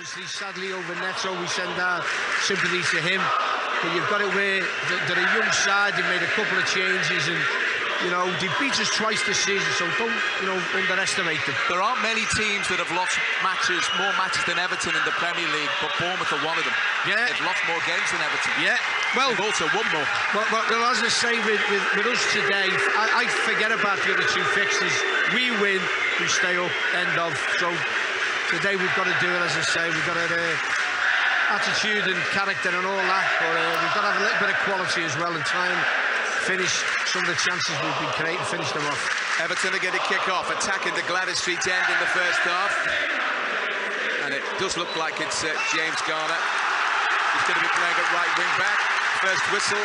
Obviously, sadly, over Neto, we send our sympathies to him. But you've got it where they're a young side. They've made a couple of changes, and they beat us twice this season. So don't underestimate them. There aren't many teams that have lost more matches than Everton in the Premier League, but Bournemouth are one of them. Yeah, they've lost more games than Everton. Yeah, well, they've also won more. Well, as I say, with us today, I forget about the other two fixtures. We win, we stay up. End of. So. Today we've got to do it, as I say, we've got to attitude and character and all that, but we've got to have a little bit of quality as well and try and finish some of the chances we've been creating, finish them off. Everton are going to kick off, attacking the Gladys Street end in the first half, and it does look like it's James Garner who's going to be playing at right wing back. First whistle,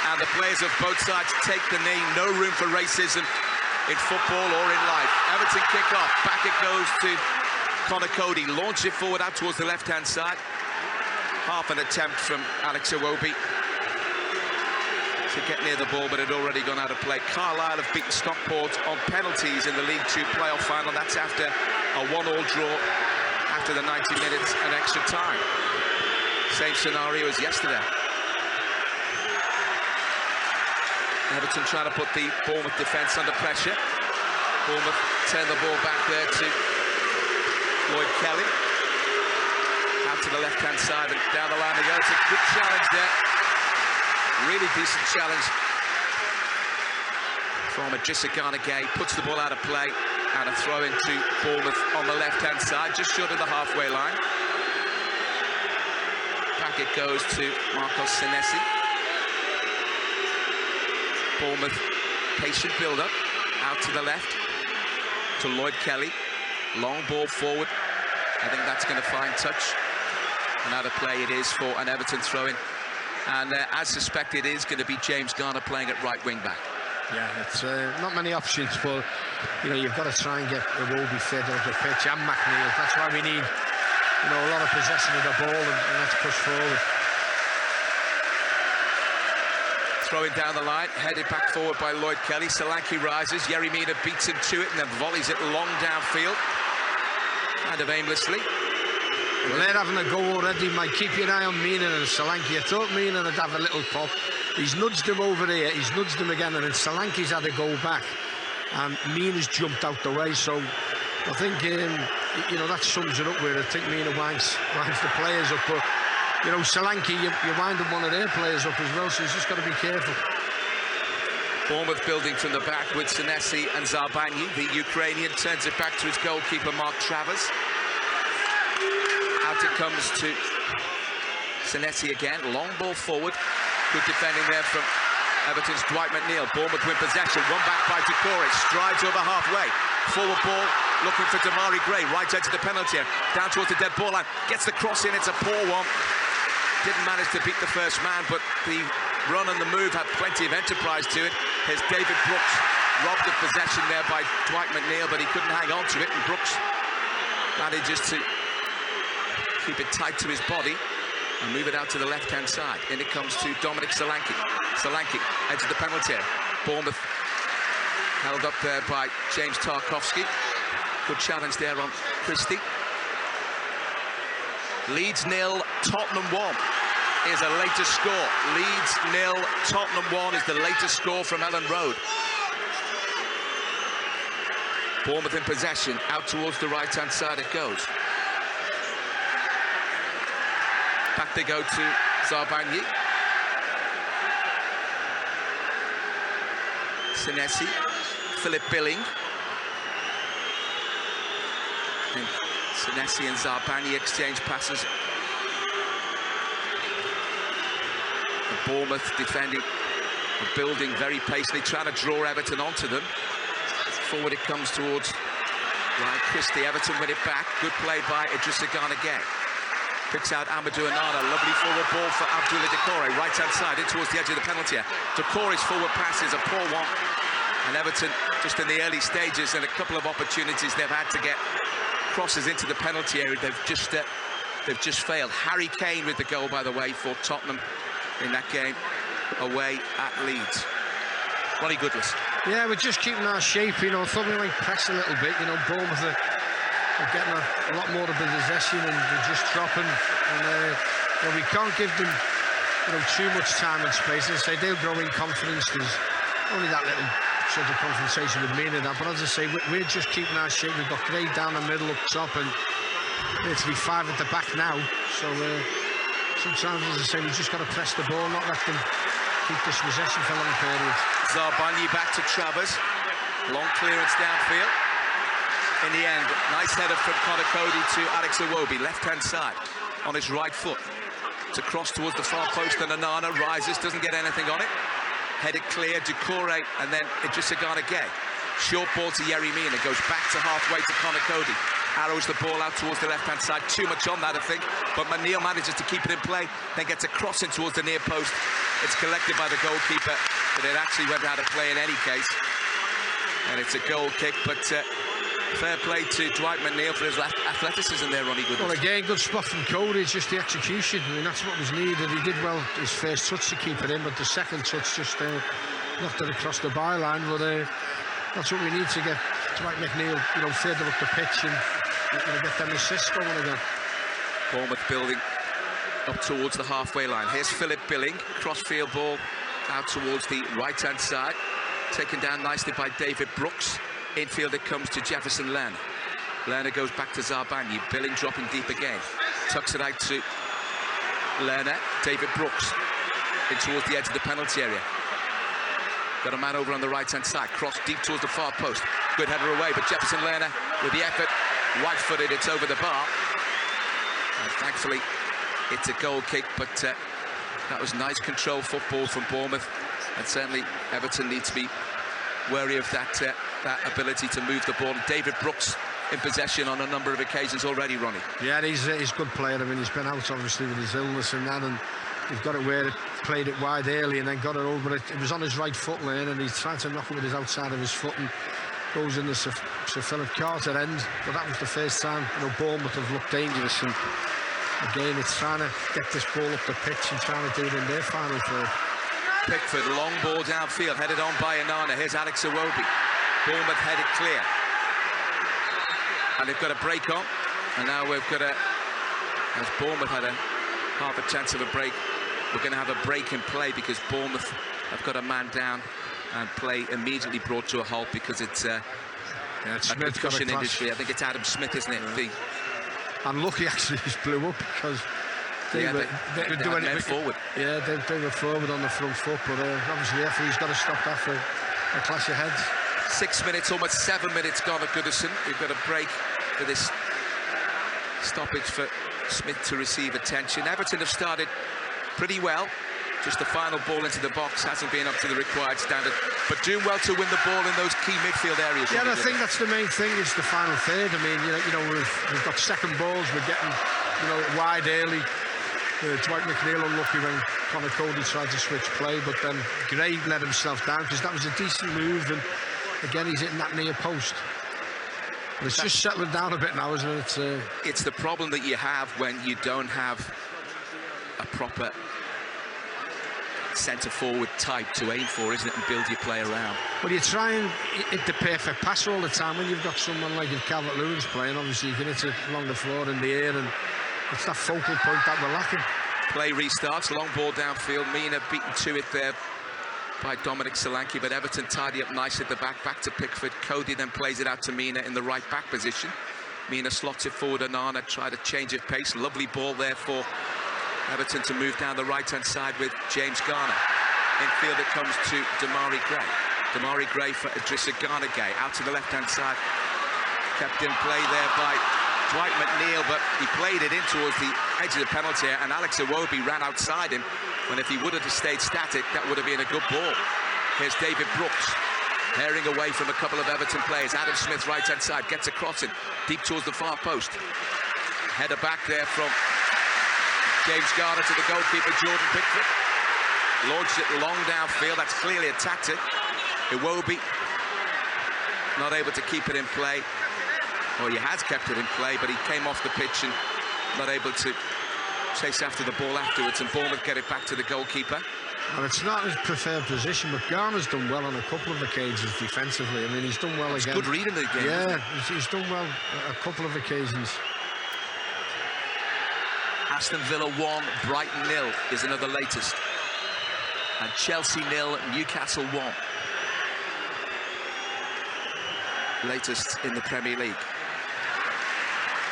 and the players of both sides take the knee. No room for racism in football or in life. Everton kick off, back it goes to Connor Cody, launch it forward out towards the left-hand side. Half an attempt from Alex Iwobi to get near the ball, but had already gone out of play. Carlisle have beaten Stockport on penalties in the League Two playoff final. That's after a 1-1 draw after the 90 minutes and extra time. Same scenario as yesterday. Everton trying to put the Bournemouth defence under pressure. Bournemouth turn the ball back there to Lloyd Kelly, out to the left-hand side and down the line they go. It's a good challenge there. Really decent challenge from Idrissa Gana Gueye. Puts the ball out of play, and a throw into Bournemouth on the left-hand side, just short of the halfway line. Back it goes to Marcos Senesi. Bournemouth, patient build-up, out to the left to Lloyd Kelly. Long ball forward. I think that's going to find touch. Another play it is for an Everton throw-in. And as suspected, it is going to be James Garner playing at right wing back. Yeah, it's not many options, but you've got to try and get Iwobi further up the pitch and McNeil. That's why we need a lot of possession of the ball, and let's push forward. Throwing down the line, headed back forward by Lloyd Kelly. Solanke rises, Yerry Mina beats him to it and then volleys it long downfield. Kind of aimlessly. Well, they're having a go already, Mike. Keep your eye on Mina and Solanke. I thought Mina would have a little pop. He's nudged him over here, he's nudged him again, and then Solanke's had a go back. And Mina's jumped out the way, so I think, that sums it up where I think Mina winds the players up. But Solanke, you're winding one of their players up as well, so he's just got to be careful. Bournemouth building from the back with Senesi and Zarbanyi. The Ukrainian turns it back to his goalkeeper, Mark Travers. Out it comes to Senesi again. Long ball forward. Good defending there from Everton's Dwight McNeil. Bournemouth win possession. Run back by Doucouré. Strides over halfway. Forward ball looking for Damari Gray. Right edge of the penalty area. Down towards the dead ball line. Gets the cross in. It's a poor one. Didn't manage to beat the first man, but the run and the move had plenty of enterprise to it. Here's David Brooks, robbed of possession there by Dwight McNeil, but he couldn't hang on to it, and Brooks manages to keep it tight to his body and move it out to the left-hand side. In it comes to Dominic Solanke. Solanke, edge of the penalty area. Bournemouth held up there by James Tarkowski. Good challenge there on Christie. Leeds 0, Tottenham 1 is a latest score. Leeds 0, Tottenham 1 is the latest score from Ellen Road. Bournemouth in possession, out towards the right-hand side it goes. Back they go to Zarbanyi. Senesi, Philip Billing. And Senesi and Zarbanyi exchange passes. Bournemouth defending, building very pacefully, trying to draw Everton onto them. Forward it comes towards Ryan Christie. Everton win it back. Good play by Idrissa Gana Gueye. Picks out Amadou Onana. Lovely forward ball for Abdoulaye Doucouré. Right-hand side in towards the edge of the penalty area. Doucouré's forward pass is a poor one. And Everton, just in the early stages and a couple of opportunities they've had to get crosses into the penalty area, they've just failed. Harry Kane with the goal, by the way, for Tottenham in that game away at Leeds. Ronnie Goodless. Yeah, we're just keeping our shape, thought we might press a little bit, Bournemouth are they're getting a lot more of the possession and they're just dropping. And we can't give them too much time and space. And say they'll grow in confidence. There's only that little sort of confrontation with me and that. But as I say, we're just keeping our shape. We've got Gray down the middle, up top, and literally 5 at the back now. So sometimes, as I say, we just got to press the ball, not let them keep this possession for long periods. Zarbani back to Travers. Long clearance downfield. In the end, nice header from Connor Cody to Alex Iwobi, left-hand side, on his right foot. It's a cross towards the far post, and Onana rises, doesn't get anything on it. Headed clear, Doucouré, and then Idrissa Gana Gueye. Short ball to Yerry Mina, goes back to halfway to Connor Cody. Arrows the ball out towards the left-hand side. Too much on that, I think. But McNeil manages to keep it in play, then gets a cross in towards the near post. It's collected by the goalkeeper, but it actually went out of play in any case. And it's a goal kick, but fair play to Dwight McNeil for his athleticism there, Ronnie Goodwin. Well, again, good spot from Cody. It's just the execution. I mean, that's what was needed. He did well his first touch to keep it in, but the second touch just knocked it across the byline. But that's what we need to get Dwight McNeil, further up the pitch and get them assists going again. Bournemouth building up towards the halfway line. Here's Philip Billing, crossfield ball out towards the right-hand side. Taken down nicely by David Brooks. Infield it comes to Jefferson Lerner. Lerner goes back to Zarbani. Billing dropping deep again. Tucks it out to Lerner. David Brooks in towards the edge of the penalty area. Got a man over on the right-hand side. Cross deep towards the far post. Good header away, but Jefferson Lerner with the effort. Right-footed, it's over the bar. And thankfully, it's a goal kick, but that was nice control football from Bournemouth. And certainly, Everton need to be wary of that ability to move the ball. David Brooks in possession on a number of occasions already, Ronnie. Yeah, he's a good player. I mean, he's been out obviously with his illness and that, and he's got it where it played it wide early and then got it over. It was on his right foot lane, and he's trying to knock it with his outside of his foot and goes in the Sir Philip Carter end. But that was the first time Bournemouth have looked dangerous, and again it's trying to get this ball up the pitch and trying to do it in their final third. Pickford, long ball downfield, headed on by Onana. Here's Alex Iwobi. Bournemouth headed clear. And they've got a break on. And now we've got as Bournemouth had half a chance of a break, we're going to have a break in play because Bournemouth have got a man down and play immediately brought to a halt because it's a concussion industry. I think it's Adam Smith, isn't it? Yeah. And lucky actually just blew up because they were doing it forward. Yeah, they were forward on the front foot, but obviously the referee's got to stop that for a clash of heads. 6 minutes, almost 7 minutes gone at Goodison. We've got a break for this stoppage for Smith to receive attention. Everton have started pretty well. Just the final ball into the box hasn't been up to the required standard, but doing well to win the ball in those key midfield areas. Yeah, I think that's the main thing, is the final third. I mean, we've got second balls, we're getting wide early. Dwight McNeil unlucky when Connor Cody tried to switch play, but then Gray let himself down because that was a decent move, and again he's hitting that near post. But it's just settling down a bit now, isn't it? It's the problem that you have when you don't have a proper centre-forward type to aim for, isn't it, and build your play around. Well, you try and hit the perfect pass all the time when you've got someone like Calvert-Lewin's playing. Obviously you can hit it along the floor in the air, and it's that focal point that we're lacking. Play restarts, long ball downfield. Mina beaten to it there by Dominic Solanke, but Everton tidy up nice at the back to Pickford. Cody then plays it out to Mina in the right back position. Mina slots it forward. Onana try to change of pace. Lovely ball there for Everton to move down the right-hand side with James Garner. Infield it comes to Damari Gray. Damari Gray for Idrissa Gana Gueye. Out to the left-hand side. Kept in play there by Dwight McNeil, but he played it in towards the edge of the penalty area, and Alex Iwobi ran outside him, when if he would have stayed static, that would have been a good ball. Here's David Brooks, herring away from a couple of Everton players. Adam Smith, right-hand side, gets a crossing deep towards the far post. Header back there from James Garner to the goalkeeper, Jordan Pickford. Launched it long downfield, that's clearly a tactic. Iwobi not able to keep it in play. Well, he has kept it in play, but he came off the pitch and not able to chase after the ball afterwards, and Bournemouth get it back to the goalkeeper. Well, it's not his preferred position, but Garner's done well on a couple of occasions defensively. I mean, he's done well again. Good reading the game. Yeah, he's done well a couple of occasions. Aston Villa 1, Brighton 0 is another latest. And Chelsea 0, Newcastle 1. Latest in the Premier League.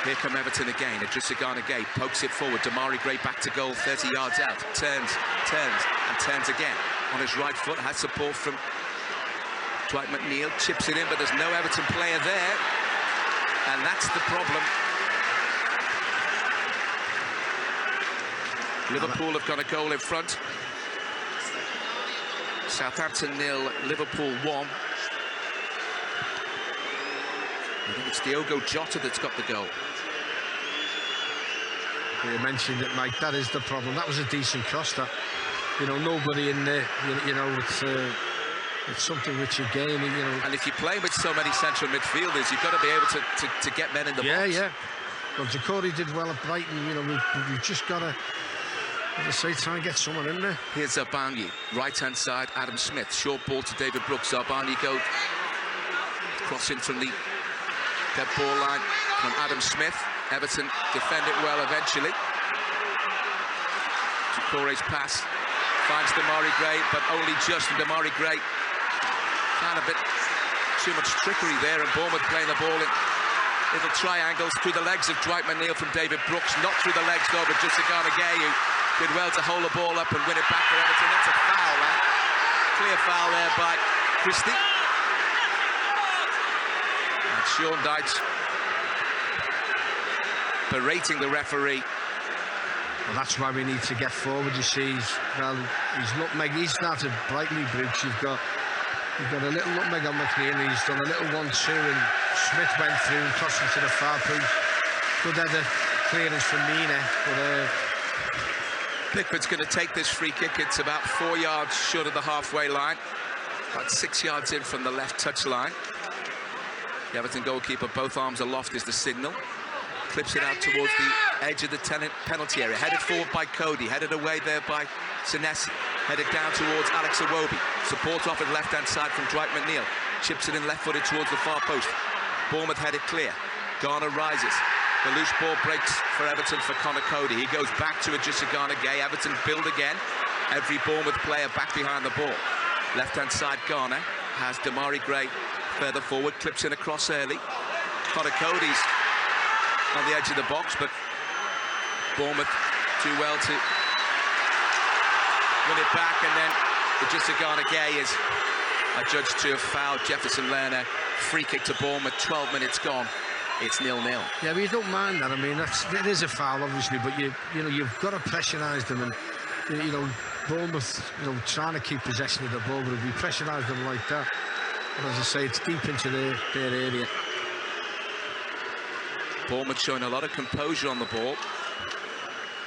Here come Everton again. Idrissa Gana Gueye pokes it forward. Damari Gray back to goal, 30 yards out. Turns, and turns again. On his right foot, has support from Dwight McNeil. Chips it in, but there's no Everton player there. And that's the problem. Liverpool have got a goal in front. Southampton 0, Liverpool 1. I think it's Diogo Jota that's got the goal. You mentioned it, Mike. That is the problem. That was a decent cross. That, you know, nobody in there. You know, it's something which you gain. You know, and if you play with so many central midfielders, you've got to be able to get men in the box. Yeah. Well, Jacory did well at Brighton. You know, we've just got to, as I say, try and get someone in there. Here's Zabarnyi, right-hand side. Adam Smith, short ball to David Brooks. Zabarnyi goes crossing from the dead ball line from Adam Smith. Everton defend it well eventually. Jacory's pass finds Damari Gray, but only just. And Damari Gray found a bit too much trickery there, and Bournemouth playing the ball in little triangles through the legs of Dwight McNeil from David Brooks. Not through the legs though, but just Gana Gueye, who did well to hold the ball up and win it back for Everton. That's a foul, man. Clear foul there by Christie. And Sean Dyche berating the referee. Well, that's why we need to get forward. You see, he's nutmeg. He's started brightly, Briggs. You've got a little nutmeg on McNeil. He's done a little 1-2, and Smith went through and crossed into the far post. Good header clearance from Mina, but Pickford's going to take this free kick. It's about 4 yards short of the halfway line, about 6 yards in from the left touch line. The Everton goalkeeper, both arms aloft, is the signal. Clips it out towards the edge of the penalty area. Headed forward by Cody, headed away there by Senesi. Headed down towards Alex Iwobi. Support off his left-hand side from Dwight McNeil. Chips it in left-footed towards the far post. Bournemouth headed clear. Garner rises. The loose ball breaks for Everton for Connor Cody. He goes back to Idrissa Gana Gueye. Everton build again. Every Bournemouth player back behind the ball. Left-hand side, Garner has Damari Gray further forward. Clips in across early. Connor Cody's on the edge of the box, but Bournemouth too well to win it back, and then Idrissa Gana Gueye is adjudged to have fouled Jefferson Lerner. Free kick to Bournemouth, 12 minutes gone. It's 0-0. Yeah, but you don't mind that. I mean, it is a foul, obviously, but you know, you've got to pressurise them, and you know, Bournemouth, you know, trying to keep possession of the ball, but if we pressurise them like that, and as I say, it's deep into their area. Bournemouth showing a lot of composure on the ball.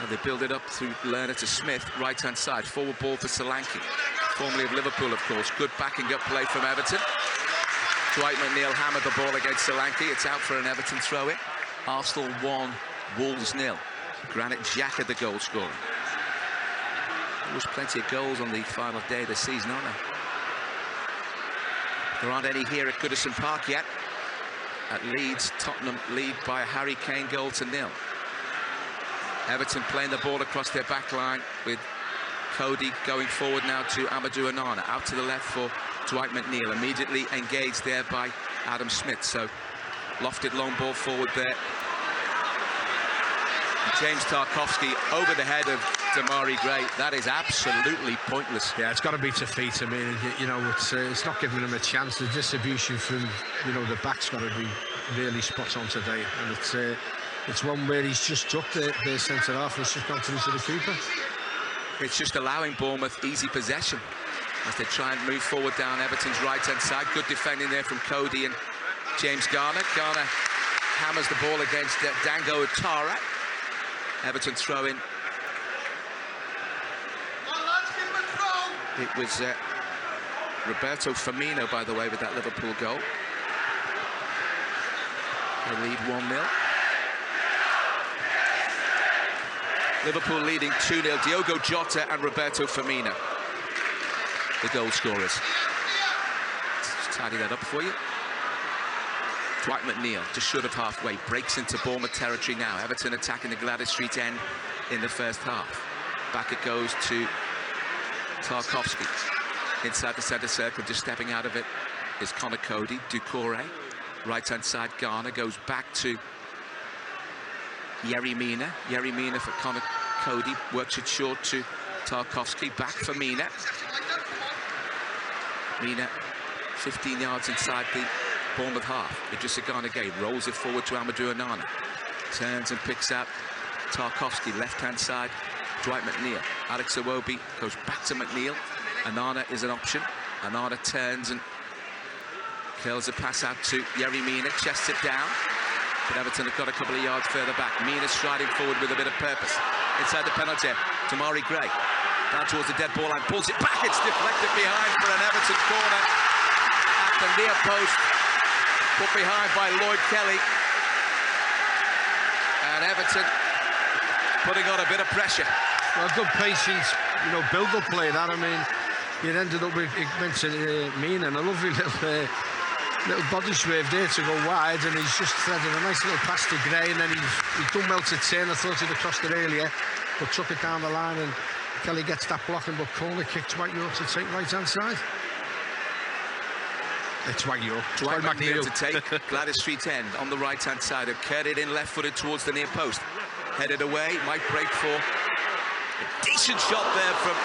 And they build it up through Lerner to Smith, right-hand side. Forward ball for Solanke, formerly of Liverpool, of course. Good backing up play from Everton. Dwight McNeil hammered the ball against Solanke. It's out for an Everton throw-in. Arsenal 1, Wolves 0. Granit Xhaka the goal scorer. There was plenty of goals on the final day of the season, aren't there? There aren't any here at Goodison Park yet. At Leeds, Tottenham lead by a Harry Kane goal to 0. Everton playing the ball across their back line with Cody going forward now to Amadou Onana. Out to the left for Dwight McNeil. Immediately engaged there by Adam Smith. So lofted long ball forward there. James Tarkowski over the head of Damari Gray. That is absolutely pointless. Yeah, it's got to be to feet. I mean, you know, it's not giving them a chance. The distribution from, you know, the back's got to be really spot on today, and it's one where he's just took the centre half and it's just gone through to the keeper. It's just allowing Bournemouth easy possession as they try and move forward down Everton's right-hand side. Good defending there from Cody and James Garner. Garner hammers the ball against Dango Ouattara. Everton throw in. It was Roberto Firmino, by the way, with that Liverpool goal. They lead 1-0. Liverpool leading 2-0. Diogo Jota and Roberto Firmino. the goal scorers. Let's tidy that up for you. Dwight McNeil, just short of halfway, breaks into Bournemouth territory now. Everton attacking the Gladys Street end in the first half. Back it goes to Tarkowski. Inside the centre circle, just stepping out of it is Connor Cody. Doucouré, right-hand side, Garner goes back to Yerry Mina. Yerry Mina for Connor Cody, works it short to Tarkowski, back for Mina. Mina, 15 yards inside the Bournemouth half. Idrissa Gana Gueye rolls it forward to Amadou Onana. Turns and picks out Tarkowski, left-hand side, Dwight McNeil. Alex Iwobi goes back to McNeil. Onana is an option. Onana turns and curls a pass out to Yerry Mina, chests it down. But Everton have got a couple of yards further back. Mina striding forward with a bit of purpose. Inside the penalty area, Tamari Gray. Down towards the dead ball line, pulls it back. It's deflected behind for an Everton corner. At the near post, put behind by Lloyd Kelly. And Everton putting on a bit of pressure. Well, good patience, you know, build-up play that. I mean, it ended up with, it mentioned Mina, and a lovely little body swerve there to go wide, and he's just threaded a nice little pass to Gray, and then he's done well to turn. I thought he'd have crossed it earlier, but took it down the line, and Kelly gets that blocking, but corner kick Dwight York to take right-hand side. It's Dwight York. Dwight McNeil to take. Gladys Street end on the right-hand side. Have carried it in left-footed towards the near post. Headed away, might break for a decent shot there from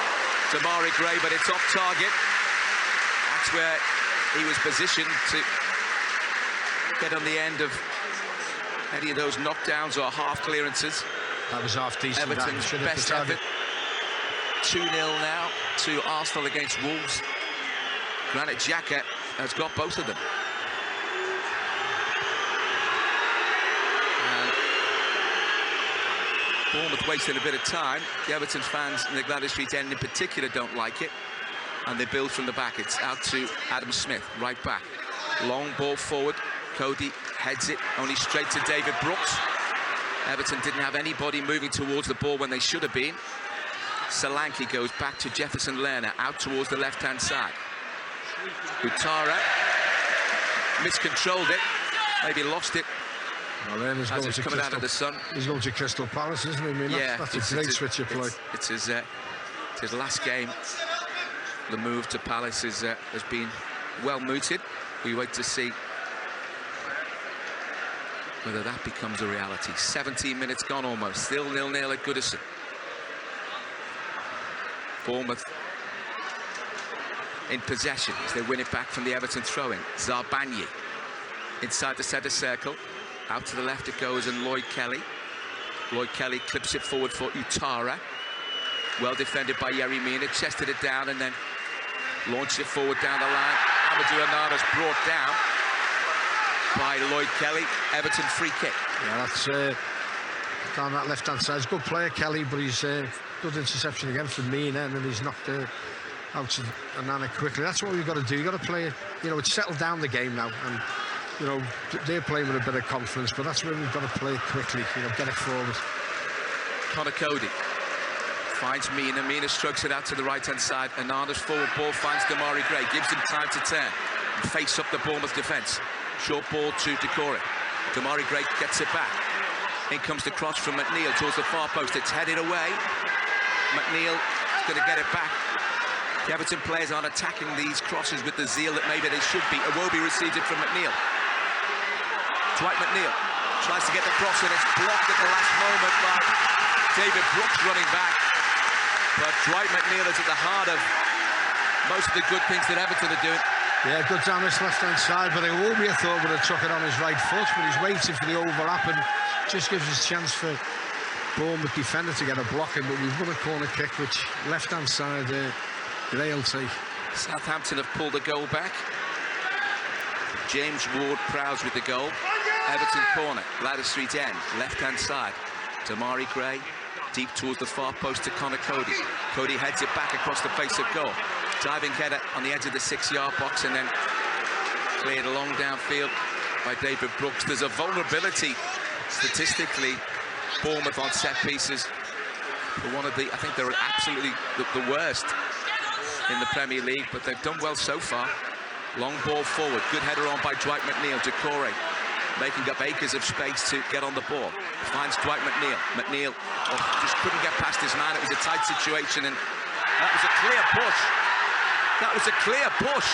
Tamari Gray, but it's off target. That's where he was positioned to get on the end of any of those knockdowns or half clearances. That was half decent. Everton's best effort. 2-0 now to Arsenal against Wolves. Granit Xhaka has got both of them. And Bournemouth wasting a bit of time. The Everton fans in the Gladys Street end in particular don't like it. And they build from the back. It's out to Adam Smith, right back. Long ball forward. Cody heads it only straight to David Brooks. Everton didn't have anybody moving towards the ball when they should have been. Solanke goes back to Jefferson Lerner, out towards the left-hand side. Utara miscontrolled it, maybe lost it. Well, Lerner's as it's coming out of the sun. He's going to Crystal Palace, isn't he? I mean, yeah, that's a great switch of play. It's his last game. The move to Palace has been well mooted. We wait to see whether that becomes a reality. 17 minutes gone almost. Still 0-0 at Goodison. Bournemouth in possession as they win it back from the Everton throw-in. Zarbanyi inside the centre circle. Out to the left it goes, and Lloyd Kelly. Lloyd Kelly clips it forward for Utara. Well defended by Yerry Mina. Chested it down and then launched it forward down the line. Amadou Onana's brought down by Lloyd Kelly. Everton free kick. Yeah, that's down that left-hand side. He's a good player, Kelly, but he's good interception again from Mina, and then he's knocked out to Onana quickly. That's what we've got to do. You've got to play, you know, it's settled down the game now, and, you know, they're playing with a bit of confidence, but that's where we've got to play quickly, you know, get it forward. Connor Cody finds Mina. Mina strokes it out to the right-hand side. Onana's forward ball finds Damari Gray, gives him time to turn and face up the Bournemouth defence. Short ball to Doucouré. Damari Gray gets it back. In comes the cross from McNeil towards the far post. It's headed away. McNeil is going to get it back. The Everton players aren't attacking these crosses with the zeal that maybe they should be. Iwobi receives it from McNeil. Dwight McNeil tries to get the cross and it's blocked at the last moment by David Brooks running back. But Dwight McNeil is at the heart of most of the good things that Everton are doing. Yeah, good down this left-hand side, but Iwobi, I thought, would have took it on his right foot, but he's waiting for the overlap and just gives us a chance for Bournemouth defender to get a blocking, but we've won a corner kick, which left-hand side, Gray will take. Southampton have pulled the goal back. James Ward-Prowse with the goal. Everton corner, Gladys Street end, left-hand side. Damari Gray, deep towards the far post to Connor Cody. Cody heads it back across the face of goal. Diving header on the edge of the 6-yard box and then cleared along downfield by David Brooks. There's a vulnerability, statistically, Bournemouth on set pieces. But one of the, I think they're absolutely the worst in the Premier League, but they've done well so far. Long ball forward, good header on by Dwight McNeil. Decore making up acres of space to get on the ball. Finds Dwight McNeil. McNeil just couldn't get past his man. It was a tight situation, and that was a clear push. That was a clear push.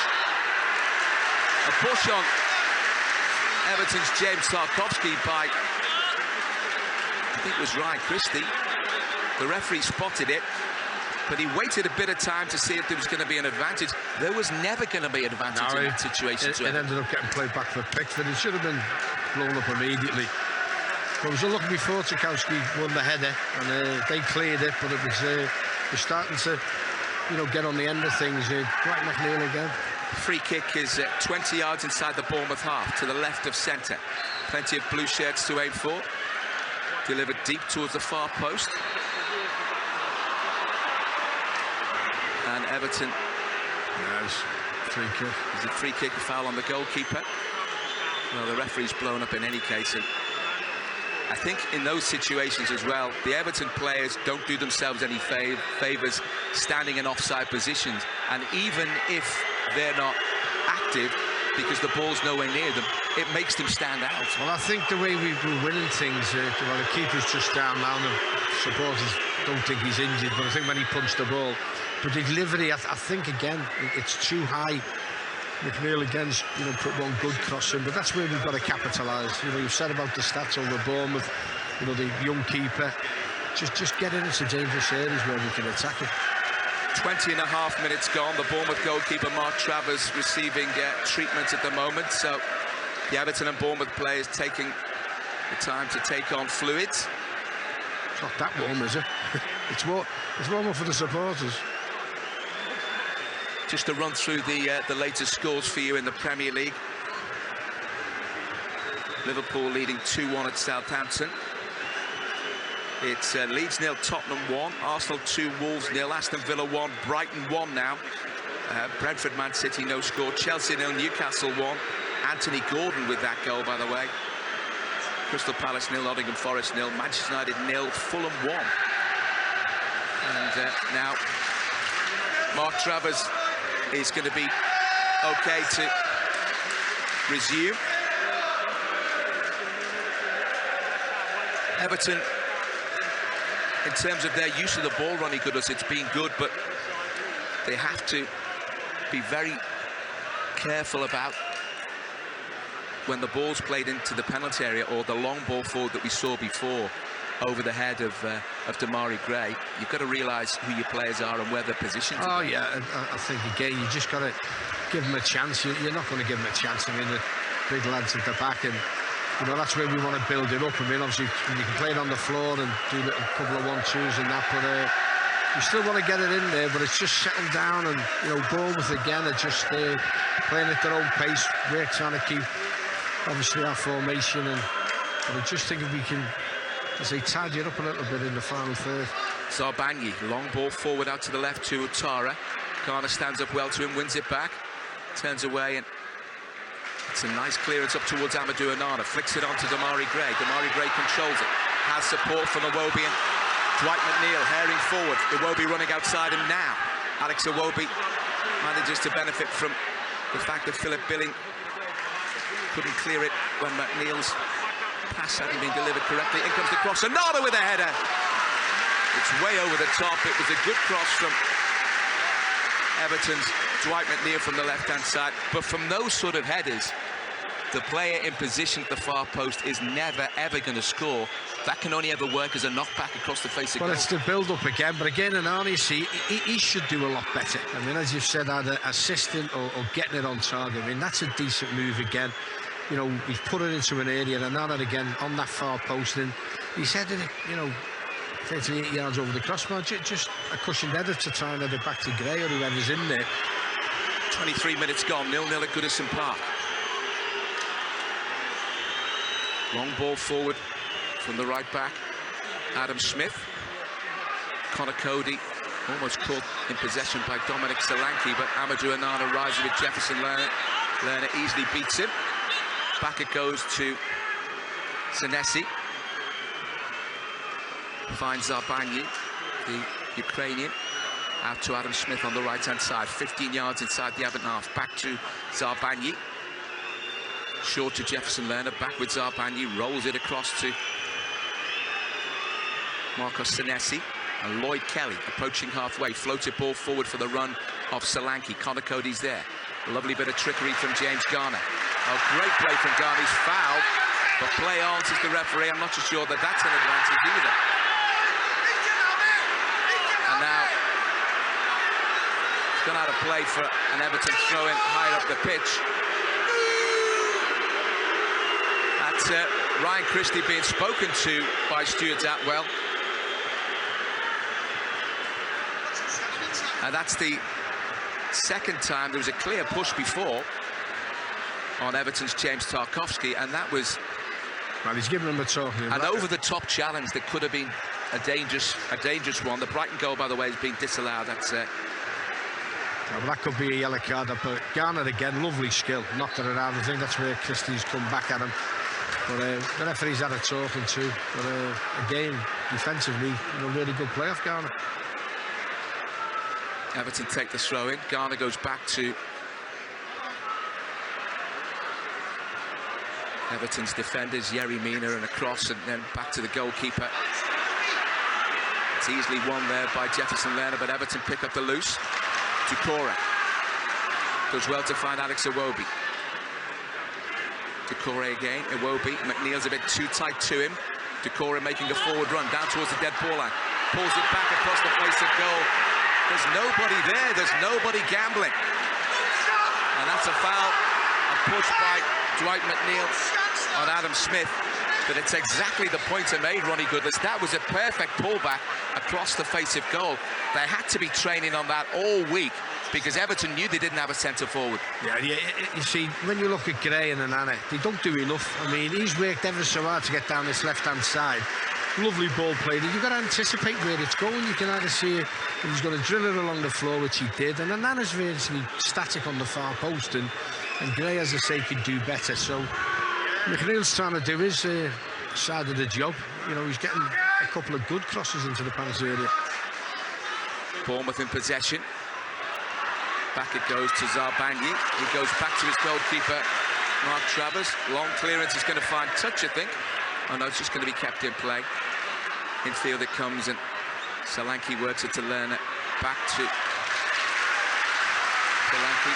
A push on Everton's James Tarkowski by, I think it was Ryan Christie. The referee spotted it, but he waited a bit of time to see if there was going to be an advantage. There was never going to be an advantage in that situation. It ended up getting played back for Pickford. It should have been blown up immediately. But it was unlucky before Tarkowski won the header, and they cleared it, but it was they're starting to, get on the end of things. Dwight McNeil again. Free kick is 20 yards inside the Bournemouth half, to the left of centre. Plenty of blue shirts to aim for. Delivered deep towards the far post. And Everton. Yes, free kick. Is a free kick, a foul on the goalkeeper. Well, the referee's blown up in any case. And I think in those situations as well, the Everton players don't do themselves any favours standing in offside positions. And even if they're not active, because the ball's nowhere near them, it makes them stand out. Well, I think the way we're winning things, the keeper's just down now, and supporters don't think he's injured, but I think when he punched the ball, but the delivery, I think again, it's too high. McNeil again's, put one good cross in, but that's where we've got to capitalise. You've said about the stats over Bournemouth, the young keeper, just get into dangerous areas where we can attack it. 20.5 minutes gone. The Bournemouth goalkeeper Mark Travers receiving treatment at the moment, so the Everton and Bournemouth players taking the time to take on fluids. It's not that warm, is it? It's warmer for the supporters. Just to run through the latest scores for you in the Premier League. Liverpool leading 2-1 at Southampton. It's Leeds 0, Tottenham 1, Arsenal 2, Wolves 0, Aston Villa 1, Brighton 1 now. Brentford, Man City, no score. Chelsea 0, Newcastle 1. Anthony Gordon with that goal, by the way. Crystal Palace 0, Nottingham Forest 0, Manchester United 0, Fulham 1. And now Mark Travers is going to be okay to resume. Everton, in terms of their use of the ball, Ronnie Goodus, it's been good, but they have to be very careful about when the ball's played into the penalty area or the long ball forward that we saw before over the head of Damari Gray. You've got to realise who your players are and where they're positioned. Oh, yeah, I think, again, you just got to give them a chance. You're not going to give them a chance. I mean, the big lads at the back, and, that's where we want to build it up. I mean, obviously, you can play it on the floor and do a couple of 1-2s and that, but you still want to get it in there, but it's just settled down, and, Bournemouth, again, are just playing at their own pace. We're trying to keep, obviously, our formation, but I just think if we can, as they tidy it up a little bit in the final third. Zarbanyi, long ball forward out to the left to Ouattara. Garner stands up well to him, wins it back, turns away, and it's a nice clearance up towards Amadou Onana. Flicks it on to Damari Gray. Damari Gray controls it. Has support from Iwobi and Dwight McNeil herring forward. Iwobi running outside him now. Alex Iwobi manages to benefit from the fact that Philip Billing couldn't clear it when McNeil's pass hadn't been delivered correctly. In comes the cross. Onana with a header. It's way over the top. It was a good cross from Everton's Dwight McNeil from the left-hand side. But from those sort of headers, the player in position at the far post is never, ever going to score. That can only ever work as a knockback across the face of goal. Well, it's the build-up again. But again, Onana, you see, he should do a lot better. I mean, as you've said, either assisting or getting it on target. I mean, that's a decent move again. He's put it into an area, and now that again on that far post, and he's headed it, 38 yards over the crossbar. Just a cushioned header to try and head it back to Gray or whoever's in there. 23 minutes gone, 0-0 at Goodison Park. Long ball forward from the right back, Adam Smith. Connor Cody almost caught in possession by Dominic Solanke, but Amadou Onana rises with Jefferson Lerner. Lerner easily beats him. Back it goes to Senesi. Finds Zarbanyi, the Ukrainian. Out to Adam Smith on the right-hand side, 15 yards inside the Everton half. Back to Zarbanyi. Short to Jefferson Lerner, back with Zarbanyi, rolls it across to Marcos Senesi. And Lloyd Kelly approaching halfway, floated ball forward for the run of Solanke. Connor Cody's there. A lovely bit of trickery from James Garner. A great play from Garner. He's fouled, but play on, says the referee. I'm not so sure that that's an advantage either. And now it's gone out of play for an Everton throw-in higher up the pitch. That's Ryan Christie being spoken to by Stuart Atwell. And that's the second time. There was a clear push before on Everton's James Tarkowski, and that was well, he's given him a talk. An over-the-top challenge that could have been a dangerous one. The Brighton goal, by the way, has been disallowed. That's well, that could be a yellow card. But Garner again, lovely skill, knocked it around. I think that's where Christie's come back at him. But the referee's had a talking too. But again, defensively, really good play off Garner. Everton take the throw in. Garner goes back to Everton's defenders, Yerry Mina, and a cross, and then back to the goalkeeper. It's easily won there by Jefferson Lerner, but Everton pick up the loose. Doucouré does well to find Alex Iwobi. Doucouré again, Iwobi. McNeil's a bit too tight to him. Doucouré making a forward run down towards the dead ball line. Pulls it back across the face of goal. There's nobody there, there's nobody gambling. And that's a foul, a push by Dwight McNeil on Adam Smith. But it's exactly the point I made, Ronnie Goodless. That was a perfect pullback across the face of goal. They had to be training on that all week because Everton knew they didn't have a centre forward. Yeah, you see, when you look at Gray and Anana, they don't do enough. I mean, he's worked ever so hard to get down this left-hand side. Lovely ball played. You've got to anticipate where it's going. You can either see if he's going to drill it along the floor, which he did, and Anana's virtually static on the far post, and Gray, as I say, could do better. So McNeil's trying to do his side of the job. You know, he's getting a couple of good crosses into the penalty area. Bournemouth in possession. Back it goes to Zarbanyi. He goes back to his goalkeeper, Mark Travers. Long clearance is going to find touch, I think. Oh no, it's just going to be kept in play. Infield it comes, and Solanke works it to Lerner. Back to Solanke.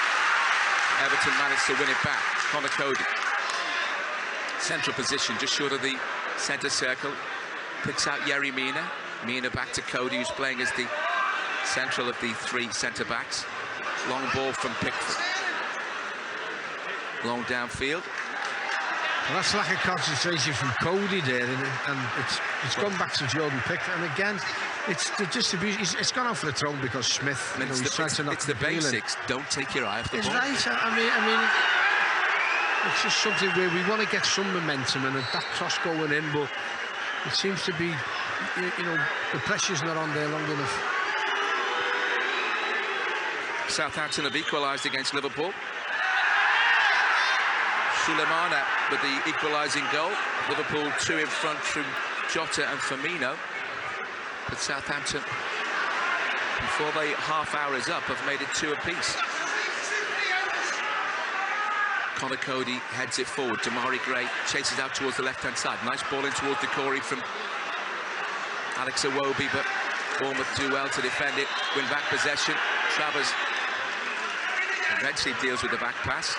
Everton managed to win it back. Connor Cody. Central position, just short of the centre circle. Picks out Yerry Mina. Mina back to Cody, who's playing as the central of the three centre-backs. Long ball from Pickford. Long downfield. Well, that's lack of concentration from Cody there, and it's gone back to Jordan Pickford. And again, it's the distribution. It's gone out for the throw because Smith. It's the basics. Don't take your eye off the ball. It's right. I mean, it's just something where we want to get some momentum and that cross going in, but it seems to be, you know, the pressure's not on there long enough. Southampton have equalised against Liverpool. Sulemana with the equalising goal. Liverpool 2 in front from Jota and Firmino. But Southampton, before the half hour is up, have made it 2 apiece. Connor Cody heads it forward. Damari Gray chases out towards the left-hand side. Nice ball in towards Doucouré from Alex Iwobi, but Bournemouth do well to defend it. Win back possession. Travers eventually deals with the back pass.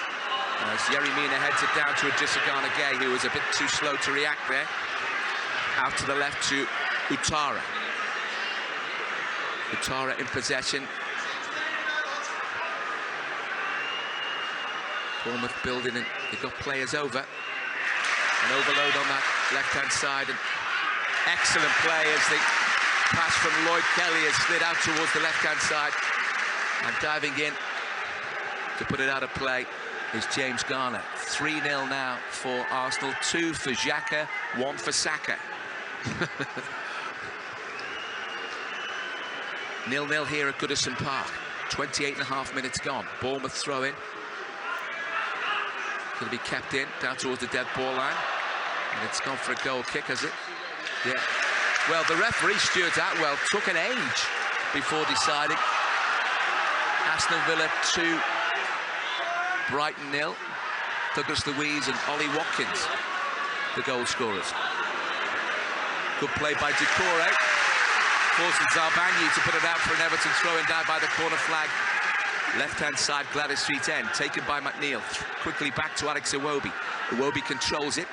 As Yerry Mina heads it down to Idrissa Gana Gueye, who was a bit too slow to react there. Out to the left to Ouattara. Ouattara in possession. Bournemouth building, and they've got players over. An overload on that left-hand side. And excellent play as the pass from Lloyd Kelly has slid out towards the left-hand side. And diving in to put it out of play is James Garner. 3-0 now for Arsenal, 2 for Xhaka, 1 for Saka. 0-0 here at Goodison Park. 28.5 minutes gone. Bournemouth throw in. Going to be kept in down towards the dead ball line. And it's gone for a goal kick, has it? Yeah. Well, the referee, Stuart Atwell, took an age before deciding Aston Villa 2, Brighton 0. Douglas Luiz and Ollie Watkins, the goal scorers. Good play by Doucouré. Forces Zarbanyi to put it out for an Everton throw-in down by the corner flag. Left-hand side, Gladys Street end, taken by McNeil. Quickly back to Alex Iwobi. Iwobi controls it.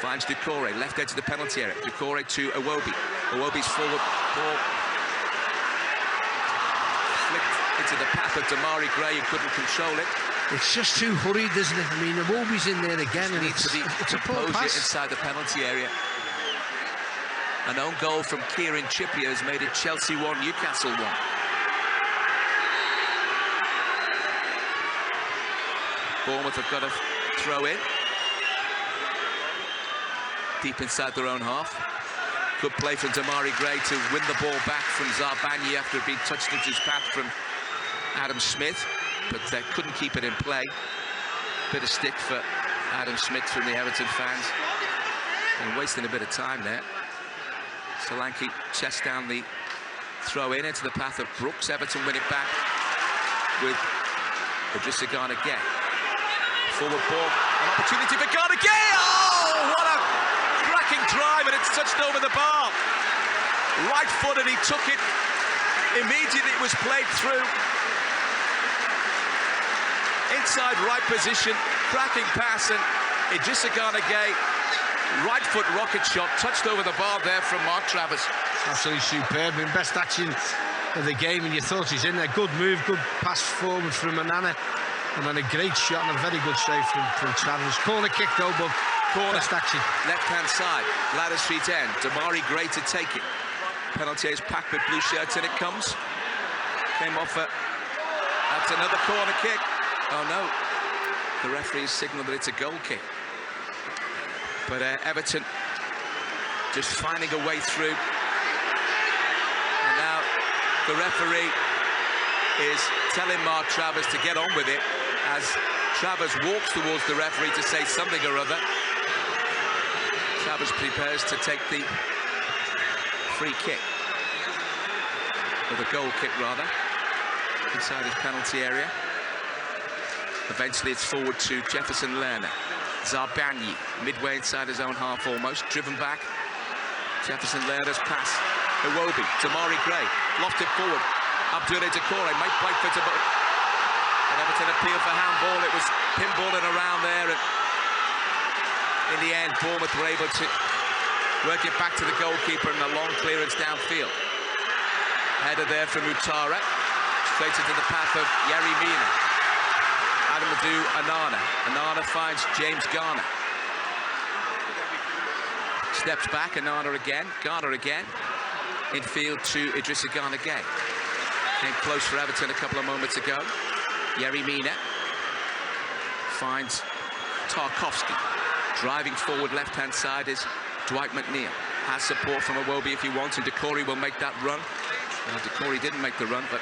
Finds Doucouré, left edge of the penalty area. Doucouré to Iwobi. Iwobi's forward ball flicked into the path of Damari Gray, who couldn't control it. It's just too hurried, isn't it? I mean, Iwobi's in there again, and it's a poor pass. Inside the penalty area. An own goal from Kieran Trippier has made it Chelsea 1, Newcastle 1. Bournemouth have got a throw in. Deep inside their own half. Good play from Damari Gray to win the ball back from Zarbanyi after it being touched into his path from Adam Smith, but they couldn't keep it in play. Bit of stick for Adam Smith from the Everton fans. And wasting a bit of time there. Solanke chests down the throw in into the path of Brooks. Everton win it back with Idrissa Gana Gueye. Forward ball, an opportunity for Gana Gueye. Oh, what a cracking drive, and it's touched over the bar. Right footed, he took it. Immediately it was played through. Inside right position, cracking pass, and Idrissa Gana Gueye, right foot rocket shot, touched over the bar there from Mark Travers. Absolutely superb, and best action of the game, and you thought he's in there. Good move, good pass forward from Manana, and then a great shot and a very good save from Travers. Corner kick though, but best action. Left-hand side, Ladder Street end, Damari Gray to take it. Penalty is packed with blue shirts, and it comes. Came off that's another corner kick. Oh no, the referee has signalled that it's a goal kick. But Everton just finding a way through. And now the referee is telling Mark Travers to get on with it as Travers walks towards the referee to say something or other. Travers prepares to take the free kick, or the goal kick rather, inside his penalty area. Eventually it's forward to Jefferson Lerner. Zarbanyi, midway inside his own half almost, driven back. Jefferson Lerner's pass. Iwobi, Damari Gray, lofted forward. Abdoulaye Doucouré might bite for Damari. And Everton appeal for handball. It was pinballing around there, and in the end, Bournemouth were able to work it back to the goalkeeper and a long clearance downfield. Header there from Utara, straight into the path of Yerry Mina. Amadou Onana. Onana finds James Garner. Steps back, Onana again, Garner again. Infield to Idrissa Gana Gueye. Came close for Everton a couple of moments ago. Yerry Mina finds Tarkovsky. Driving forward left-hand side is Dwight McNeil. Has support from Iwobi if he wants, and Doucouré will make that run. Well, Doucouré didn't make the run, but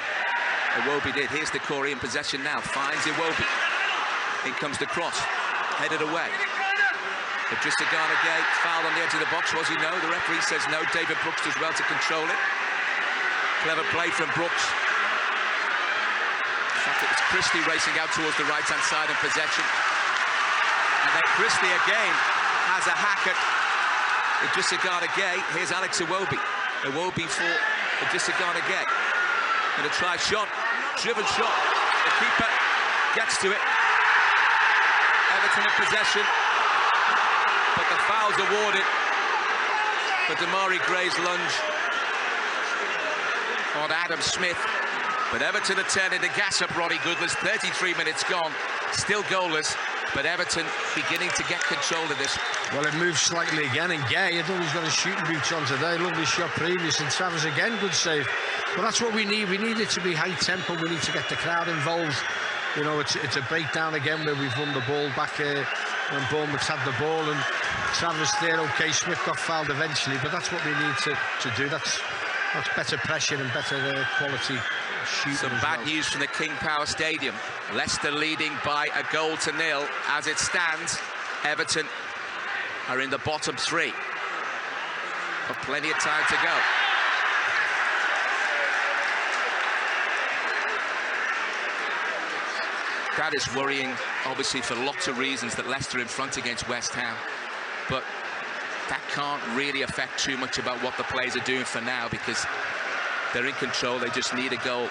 Iwobi did. Here's Doucouré in possession now. Finds Iwobi. In comes the cross. Headed away. Idrissa Gana Gueye fouled on the edge of the box. Was he? No. The referee says no. David Brooks does well to control it. Clever play from Brooks. In fact, it was Christie racing out towards the right-hand side in possession. And then Christie again has a hack at Idrissa Gana Gueye. Here's Alex Iwobi. Iwobi for Idrissa Gana Gueye. And a try shot. Driven shot. The keeper gets to it. Everton in possession. But the foul's awarded for Damari Gray's lunge on Adam Smith. But Everton are turning the gas up, Ronnie Goodless. 33 minutes gone, still goalless, but Everton beginning to get control of this. Well, it moves slightly again, and Gueye, I think he's got a shooting boots on today. Lovely shot previous, and Travers again, good save. But that's what we need. We need it to be high tempo. We need to get the crowd involved. You know, it's a breakdown again where we've won the ball back when Bournemouth had the ball, and Travers there. Okay, Smith got fouled eventually, but that's what we need to do. That's better pressure and better quality shooting. Some bad news from the King Power Stadium. Leicester leading by a goal to nil. As it stands, Everton are in the bottom three. Got plenty of time to go. that is worrying, obviously, for lots of reasons, that Leicester in front against West Ham. But that can't really affect too much about what the players are doing for now, because they're in control. They just need a goal.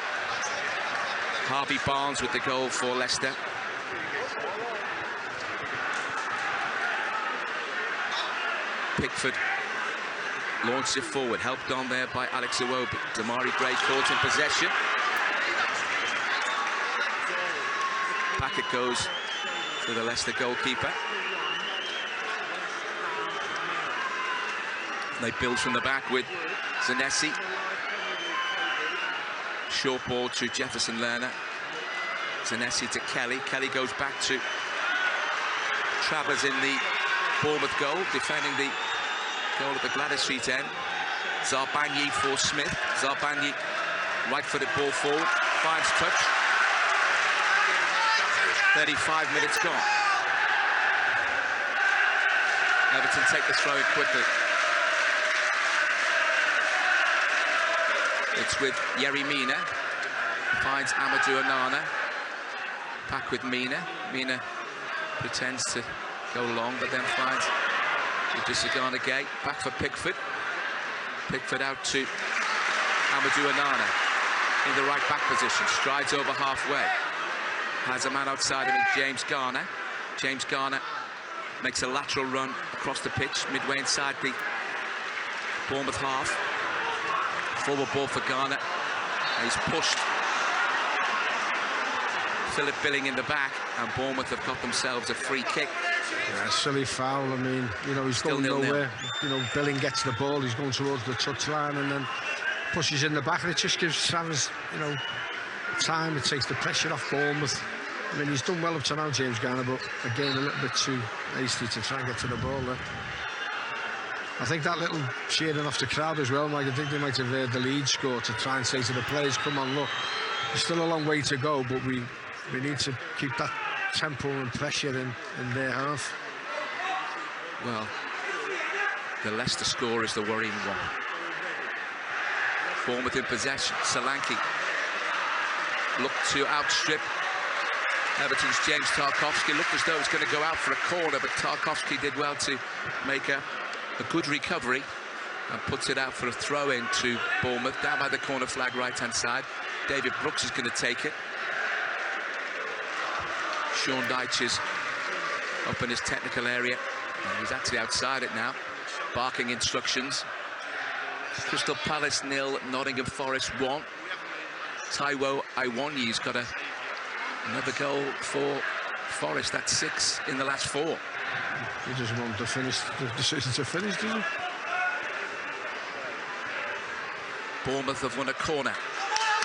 Harvey Barnes with the goal for Leicester. Pickford launches it forward, helped on there by Alex Iwobi. Damari Gray caught in possession. Packet goes to the Leicester goalkeeper. They build from the back with Zanesi. Short ball to Jefferson Lerner. Zanesi to Kelly. Kelly goes back to Travers in the Bournemouth goal, defending the goal at the Gladys Street end. Zarbanyi for Smith. Zarbanyi, right-footed ball forward, finds touch. 35 minutes gone. Everton take the throw in quickly. It's with Yerry Mina. Finds Amadou Onana. Back with Mina. Mina pretends to go long, but then finds Idrissa Gate. Back for Pickford. Pickford out to Amadou Onana in the right back position. Strides over halfway. Has a man outside him in James Garner. James Garner makes a lateral run across the pitch, midway inside the Bournemouth half. Forward ball for Garner. And he's pushed Philip Billing in the back, and Bournemouth have got themselves a free kick. Yeah, silly foul. I mean, you know, he's Still going nowhere. 0-0. You know, Billing gets the ball, he's going towards the touchline and then pushes in the back, and it just gives Travers, you know, time. It takes the pressure off Bournemouth. I mean, he's done well up to now, James Garner, but again, a little bit too hasty to try and get to the ball there. I think that little cheering off the crowd as well, Mike, I think they might have heard the lead score to try and say to the players, come on, look, there's still a long way to go, but we need to keep that tempo and pressure in their half. Well, the Leicester score is the worrying one. Bournemouth in possession. Solanke looked to outstrip Everton's James Tarkowski. Looked as though it was going to go out for a corner, but Tarkowski did well to make a good recovery and puts it out for a throw-in to Bournemouth, down by the corner flag right-hand side. David Brooks is going to take it. Sean Dyche is up in his technical area, and he's actually outside it now, barking instructions. Crystal Palace 0, Nottingham Forest 1. Taiwo Iwanyi's got another goal for Forest. That's 6 in the last 4. He doesn't want to finish the decision to finish, does he? Bournemouth have won a corner,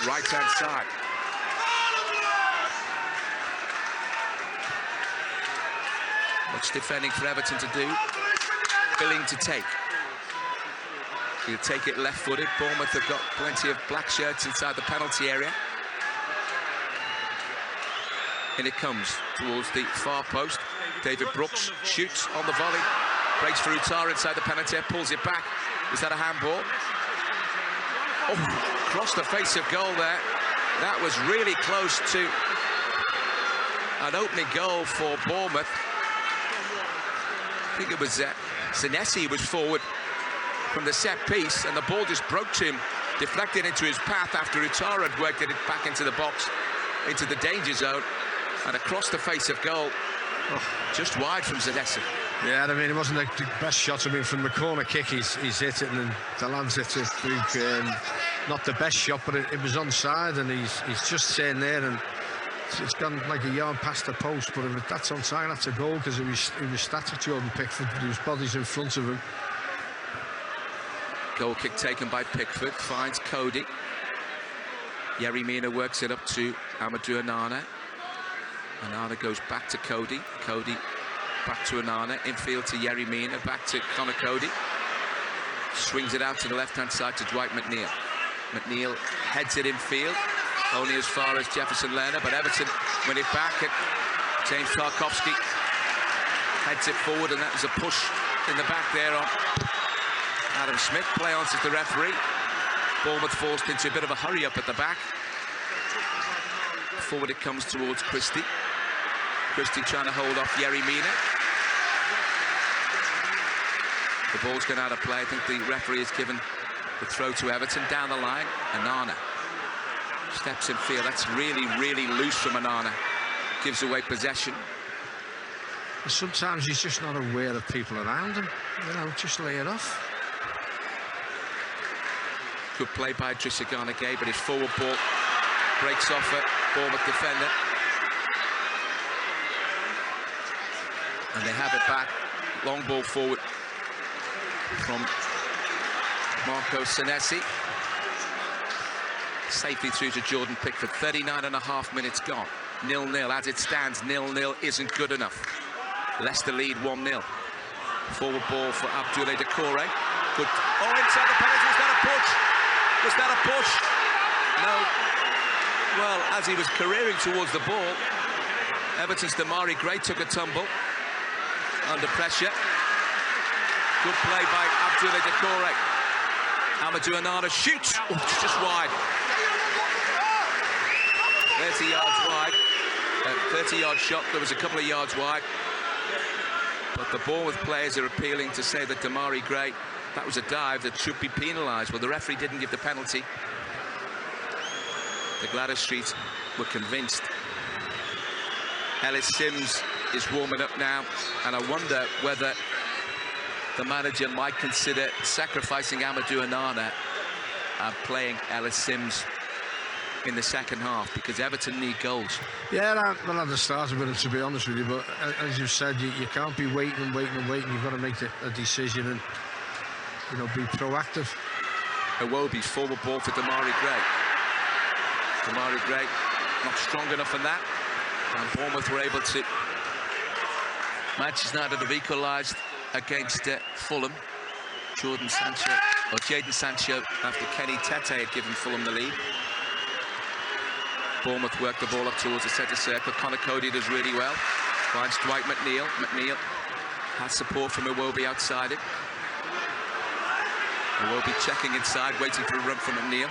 right-hand side. Much defending for Everton to do. Billing to take. He'll take it left-footed. Bournemouth have got plenty of black shirts inside the penalty area. In it comes towards the far post. David Brooks shoots on the volley. Breaks for Utara inside the penalty area, pulls it back. Is that a handball? Oh, across the face of goal there. That was really close to an opening goal for Bournemouth. I think it was Zanesi was forward from the set piece, and the ball just broke to him, deflected into his path after Utara had worked it back into the box, into the danger zone, and across the face of goal. Oh, just wide from Zanesi. Yeah, I mean, it wasn't the best shot. I mean, from the corner kick, he's hit it, and then Delan's hit it through. Not the best shot, but it was onside, and he's just sitting there, and it's gone like a yard past the post. But if that's onside, that's a goal, because it was static. Jordan Pickford, whose body's in front of him. Goal kick taken by Pickford, finds Cody. Yerry Mina works it up to Amadou Onana. Onana goes back to Cody. Cody back to Onana. Infield to Yerry Mina. Back to Connor Cody. Swings it out to the left-hand side to Dwight McNeil. McNeil heads it infield, only as far as Jefferson Lerner, but Everton win it back, and James Tarkowski heads it forward, and that was a push in the back there on Adam Smith. Play on to the referee. Bournemouth forced into a bit of a hurry up at the back. Forward it comes towards Christie. Christie trying to hold off Yerry Mina. The ball's gone out of play. I think the referee has given the throw to Everton down the line. Anana steps in field. That's really, really loose from Anana. Gives away possession. Sometimes he's just not aware of people around him. You know, just lay it off. Good play by Trishagana Gay, but his forward ball breaks off a Bournemouth defender. And they have it back. Long ball forward from Marco Senesi. Safely through to Jordan Pickford. 39.5 minutes gone. 0-0 as it stands. 0-0 isn't good enough. Leicester lead 1-0. Forward ball for Abdoulaye Doucouré. Good. Oh, inside the penalty. Was that a push? Was that a push? No. Well, as he was careering towards the ball, Everton's Damari Gray took a tumble under pressure. Good play by Abdoulaye Doucouré. Amadou Onana shoots. Oh, it's just wide. 30 yards wide. 30-yard shot. There was a couple of yards wide. But the Bournemouth players are appealing to say that Damari Gray, that was a dive that should be penalised. Well, the referee didn't give the penalty. The Gladys Streets were convinced. Ellis Sims is warming up now, and I wonder whether the manager might consider sacrificing Amadou Onana and playing Ellis Sims in the second half, because Everton need goals. Yeah, well, I'd have started with it, to be honest with you, but as you said, you can't be waiting and waiting and waiting. You've got to make a decision and, you know, be proactive. Iwobi's forward ball for Damari Gray. Damari Gray not strong enough in that, and Bournemouth were able to. Manchester United have equalised against Fulham. Jadon Sancho, after Kenny Tete had given Fulham the lead. Bournemouth worked the ball up towards the centre circle. Connor Cody does really well. Finds Dwight McNeil. McNeil has support from Iwobi outside it. Iwobi checking inside, waiting for a run from McNeil.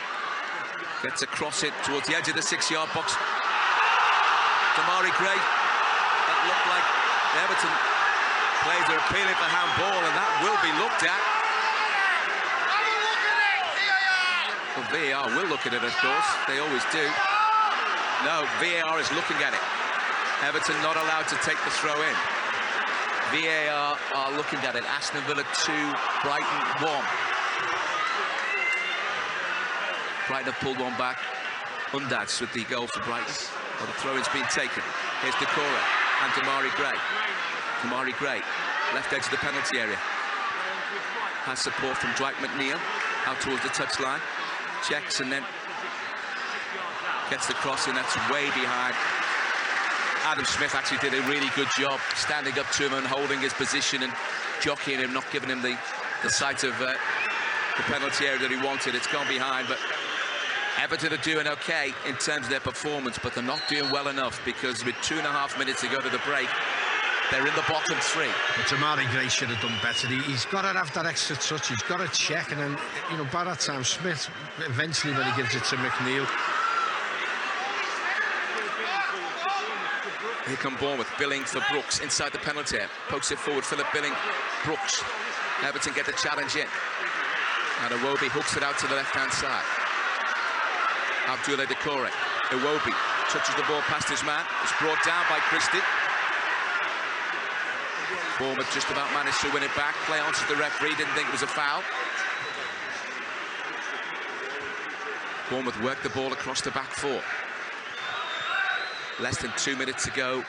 Gets across it towards the edge of the 6-yard box. Damari Gray. That looked like the Everton players are appealing for handball, and that will be looked at. Well, VAR will look at it, of course. They always do. No, VAR is looking at it. Everton not allowed to take the throw in. VAR are looking at it. Aston Villa 2, Brighton 1. Brighton have pulled one back. Undads with the goal for Brighton. Well, the throw-in's been taken. Here's Doucouré and Damari Gray. Damari Gray, left edge of the penalty area. Has support from Dwight McNeil out towards the touchline. Checks and then gets the cross in. That's way behind. Adam Smith actually did a really good job standing up to him and holding his position and jockeying him, not giving him the sight of the penalty area that he wanted. It's gone behind, but Everton are doing okay in terms of their performance, but they're not doing well enough, because with 2.5 minutes to go to the break, they're in the bottom 3. But Damari Gray should have done better. He's got to have that extra touch. He's got to check, and then, you know, by that time, Smith, eventually when he gives it to McNeil. Here come Bournemouth. Billing for Brooks inside the penalty area. Pokes it forward. Philip Billing. Brooks. Everton get the challenge in. And Iwobi hooks it out to the left-hand side. Abdoulaye Doucouré. Iwobi touches the ball past his man. It's brought down by Christie. Bournemouth just about managed to win it back. Play on to the referee. Didn't think it was a foul. Bournemouth worked the ball across the back 4. Less than 2 minutes to go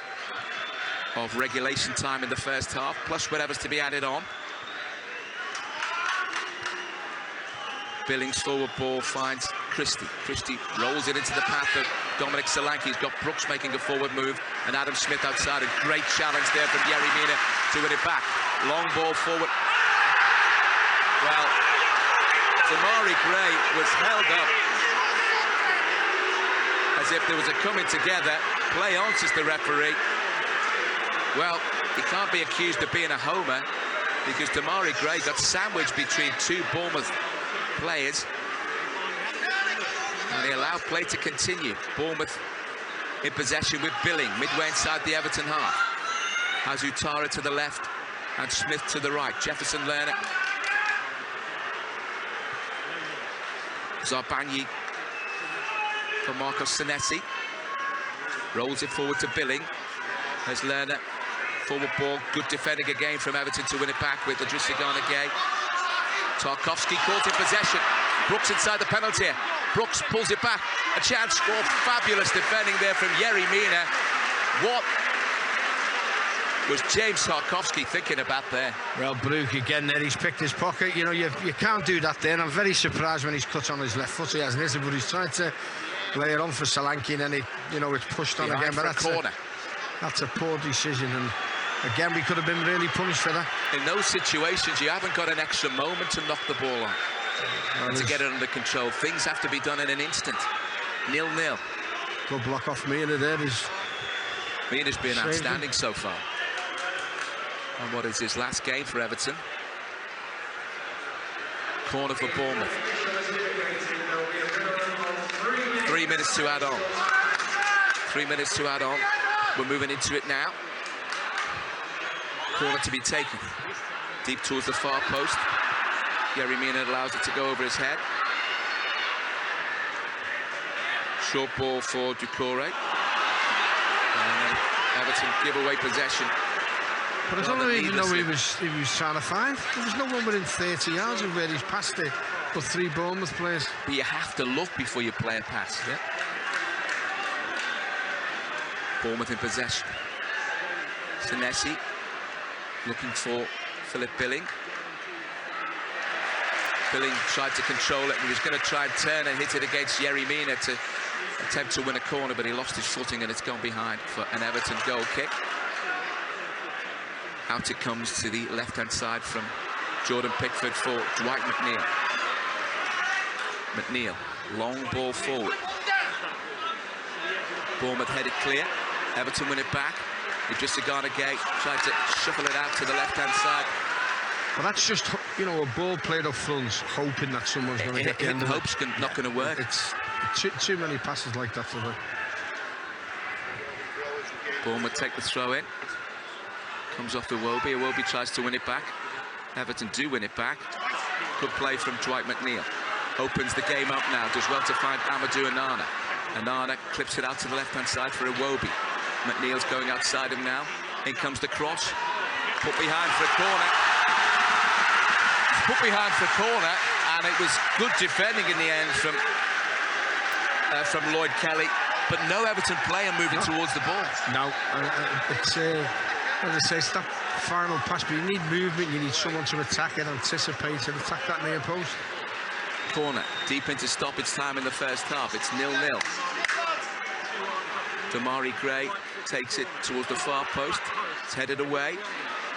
of regulation time in the first half, plus whatever's to be added on. Billings forward ball finds Christie. Christie rolls it into the path of Dominic Solanke. He's got Brooks making a forward move, and Adam Smith outside. A great challenge there from Yerry Mina to win it back. Long ball forward. Well, Damari Gray was held up as if there was a coming together. Play on, says the referee. Well, he can't be accused of being a homer, because Damari Gray got sandwiched between 2 Bournemouth players, and they allowed play to continue. Bournemouth in possession with Billing, midway inside the Everton half. Has Utara to the left and Smith to the right. Jefferson Lerner. Zarbanyi for Marcos Senesi. Rolls it forward to Billing. There's Lerner. Forward ball. Good defending again from Everton to win it back with Idrissa Gana Gueye. Tarkowski caught in possession. Brooks inside the penalty area. Brooks pulls it back. A chance. Oh, fabulous defending there from Yerry Mina. What was James Tarkowski thinking about there? Well, Brook again there, he's picked his pocket. You know, you can't do that there. And I'm very surprised when he's cut on his left foot. He hasn't, is it? But he's trying to lay it on for Solanke, and then it's pushed on again. But that's a poor decision. And again, we could have been really punished for that. In those situations, you haven't got an extra moment to knock the ball on. Well, to get it under control. Things have to be done in an instant. 0-0. Good block off Mina there. Mina's been outstanding so far. And what is his last game for Everton? Corner for Bournemouth. 3 minutes to add on. 3 minutes to add on. We're moving into it now. Corner to be taken. Deep towards the far post. Yerry Mina allows it to go over his head. Short ball for Doucouré. And Everton give away possession. But I don't even know he was trying to find. There was no one within 30 yards of where he's passed it. But 3 Bournemouth players. But you have to look before you play a pass. Yeah. Bournemouth in possession. Senesi looking for Philip Billing. Billing tried to control it, and he was going to try and turn and hit it against Yerry Mina to attempt to win a corner, but he lost his footing and it's gone behind for an Everton goal kick. Out it comes to the left-hand side from Jordan Pickford for Dwight McNeil. McNeil, long ball forward. Bournemouth headed clear. Everton win it back. Idrissa Gana Gueye tried to shuffle it out to the left-hand side. Well, that's just, you know, a ball played up front, hoping that someone's going to get the end of it. Hope's not going to work. It's too many passes like that for them. Bournemouth take the throw in. Comes off Iwobi. Iwobi tries to win it back. Everton do win it back. Good play from Dwight McNeil. Opens the game up now. Does well to find Amadou Onana. Onana clips it out to the left-hand side for Iwobi. McNeil's going outside him now. In comes the cross. Put behind for a corner. Put behind for a corner, and it was good defending in the end from Lloyd Kelly. But no Everton player moving towards the ball. No, it's as I say, it's that final pass, but you need movement, you need someone to attack it, anticipate and attack that near post. Corner, deep into stoppage time in the first half. It's 0-0. Damari Gray takes it towards the far post. It's headed away.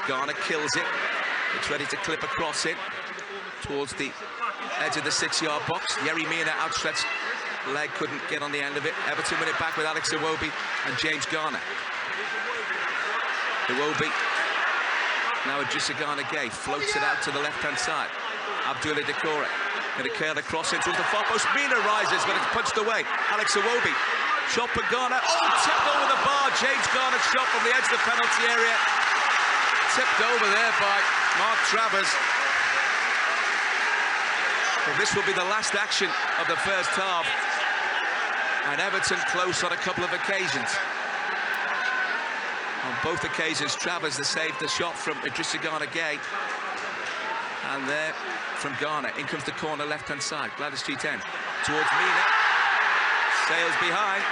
Garner kills it. It's ready to clip across it towards the edge of the 6-yard box. Yerry Mina outstretched leg, couldn't get on the end of it. Everton win it back with Alex Iwobi and James Garner. Iwobi, now Idrissa Gana Gueye, floats it out to the left-hand side. Abdoulaye Doucouré, going to curl the cross in towards the far post. Mina rises, but it's punched away. Alex Iwobi, shot for Garner. Oh, tipped over the bar. James Garner shot from the edge of the penalty area. Tipped over there by Mark Travers. Well, this will be the last action of the first half. And Everton close on a couple of occasions. On both occasions, Travers has saved the shot from Idrissa Gana Gueye. And there from Garner. In comes the corner left-hand side. Gladys Street end. Towards Mina. Sails behind.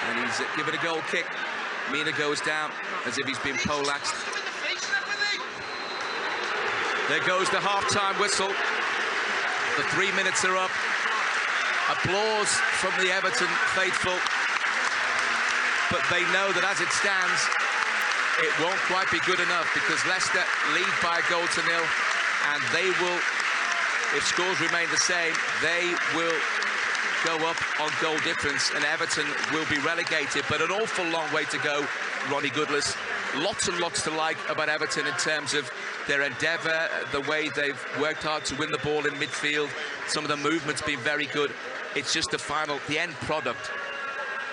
And he's given a goal kick. Mina goes down as if he's been poleaxed. There goes the half-time whistle. The 3 minutes are up. Applause from the Everton faithful. But they know that as it stands, it won't quite be good enough because Leicester lead by a goal to 0. And they will, if scores remain the same, they will go up on goal difference and Everton will be relegated. But an awful long way to go, Ronnie Goodless. Lots and lots to like about Everton in terms of their endeavour, the way they've worked hard to win the ball in midfield. Some of the movement's been very good. It's just the end product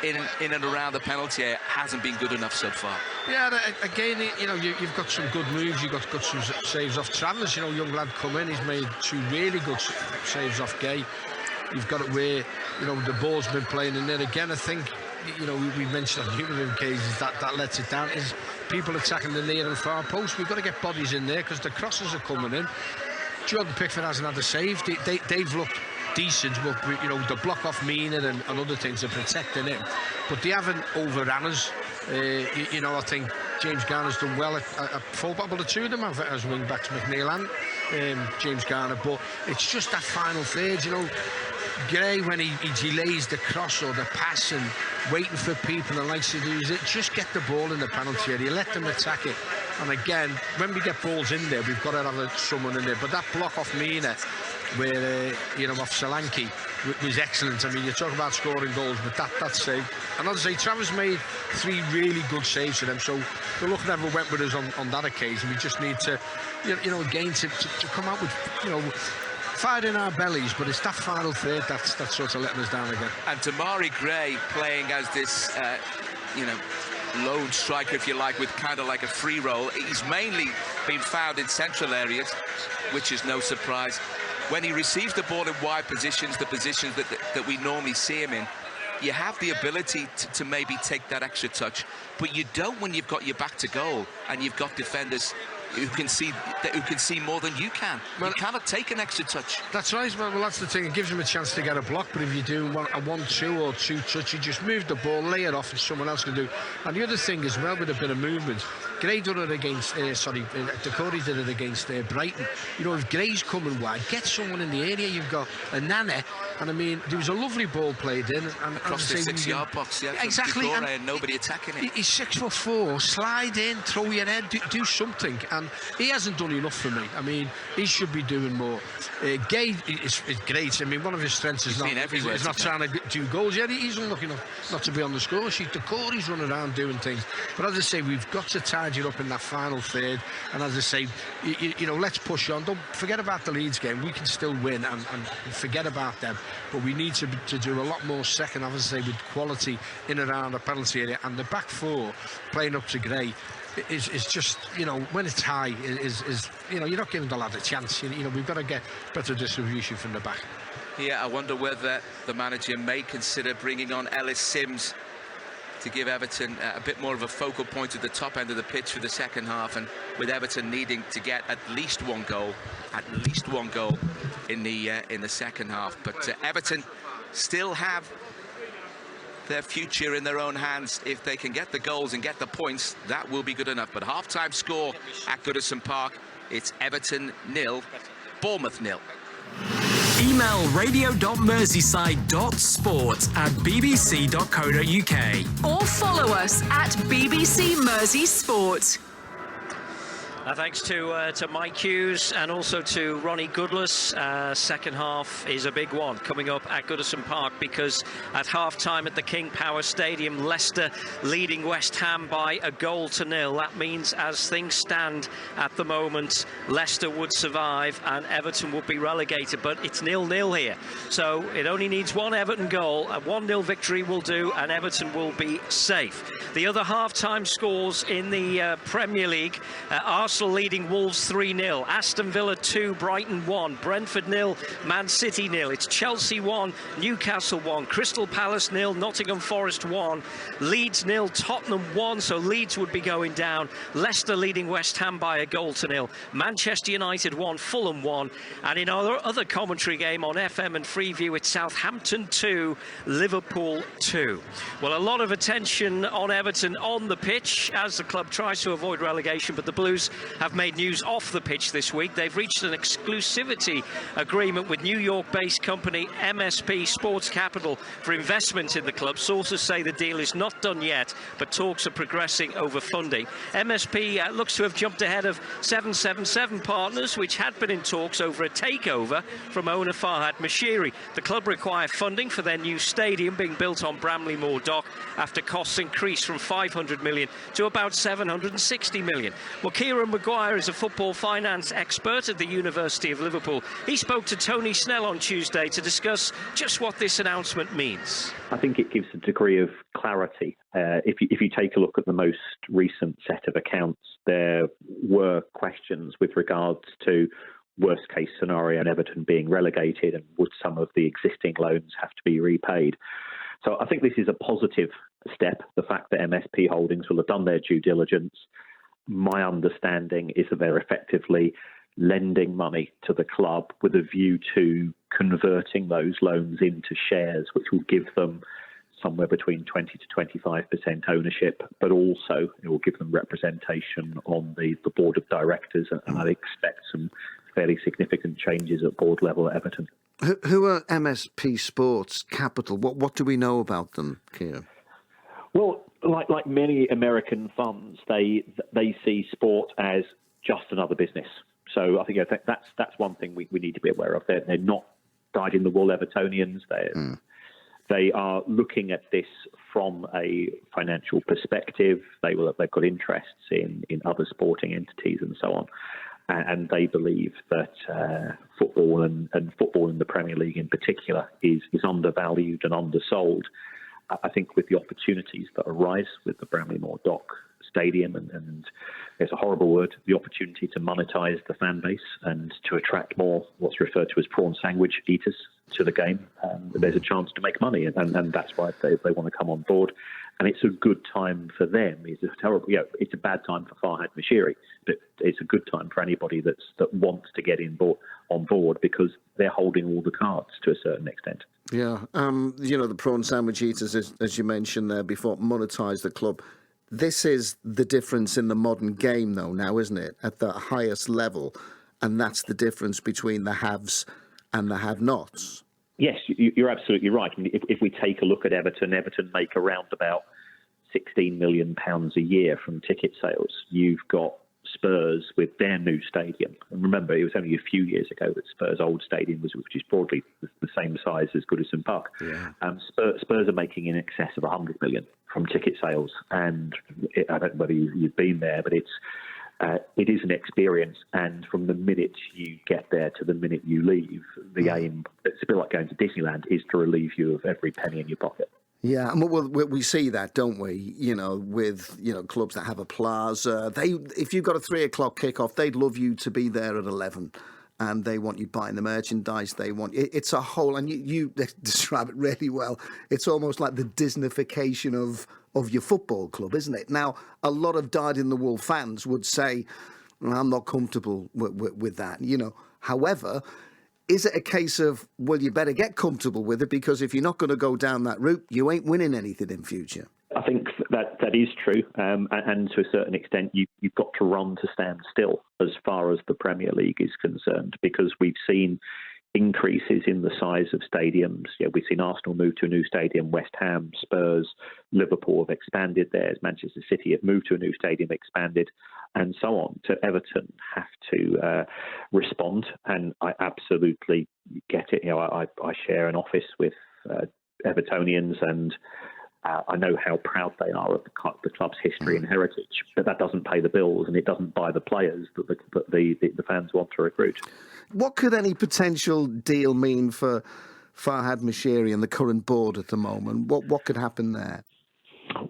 in and around the penalty area hasn't been good enough so far. Yeah, again, you know, you've got some good moves. You've got some saves off Travers. You know, young lad come in. He's made 2 really good saves off Gay. You've got it where, you know, the ball's been playing in there again. I think, you know, we mentioned on numerous occasions that lets it down. Is people attacking the near and far post. We've got to get bodies in there because the crosses are coming in. Jordan Pickford hasn't had a save. They've looked decent, but you know, the block off Mina and other things are protecting him, but they haven't overrun us. You know, I think James Garner's done well at fullback, but the 2 of them have as wing backs, McNeil and James Garner. But it's just that final third, you know. Gray, when he delays the cross or the pass and waiting for people and likes to do it, just get the ball in the penalty area, let them attack it. And again, when we get balls in there, we've got to have someone in there. But that block off Mina, where you know, off Solanke, was excellent. I mean, you talk about scoring goals, but that save. And as I say, Travers made 3 really good saves for them. So the luck never went with us on that occasion. We just need to, you know, again to come out with, you know, fire in our bellies, but it's that final third that's sort of letting us down again. And Damari Gray playing as this, you know, lone striker, if you like, with kind of like a free role. He's mainly been found in central areas, which is no surprise. When he receives the ball in wide positions, the positions that we normally see him in, you have the ability to maybe take that extra touch, but you don't when you've got your back to goal and you've got defenders who can see more than you can. Well, you cannot take an extra touch. That's right. Well, that's the thing. It gives him a chance to get a block, but if you do a 1-2 or 2 touch, you just move the ball, lay it off, and someone else can do. And the other thing as well, with a bit of movement, Gray did it against, Decore did it against Brighton. You know, if Gray's coming wide, get someone in the area. You've got a Nana, and I mean, there was a lovely ball played in. And across the 6-yard box, yeah. Exactly. And nobody attacking it. He's 6'4", slide in, throw your head, do something. And he hasn't done enough for me. I mean, he should be doing more. Gay is great. I mean, one of his strengths is not trying to do goals. Yeah, he's unlucky enough not to be on the score sheet. Decore's running around doing things. But as I say, we've got to tidy it up in that final third. And as I say, you know, let's push on. Don't forget about the Leeds game. We can still win and forget about them. But we need to do a lot more second half, as I say, with quality in and around the penalty area. And the back 4 playing up to Gray is just, you know, when it's high, is you know, you're not giving the lad a chance. You know, we've got to get better distribution from the back. Yeah, I wonder whether the manager may consider bringing on Ellis Sims to give Everton a bit more of a focal point at the top end of the pitch for the second half, and with Everton needing to get at least one goal in the second half. But Everton still have their future in their own hands. If they can get the goals and get the points, that will be good enough. But half-time score at Goodison Park, it's Everton 0, Bournemouth 0. Email radio.merseyside.sport@bbc.co.uk or follow us at BBC Mersey Sport. Thanks to Mike Hughes and also to Ronnie Goodless. Second half is a big one coming up at Goodison Park, because at half-time at the King Power Stadium, Leicester leading West Ham by 1-0. That means, as things stand at the moment, Leicester would survive and Everton would be relegated, but it's 0-0 here. So it only needs one Everton goal. A 1-0 victory will do and Everton will be safe. The other half-time scores in the Premier League, Arsenal leading Wolves 3-0, Aston Villa 2, Brighton 1, Brentford 0, Man City 0. It's Chelsea 1, Newcastle 1, Crystal Palace 0, Nottingham Forest 1, Leeds 0, Tottenham 1, so Leeds would be going down. Leicester leading West Ham by 1-0, Manchester United 1, Fulham 1, and in our other commentary game on FM and Freeview, it's Southampton 2, Liverpool 2. Well, a lot of attention on Everton on the pitch as the club tries to avoid relegation, but the Blues have made news off the pitch this week. They've reached an exclusivity agreement with New York-based company MSP Sports Capital for investment in the club. Sources say the deal is not done yet, but talks are progressing over funding. MSP looks to have jumped ahead of 777 Partners, which had been in talks over a takeover from owner Farhad Mashiri. The club require funding for their new stadium being built on Bramley Moor Dock after costs increased from 500 million to about 760 million. Well, Kieran Maguire is a football finance expert at the University of Liverpool. He spoke to Tony Snell on Tuesday to discuss just what this announcement means. I think it gives a degree of clarity. If you take a look at the most recent set of accounts, there were questions with regards to worst case scenario and Everton being relegated, and would some of the existing loans have to be repaid. So I think this is a positive step, the fact that MSP Holdings will have done their due diligence. My understanding is that they're effectively lending money to the club with a view to converting those loans into shares, which will give them somewhere between 20 to 25% ownership, but also it will give them representation on the board of directors, and I expect some fairly significant changes at board level at Everton. Who are MSP Sports Capital? What do we know about them, Kieran? Well, like many American funds, they see sport as just another business. So I think that's one thing we need to be aware of. They're not dyed-in-the-wool Evertonians. They are looking at this from a financial perspective. They've got interests in other sporting entities and so on. And they believe that football and football in the Premier League in particular is undervalued and undersold. I think with the opportunities that arise with the Bramley-Moore Dock Stadium, and it's a horrible word, the opportunity to monetise the fan base and to attract more what's referred to as prawn sandwich eaters to the game, there's a chance to make money, and that's why they want to come on board. And it's a good time for them. It's a bad time for Farhad Moshiri, but it's a good time for anybody that wants to get on board, because they're holding all the cards to a certain extent. Yeah, the prawn sandwich eaters, as you mentioned there before, monetise the club. This is the difference in the modern game, though, now, isn't it? At the highest level, and that's the difference between the haves and the have-nots. Yes, you're absolutely right. I mean, if we take a look at Everton make around about £16 million a year from ticket sales. You've got Spurs with their new stadium. And remember, it was only a few years ago that Spurs' old stadium which is broadly the same size as Goodison Park. Yeah. Spurs are making in excess of 100 million from ticket sales. And I don't know whether you've been there, but it is an experience. And from the minute you get there to the minute you leave, the aim, it's a bit like going to Disneyland, is to relieve you of every penny in your pocket. Yeah, and we see that, don't we? With clubs that have a plaza. If you've got a 3:00 kickoff, they'd love you to be there at 11, and they want you buying the merchandise. They want it's a whole, and you describe it really well. It's almost like the Disneyfication of your football club, isn't it? Now, a lot of dyed-in-the-wool fans would say, "I'm not comfortable with that." However, is it a case of, well, you better get comfortable with it, because if you're not going to go down that route, you ain't winning anything in future? I think that is true. And to a certain extent, you've got to run to stand still as far as the Premier League is concerned, because we've seen increases in the size of stadiums. We've seen Arsenal move to a new stadium, West Ham, Spurs, Liverpool have expanded theirs, Manchester City have moved to a new stadium, expanded, and so on. So Everton have to respond, and I absolutely get it. I share an office with Evertonians, and I know how proud they are of the club's history and heritage, but that doesn't pay the bills, and it doesn't buy the players that the fans want to recruit. What could any potential deal mean for Farhad Moshiri and the current board at the moment? What could happen there?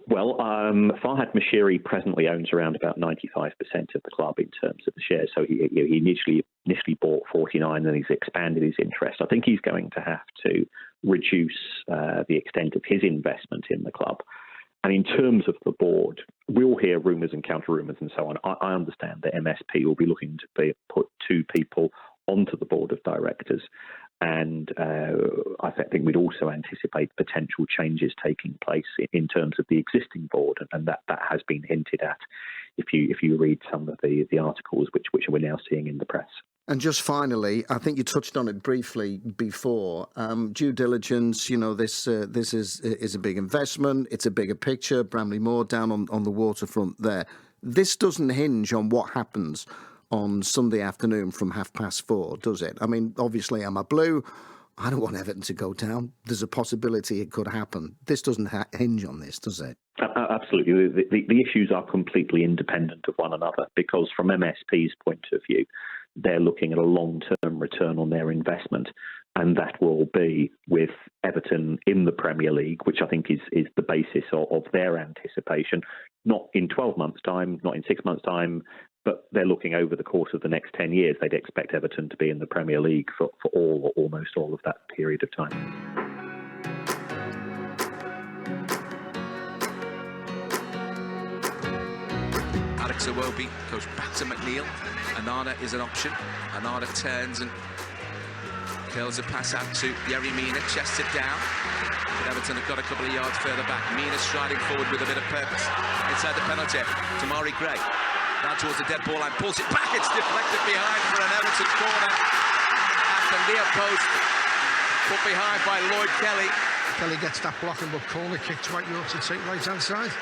Well, Farhad Moshiri presently owns around about 95% of the club in terms of the shares. So he initially bought 49, and he's expanded his interest. I think he's going to have to reduce the extent of his investment in the club. And in terms of the board, we'll hear rumours and counter-rumours and so on. I understand that MSP will be looking to put two people onto the board of directors. And I think we'd also anticipate potential changes taking place in terms of the existing board, and that has been hinted at if you read some of the articles which we're now seeing in the press. And just finally, I think you touched on it briefly before. Due diligence. This is a big investment. It's a bigger picture. Bramley-Moore down on the waterfront there. This doesn't hinge on what happens on Sunday afternoon from 4:30, does it? I mean, obviously I'm a Blue. I don't want Everton to go down. There's a possibility it could happen. This doesn't hinge on this, does it? Absolutely. The issues are completely independent of one another, because from MSP's point of view, they're looking at a long-term return on their investment, and that will be with Everton in the Premier League, which I think is the basis of their anticipation, not in 12 months' time, not in 6 months' time, but they're looking over the course of the next 10 years. They'd expect Everton to be in the Premier League for all or almost all of that period of time. Alex Iwobi goes back to McNeil. Anana is an option. Anana turns and curls a pass out to Yerry Mina, chests it down. But Everton have got a couple of yards further back. Mina striding forward with a bit of purpose. Inside the penalty, Tamari Gray. Down towards the dead ball line, pulls it back, it's deflected behind for an Everton corner. At the near post, put behind by Lloyd Kelly. Kelly gets that blocking, but corner kick, Dwight York to take right-hand side.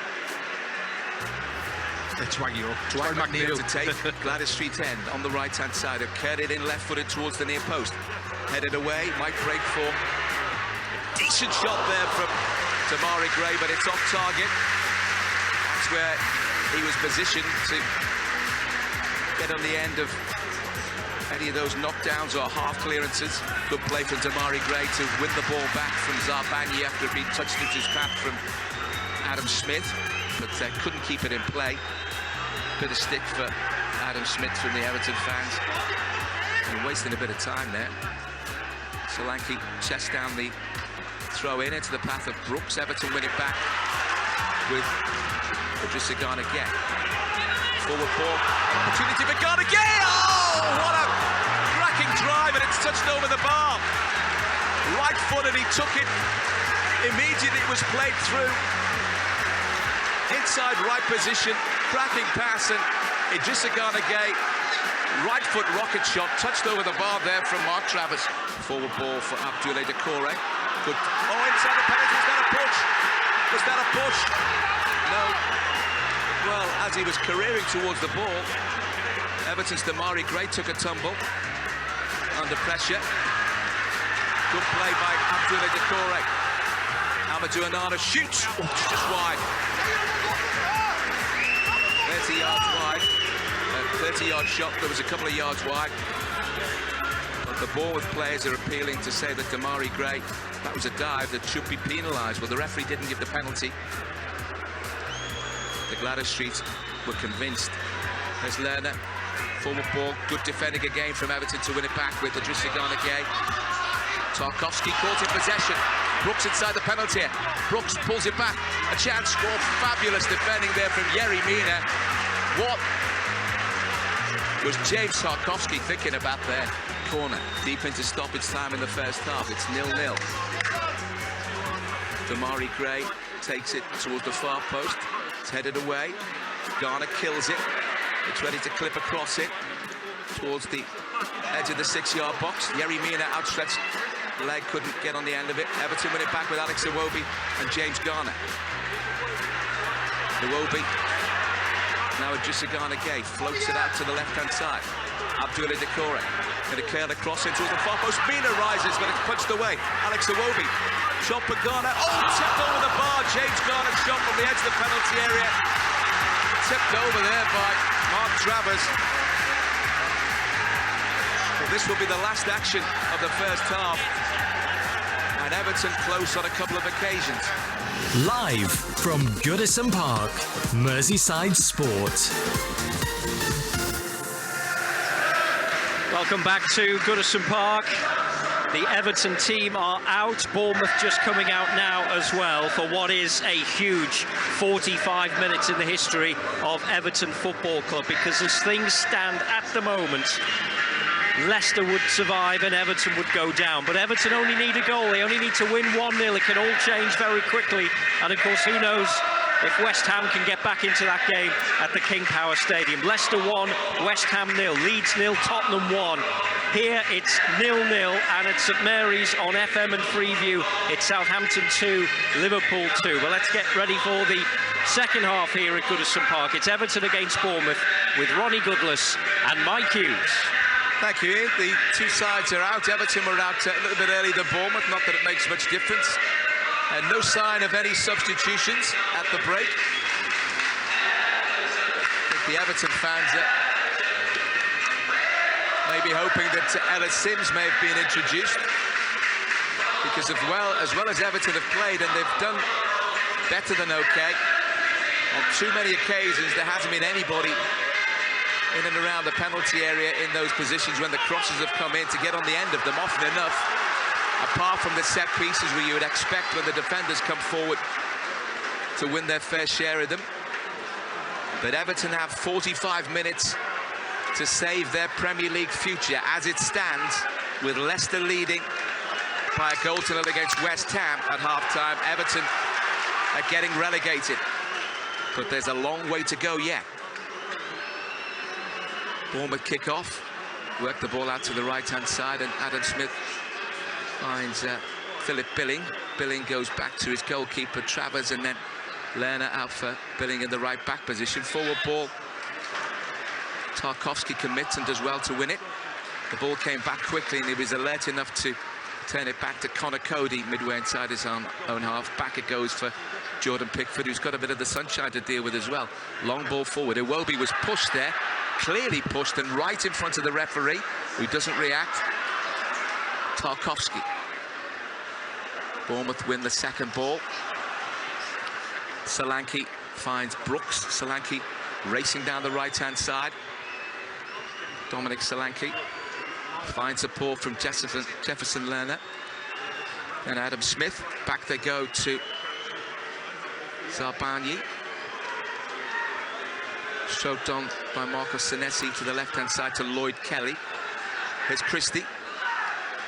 It's Dwight York. Dwight McNeil to take. Gladys Street end on the right-hand side. Have curled it in left-footed towards the near post. Headed away, might break for. Decent shot there from Tamari Gray, but it's off target. That's where he was positioned to get on the end of any of those knockdowns or half clearances. Good play from Tamari Gray to win the ball back from Zarbani after being touched into his path from Adam Smith, but couldn't keep it in play. Bit of stick for Adam Smith from the Everton fans. And wasting a bit of time there. Solanke chests down the throw in into the path of Brooks. Everton win it back with Idrissa Gana Gueye. Forward ball, opportunity for Gana Gueye. Oh, what a cracking drive, and it's touched over the bar. Right footed, he took it. Immediately it was played through. Inside right position, cracking pass, and Idrissa Gana Gueye, right foot rocket shot, touched over the bar there from Mark Travers. Forward ball for Abdoulaye Doucouré. Good. Oh, inside the penalty, was that a push? Was that a push? No. Well, as he was careering towards the ball, Everton's Tamari Gray took a tumble under pressure. Good play by Abdoulaye Doucouré. Amadou Onana shoots. Oh, just wide. 30 yards wide. A 30-yard shot that was a couple of yards wide. But the Bournemouth players are appealing to say that Tamari Gray, that was a dive that should be penalised. Well, the referee didn't give the penalty. The Gladys Streets were convinced. There's Lerner. Forward ball. Good defending again from Everton to win it back with Idrissa Gana Gueye. Tarkowski caught in possession. Brooks inside the penalty. Brooks pulls it back. A chance. Oh, fabulous defending there from Yerry Mina. What was James Tarkowski thinking about there? Corner. Deep into stoppage time in the first half. It's 0-0. Tamari Gray takes it towards the far post. It's headed away. Garner kills it. It's ready to clip across it towards the edge of the 6-yard box. Yerry Mina outstretched leg, couldn't get on the end of it. Everton win it back with Alex Iwobi and James Garner. Iwobi, now Idrissa Gana Gueye, floats it out to the left-hand side. Abdoulaye Doucouré, going to curl across into the far post. Mina rises, but it's punched away. Alex Iwobi, shot for Garner. Oh, tipped over the bar. James Garner shot from the edge of the penalty area. Tipped over there by Mark Travers. Well, this will be the last action of the first half. And Everton close on a couple of occasions. Live from Goodison Park, Merseyside Sport. Welcome back to Goodison Park. The Everton team are out. Bournemouth just coming out now as well for what is a huge 45 minutes in the history of Everton Football Club, because as things stand at the moment, Leicester would survive and Everton would go down. But Everton only need a goal. They only need to win 1-0. It can all change very quickly. And of course, who knows if West Ham can get back into that game at the King Power Stadium. Leicester 1, West Ham 0, Leeds 0, Tottenham 1. Here it's 0-0 and it's St Mary's on FM and Freeview. It's Southampton 2, Liverpool 2. Well, let's get ready for the second half here at Goodison Park. It's Everton against Bournemouth with Ronnie Goodless and Mike Hughes. Thank you, Ian. The two sides are out. Everton were out a little bit earlier than Bournemouth, not that it makes much difference. And no sign of any substitutions at the break. I think the Everton fans may be hoping that Ellis Sims may have been introduced. Because as well as Everton have played, and they've done better than okay, on too many occasions there hasn't been anybody in and around the penalty area in those positions when the crosses have come in to get on the end of them often enough, apart from the set pieces where you would expect when the defenders come forward to win their fair share of them. But Everton have 45 minutes to save their Premier League future as it stands, with Leicester leading by a goal to nil against West Ham at half-time. Everton are getting relegated, but there's a long way to go yet. Bournemouth kick off, work the ball out to the right-hand side, and Adam Smith finds Philip Billing. Billing goes back to his goalkeeper, Travers, and then Lerner out for Billing in the right-back position. Forward ball, Tarkowski commits and does well to win it. The ball came back quickly, and he was alert enough to turn it back to Connor Cody midway inside his own half. Back it goes for Jordan Pickford, who's got a bit of the sunshine to deal with as well. Long ball forward. Iwobi was pushed there, clearly pushed, and right in front of the referee, who doesn't react. Tarkowski. Bournemouth win the second ball. Solanke finds Brooks. Solanke racing down the right-hand side. Dominic Solanke finds support from Jefferson Lerner. And Adam Smith. Back they go to Zarbanyi. Stroked on by Marcos Senesi to the left-hand side to Lloyd Kelly. Here's Christie.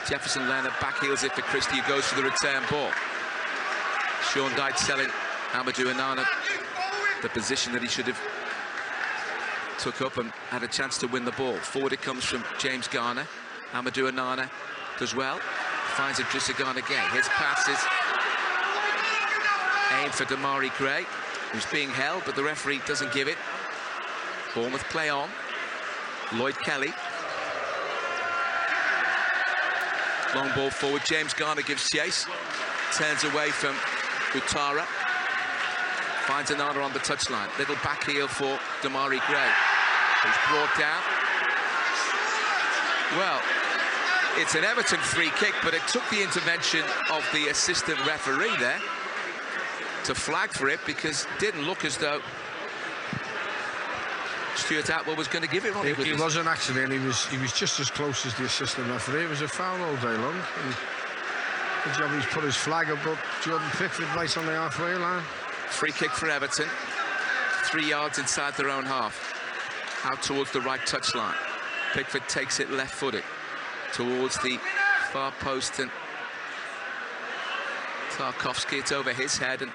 Jefferson Lerner back heels it for Christie, who goes for the return ball. Sean Dyche selling Amadou Onana the position that he should have took up and had a chance to win the ball. Forward it comes from James Garner. Amadou Onana does well. Finds Idrissa Gana Gueye. His passes aimed for Damari Gray, who's being held, but the referee doesn't give it. Bournemouth play on. Lloyd Kelly. Long ball forward. James Garner gives chase. Turns away from Ouattara. Finds Onana on the touchline. Little back heel for Damari Gray, who's brought down. Well, it's an Everton free kick, but it took the intervention of the assistant referee there to flag for it, because it didn't look as though Stuart Atwell was going to give it on. He wasn't actually, and he was just as close as the assistant referee. It was a foul all day long. The job he's put his flag up, but Jordan Pickford right on the halfway line. Free kick for Everton. 3 yards inside their own half. Out towards the right touchline. Pickford takes it left-footed towards the far post, and Tarkowski, it's over his head, and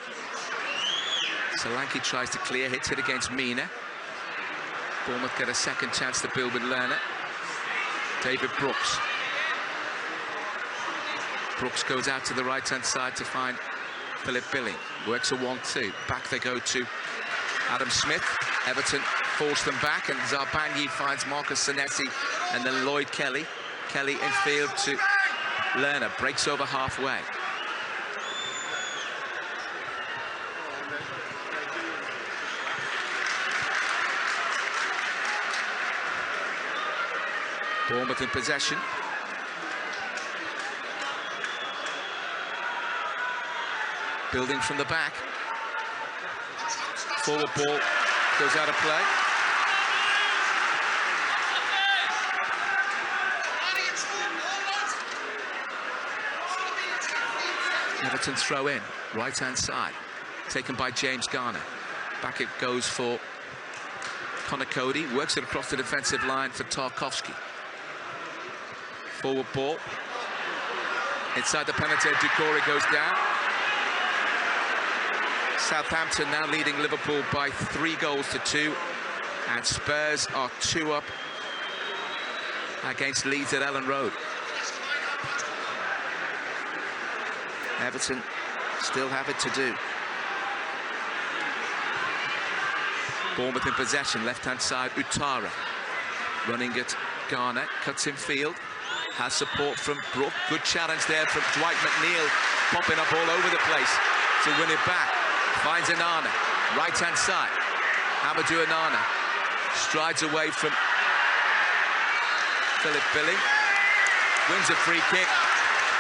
Solanke tries to clear, hits it against Mina. Bournemouth get a second chance to build with Lerner. David Brooks. Brooks goes out to the right-hand side to find Philip Billing. Works a 1-2. Back they go to Adam Smith. Everton force them back, and Zarbanyi finds Marcos Senesi, and then Lloyd Kelly. Kelly in field to Lerner. Breaks over halfway. Bournemouth in possession. Building from the back. Forward ball goes out of play. Everton throw in, right-hand side. Taken by James Garner. Back it goes for Connor Cody. Works it across the defensive line for Tarkowski. Forward ball. Inside the penalty, Doucouré goes down. Southampton now leading Liverpool by 3-2, and Spurs are 2 up against Leeds at Ellen Road. Everton still have it to do. Bournemouth in possession, left-hand side, Ouattara running at Garner, cuts in field, has support from Brook. Good challenge there from Dwight McNeil, popping up all over the place to win it back. Finds Anana, right-hand side. Amadou Anana strides away from Philip Billing, wins a free kick,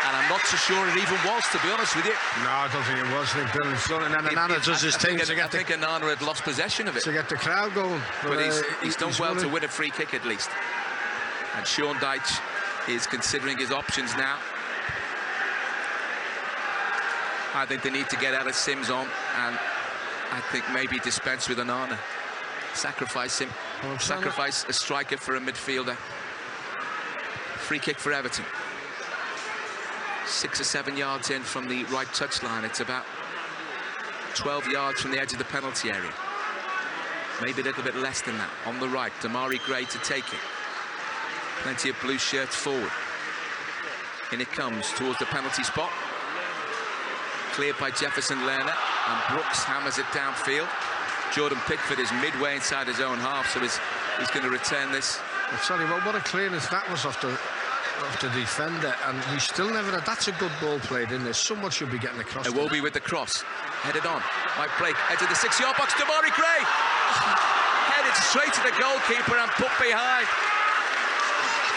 and I'm not so sure it even was, to be honest with you. No, I don't think it was. I think Billing's done it, and Anana does his thing to get I think Anana had lost possession of it. To get the crowd going. But he's done well to win a free kick at least. And Sean Dyche is considering his options now. I think they need to get Ellis Sims on, and I think maybe dispense with Anana. Sacrifice him. Sacrifice a striker for a midfielder. Free kick for Everton. 6 or 7 yards in from the right touchline. It's about 12 yards from the edge of the penalty area. Maybe a little bit less than that. On the right, Damari Gray to take it. Plenty of blue shirts forward. In it comes towards the penalty spot. Cleared by Jefferson Lerner, and Brooks hammers it downfield. Jordan Pickford is midway inside his own half, so he's going to return this. I'll tell you what a clearance that was off the defender, and we still never had. That's a good ball played in there. Someone should be getting across. It will be with the cross. Headed on. Mike Blake, edge of the 6-yard box. Damari Gray headed straight to the goalkeeper and put behind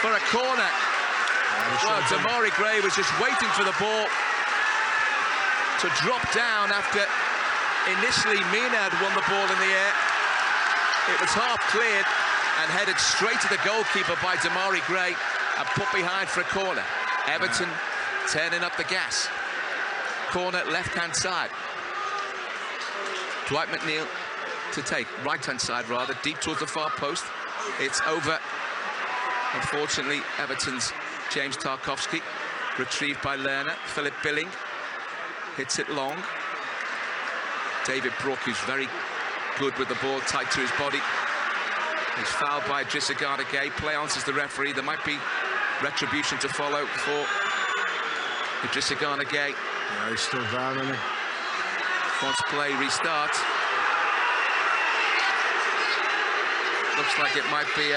for a corner. Well, Damari Gray was just waiting for the ball to drop down after initially Mina had won the ball in the air. It was half cleared and headed straight to the goalkeeper by Damari Gray and put behind for a corner. Everton turning up the gas. Corner left-hand side. Dwight McNeil to take, right-hand side rather, deep towards the far post. It's over. Unfortunately, Everton's James Tarkowski, retrieved by Lerner. Philip Billing hits it long. David Brook, who's very good with the ball tight to his body. He's fouled by Idrissa Gana Gueye. Play answers the referee. There might be retribution to follow for Idrissa Gana Gueye. Yeah, he's still down, isn't he? Once play restarts. Looks like it might be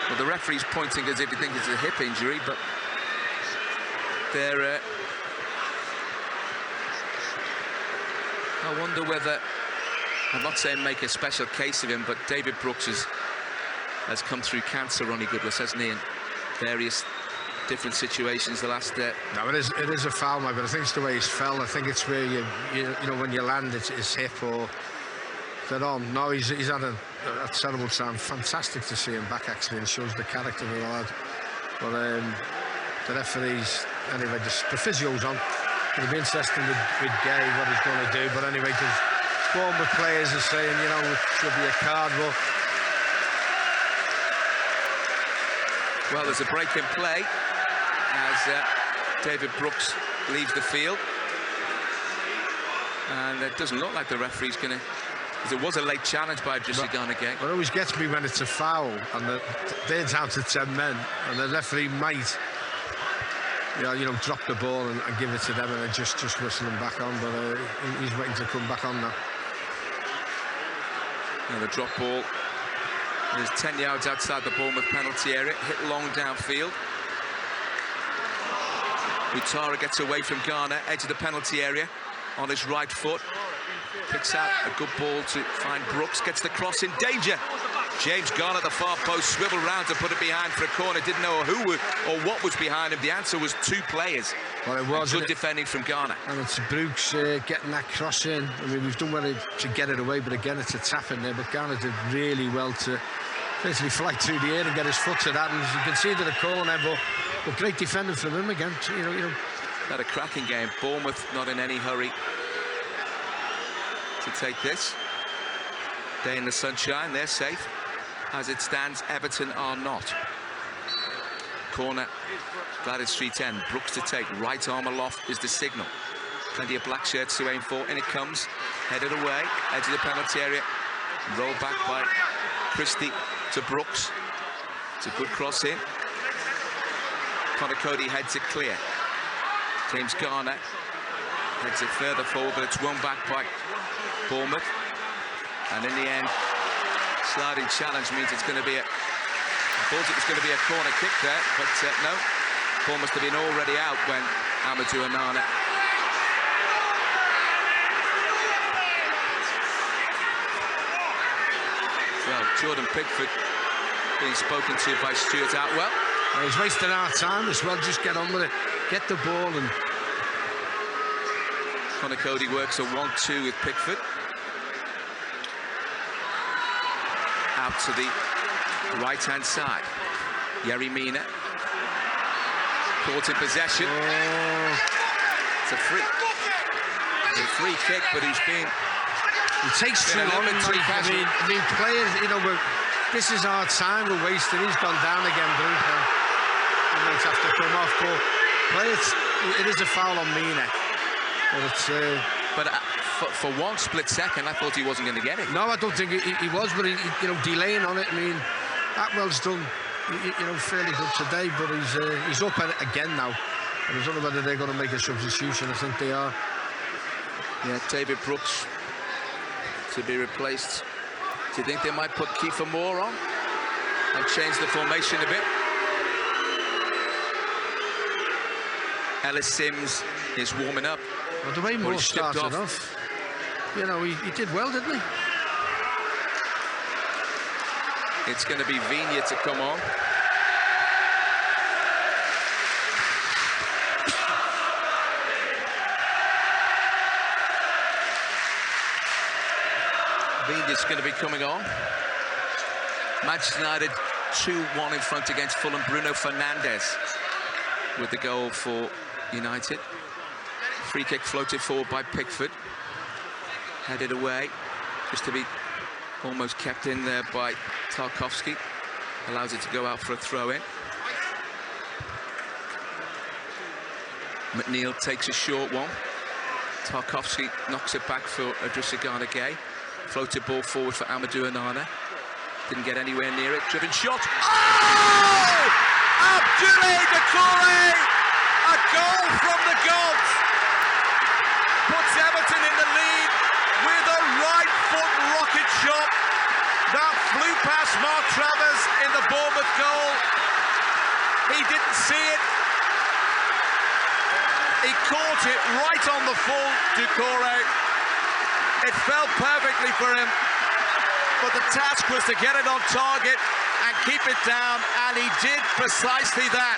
well, the referee's pointing as if he thinks it's a hip injury, but they're I wonder whether, I'm not saying make a special case of him, but David Brooks has come through cancer, Ronnie Goodless, hasn't he, in various different situations the last... No, it is a foul, mate, but I think it's the way he's fell. I think it's where you know, when you land, it's his hip or... No, he's had a terrible time. Fantastic to see him back, actually, and shows the character of the lad. But the referees, anyway, the physio's on. It'll be interesting with Gay what he's going to do. But anyway, the Bournemouth players are saying, you know, it should be a card. Well, there's a break in play as David Brooks leaves the field. And it doesn't look like the referee's going to... Because it was a late challenge by Idrissa Gana Gueye. What always gets me when it's a foul, and they're down to 10 men, and the referee might... you know, drop the ball and give it to them and just whistle them back on, but he's waiting to come back on now. And the drop ball is 10 yards outside the Bournemouth penalty area, hit long downfield. Utara gets away from Ghana, edge of the penalty area, on his right foot. Picks out a good ball to find Brooks, gets the cross in danger. James Garner at the far post, swiveled round to put it behind for a corner. Didn't know who or what was behind him. The answer was 2 players. Well, it was good defending from Garner. And it's Brooks getting that cross in. I mean, we've done well to get it away, but again, it's a tap in there. But Garner did really well to basically fly through the air and get his foot to that. And as you can see to the corner, but great defending from him again. You know. Had a cracking game. Bournemouth not in any hurry to take this. Day in the sunshine, they're safe. As it stands, Everton are not. Corner, Gladys Street end. Brooks to take. Right arm aloft is the signal. Plenty of black shirts to aim for. In it comes. Headed away. Edge of the penalty area. Rolled back by Christie to Brooks. It's a good cross in. Connor Cody heads it clear. James Garner heads it further forward, but it's won back by Bournemouth. And in the end, sliding challenge means it's going to be a Thought it was going to be a corner kick there, but no. Ball must have been already out when Amadou Onana. Well, Jordan Pickford being spoken to by Stuart Atwell. Well, he's wasting our time as well. Just get on with it. Get the ball. And Conor Cody works a 1-2 with Pickford. Out to the right-hand side. Yerry Mina. Caught in possession. It's a free kick, but he's been... It takes too long. I mean, players, you know, this is our time we're wasting. He's gone down again, Bruce. He might have to come off, but players, it is a foul on Mina. But it's... But for one split second, I thought he wasn't going to get it. No, I don't think he was, but he, you know, delaying on it. I mean, Atwell's done, you know, fairly good today, but he's up at it again now. And I don't know whether they're going to make a substitution. I think they are. Yeah, David Brooks to be replaced. Do you think they might put Kiefer Moore on and change the formation a bit? Ellis Sims is warming up. Well, the way Moore started off, you know, he did well, didn't he? It's going to be Vigna to come on. Vigna's going to be coming on. Manchester United 2-1 in front against Fulham. Bruno Fernandes with the goal for United. Free kick floated forward by Pickford. Headed away, just to be almost kept in there by Tarkowski. Allows it to go out for a throw-in. McNeil takes a short one. Tarkowski knocks it back for Idrissa Gana Gueye. Floated ball forward for Amadou Onana. Didn't get anywhere near it. Driven shot. Oh! Abdoulaye Doucouré! A goal from the gods! Puts Everton in the lead with a right foot rocket shot. That flew past Mark Travers in the Bournemouth goal. He didn't see it. He caught it right on the full, Doucouré. It fell perfectly for him, but the task was to get it on target and keep it down, and he did precisely that.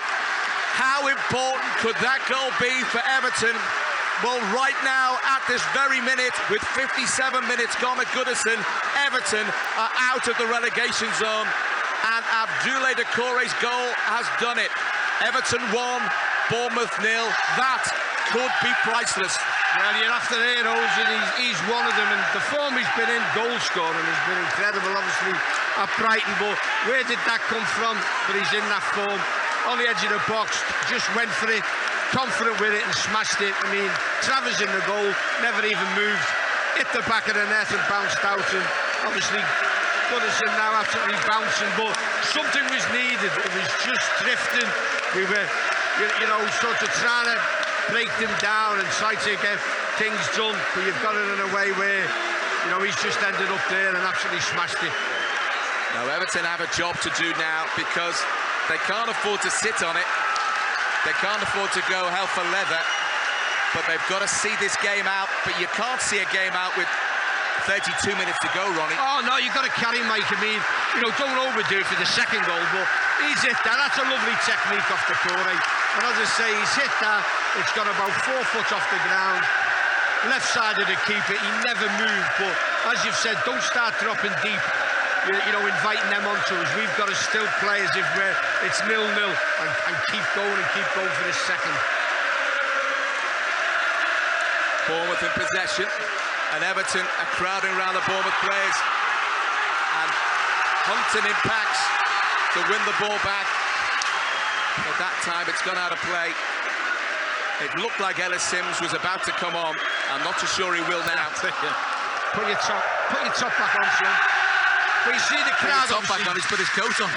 How important could that goal be for Everton? Well, right now, at this very minute, with 57 minutes gone at Goodison, Everton are out of the relegation zone, and Abdoulaye Doucouré's goal has done it. Everton 1, Bournemouth 0. That could be priceless. Well, you're after heroes, and he's one of them, and the form he's been in, goal scoring, has been incredible, obviously, at Brighton, but where did that come from? But he's in that form, on the edge of the box, just went for it, confident with it, and smashed it. I mean, Travers in the goal, never even moved, hit the back of the net and bounced out, and obviously, Goodison now absolutely bouncing, but something was needed. It was just drifting. We were, you know, sort of trying to break them down and try to get things done, but you've got it in a way where, you know, he's just ended up there and absolutely smashed it. Now Everton have a job to do now, because they can't afford to sit on it. They can't afford to go hell for leather, but they've got to see this game out. But you can't see a game out with 32 minutes to go, Ronnie. Oh no, you've got to carry Mike. I mean, you know, don't overdo it for the second goal, but he's hit that. That's a lovely technique off Doucouré. And as I say, he's hit that. It's gone about 4 foot off the ground. Left side of the keeper, he never moved. But as you've said, don't start dropping deep. You know, inviting them onto us. We've got to still play as if it's 0-0 and keep going for this second. Bournemouth in possession, and Everton are crowding around the Bournemouth players. And Hunton impacts to win the ball back. At that time, it's gone out of play. It looked like Ellis Sims was about to come on. I'm not too sure he will now. Put your top back on, son. But you see the crowd. Top back on, he's put his coat on.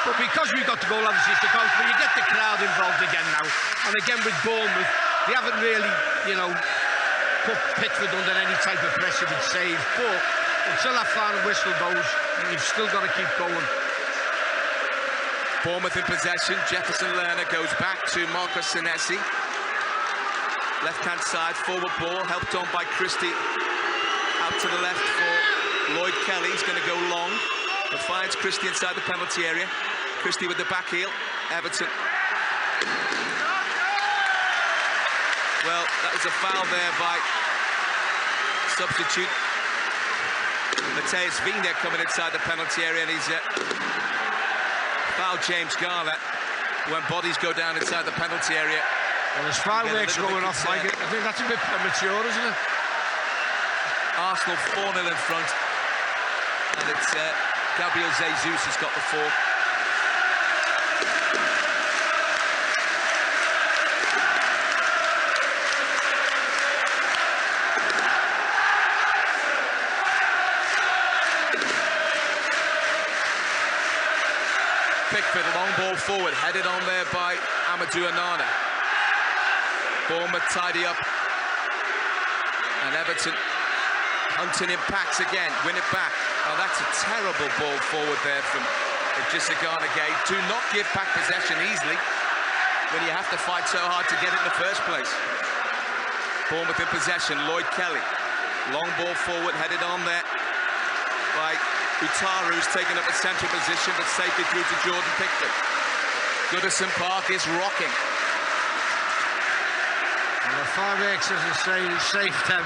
But because we got the goal, obviously it's the coach. But you get the crowd involved again now. And again with Bournemouth, they haven't really, you know, put Pickford under any type of pressure with saves. But until that final whistle goes, you've still got to keep going. Bournemouth in possession. Jefferson Lerner goes back to Marcos Senesi. Left-hand side, forward ball, helped on by Christie. Out to the left for Lloyd Kelly. He's going to go long. But finds Christie inside the penalty area. Christie with the back heel. Everton. Well, that was a foul there by substitute Mateus Vigna coming inside the penalty area, and he's fouled James Garner when bodies go down inside the penalty area. Well, there's fireworks going off like it. I think that's a bit premature, isn't it? Arsenal 4-0 in front, and it's Gabriel Jesus has got the fourth. Pickford, long ball forward, headed on there by Amadou Onana. Bournemouth tidy up, and Everton hunting in packs again, win it back. Oh, that's a terrible ball forward there from Gisagana Gay. Do not give back possession easily when you have to fight so hard to get it in the first place. Bournemouth in possession, Lloyd Kelly. Long ball forward, headed on there by Utaru, who's taken up a central position, but safely through to Jordan Pickford. Goodison Park is rocking. Well, the fireworks, as I say, is safe 10.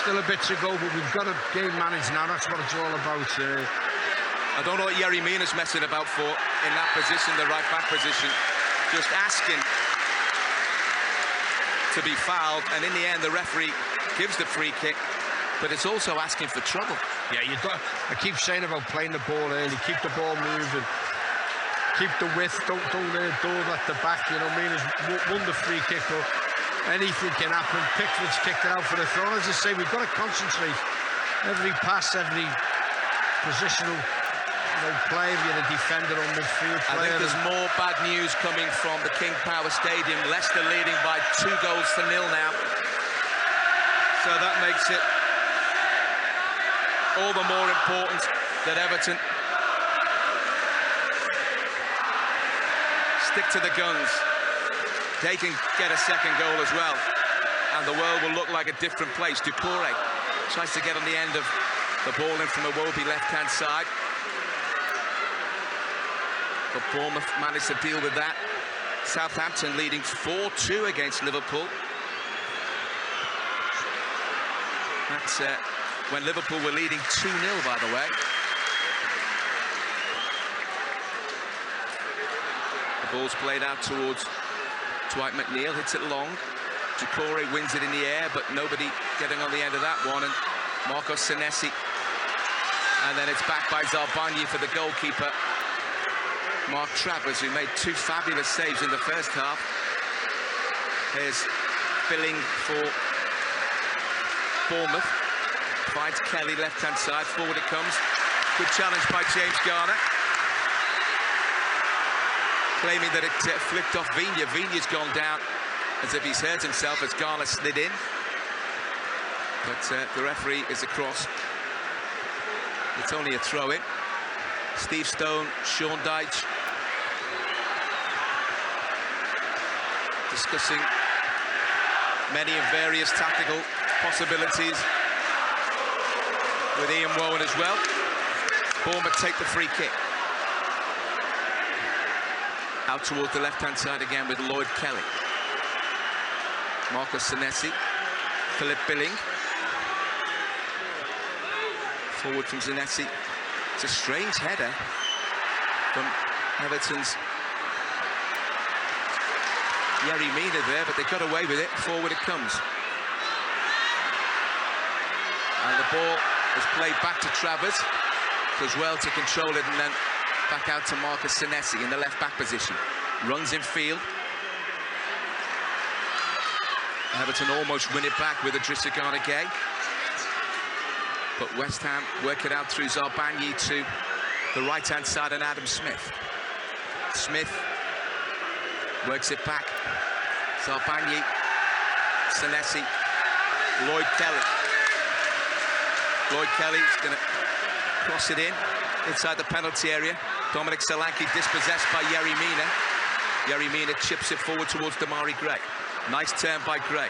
Still a bit to go, but we've got a game managed now. That's what it's all about. I don't know what Yerry Mina's messing about for in that position, the right back position. Just asking to be fouled, and in the end, the referee gives the free kick. But it's also asking for trouble. Yeah, you've got. I keep saying about playing the ball early, keep the ball moving, keep the width. Don't let the back. You know, Mina's won the free kick, but anything can happen. Pickford's kicked it out for the throw. As I say, we've got to concentrate. Every pass, every positional play, if you're a defender on midfield player. I think there's more bad news coming from the King Power Stadium. Leicester leading by 2 goals to 0 now. So that makes it all the more important that Everton stick to the guns. They can get a second goal as well, and the world will look like a different place. Doucouré tries to get on the end of the ball in from Iwobi left-hand side, but Bournemouth managed to deal with that. Southampton leading 4-2 against Liverpool. That's when Liverpool were leading 2-0, by the way. The ball's played out towards Dwight McNeil, hits it long. Doucouré wins it in the air, but nobody getting on the end of that one. And Marcos Senesi. And then it's back by Zarbagni for the goalkeeper, Mark Travers, who made 2 fabulous saves in the first half. Here's Billing for Bournemouth. Finds Kelly left-hand side, forward it comes. Good challenge by James Garner. Claiming that it flicked off Vigna. Vigna's gone down as if he's hurt himself as Garner slid in. But the referee is across. It's only a throw-in. Steve Stone, Sean Dyche discussing many and various tactical possibilities with Ian Woan as well. Bournemouth take the free kick. Out towards the left-hand side again with Lloyd Kelly. Marcos Senesi. Philip Billing. Forward from Senesi. It's a strange header from Everton's Yerry Mina there, but they got away with it. Forward it comes. And the ball is played back to Travers. Does well to control it, and then back out to Marcos Senesi in the left-back position. Runs in field. Everton almost win it back with Idrissa Gana Gueye. But West Ham work it out through Zarbagni to the right-hand side and Adam Smith. Smith works it back. Zarbagni, Senesi, Lloyd Kelly. Lloyd Kelly's going to cross it in inside the penalty area. Dominic Solanke dispossessed by Yerry Mina. Yerry Mina chips it forward towards Damari Gray. Nice turn by Gray.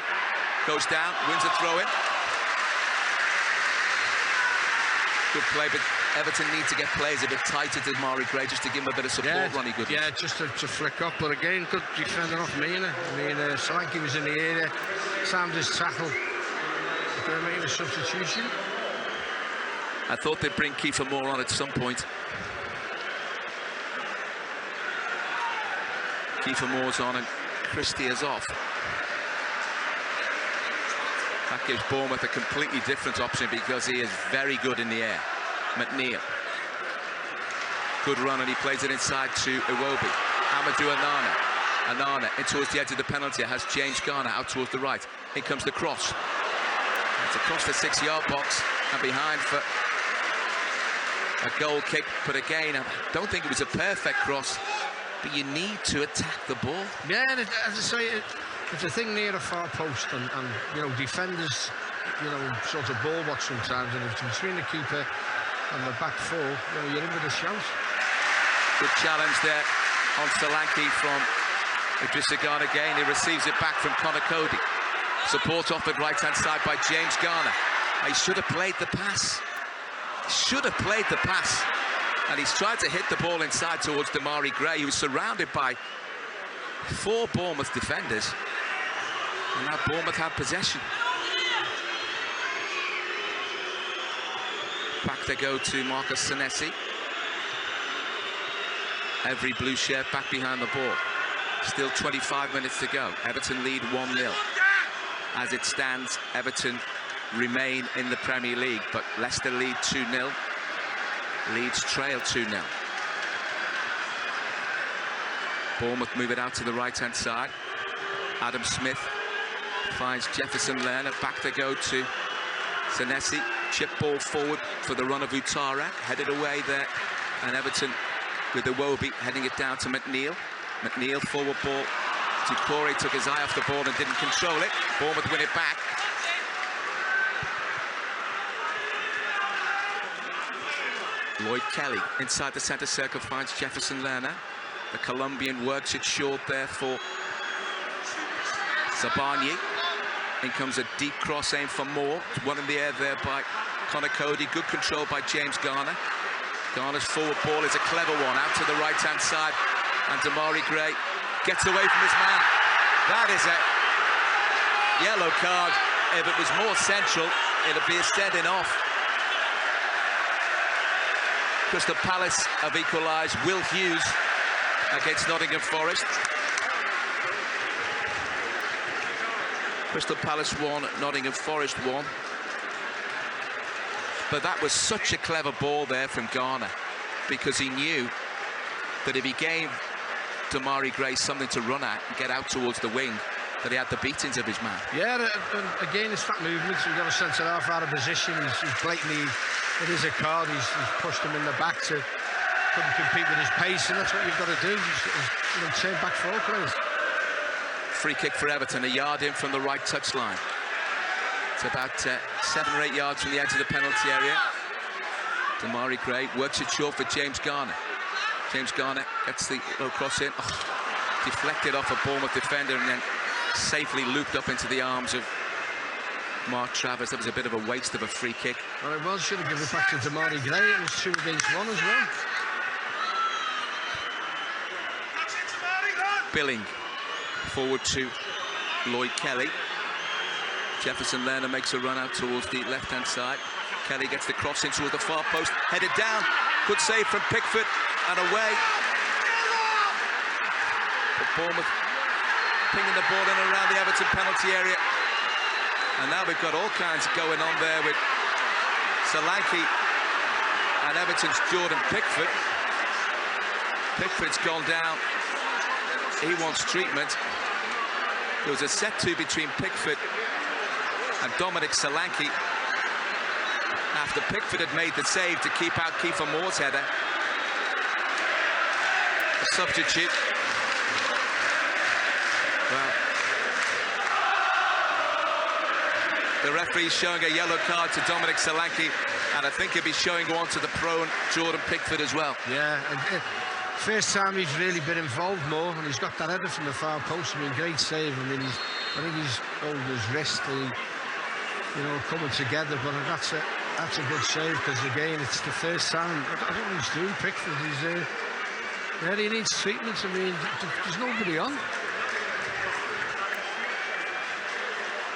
Goes down, wins a throw-in. Good play, but Everton need to get players a bit tighter to Damari Gray just to give him a bit of support, Ronnie Goodless. Yeah, just to flick up. But again, good defender off Mina. I mean, Solanke was in the area. Sanders tackle. They're making a substitution. I thought they'd bring Kiefer Moore on at some point. Kiefer Moore's on and Christie is off. That gives Bournemouth a completely different option because he is very good in the air. McNeil. Good run and he plays it inside to Iwobi. Amadou Onana. Onana in towards the edge of the penalty. Has James Garner out towards the right. Here comes the cross. It's across the 6-yard box and behind for a goal kick. But again, I don't think it was a perfect cross. But you need to attack the ball. Yeah, and as I say, it's a thing near a far post, and you know, defenders, you know, sort of ball watch sometimes, and it's between the keeper and the back four, you know, you're in with a shout. Good challenge there on Solanke from Idrissa Gana again. He receives it back from Conor Cody. Support offered right-hand side by James Garner. He should have played the pass. Should have played the pass. And he's tried to hit the ball inside towards Damari Gray, who was surrounded by 4 Bournemouth defenders. And now Bournemouth have possession. Back they go to Marcus Senesi. Every blue shirt back behind the ball. Still 25 minutes to go. Everton lead 1-0. As it stands, Everton remain in the Premier League, but Leicester lead 2-0. Leeds trail 2-0. Bournemouth move it out to the right-hand side. Adam Smith finds Jefferson Lerner. Back they go to Senesi. Chip ball forward for the run of Ouattara. Headed away there. And Everton with Iwobi heading it down to McNeil. McNeil forward ball to Corey. Took his eye off the ball and didn't control it. Bournemouth win it back. Lloyd Kelly inside the centre circle finds Jefferson Lerner. The Colombian works it short there for Zabarnyi. In comes a deep cross aim for Moore. One in the air there by Conor Cody. Good control by James Garner. Garner's forward ball is a clever one out to the right-hand side. And Damari Gray gets away from his man. That is a yellow card. If it was more central, it'd be a sending off. Crystal Palace have equalised. Will Hughes against Nottingham Forest. Crystal Palace 1, Nottingham Forest 1. But that was such a clever ball there from Garner, because he knew that if he gave Damari Gray something to run at and get out towards the wing, that he had the beatings of his man. Yeah, and again, it's that movement. So we've got a centre-half out of position. He's blatantly, it is a card. He's pushed him in the back to couldn't compete with his pace, and that's what you've got to do. You know, turn back four players. Free kick for Everton, a yard in from the right touchline. It's about 7 or 8 yards from the edge of the penalty area. Damari Gray works it short for James Garner. James Garner gets the low cross in. Oh, deflected off a Bournemouth defender and then safely looped up into the arms of Mark Travers. That was a bit of a waste of a free kick. Well, it was. Should have given it back to Damari Gray. It was 2 against 1 as well. Billing forward to Lloyd Kelly. Jefferson Lerner makes a run out towards the left-hand side. Kelly gets the cross in towards the far post. Headed down. Good save from Pickford and away. But Bournemouth pinging the ball in around the Everton penalty area. And now we've got all kinds going on there with Solanke and Everton's Jordan Pickford. Pickford's gone down. He wants treatment. There was a set-to between Pickford and Dominic Solanke after Pickford had made the save to keep out Kiefer Moore's header. A substitute. Well, The referee's showing a yellow card to Dominic Solanke, and I think he'll be showing one to the prone Jordan Pickford as well. Yeah, first time he's really been involved more, and he's got that header from the far post. I mean, great save. I mean, I think he's holding his wrist, coming together. But that's a good save, because again, it's the first time. I don't know what he's doing, Pickford. He needs treatment. I mean, there's nobody on.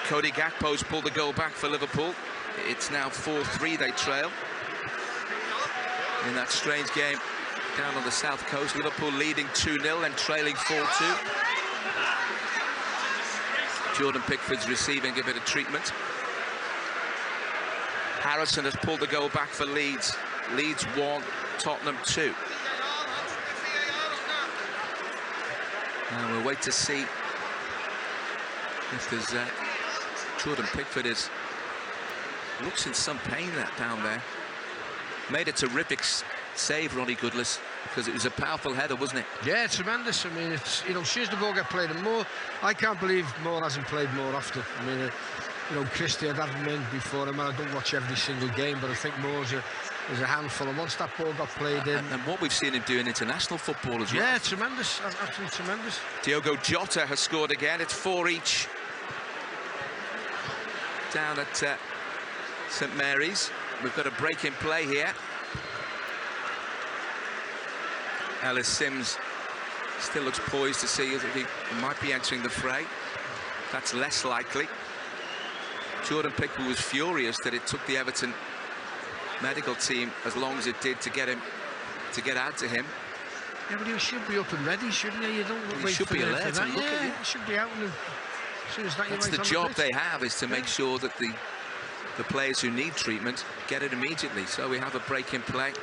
Cody Gakpo's pulled the goal back for Liverpool. It's now 4-3 they trail. In that strange game down on the south coast, Liverpool leading 2-0 and trailing 4-2. Jordan Pickford's receiving a bit of treatment. Harrison has pulled the goal back for Leeds. Leeds 1, Tottenham 2. And we'll wait to see if there's Jordan Pickford looks in some pain down there. Made a terrific save, Ronnie Goodless, because it was a powerful header, wasn't it? Yeah, tremendous. I mean, it's shoes the ball get played, and Moore, I can't believe Moore hasn't played more often. I mean, Christie, I'd have him in before him, and I don't watch every single game, but I think Moore's is a handful, and once that ball got played in... And what we've seen him do in international football as well. Yeah, tremendous, absolutely tremendous. Diogo Jota has scored again. It's 4 each. Down at St Mary's. We've got a break in play here. Ellis Sims still looks poised to see if he might be entering the fray. That's less likely. Jordan Pickford was furious that it took the Everton medical team as long as it did to get out to him. Yeah, but he should be up and ready, shouldn't he? You don't wait should for be alert for that. and look at Yeah, you. he should be out and as soon as that. That's the job they have, is to make sure that the players who need treatment get it immediately. So we have a break in play.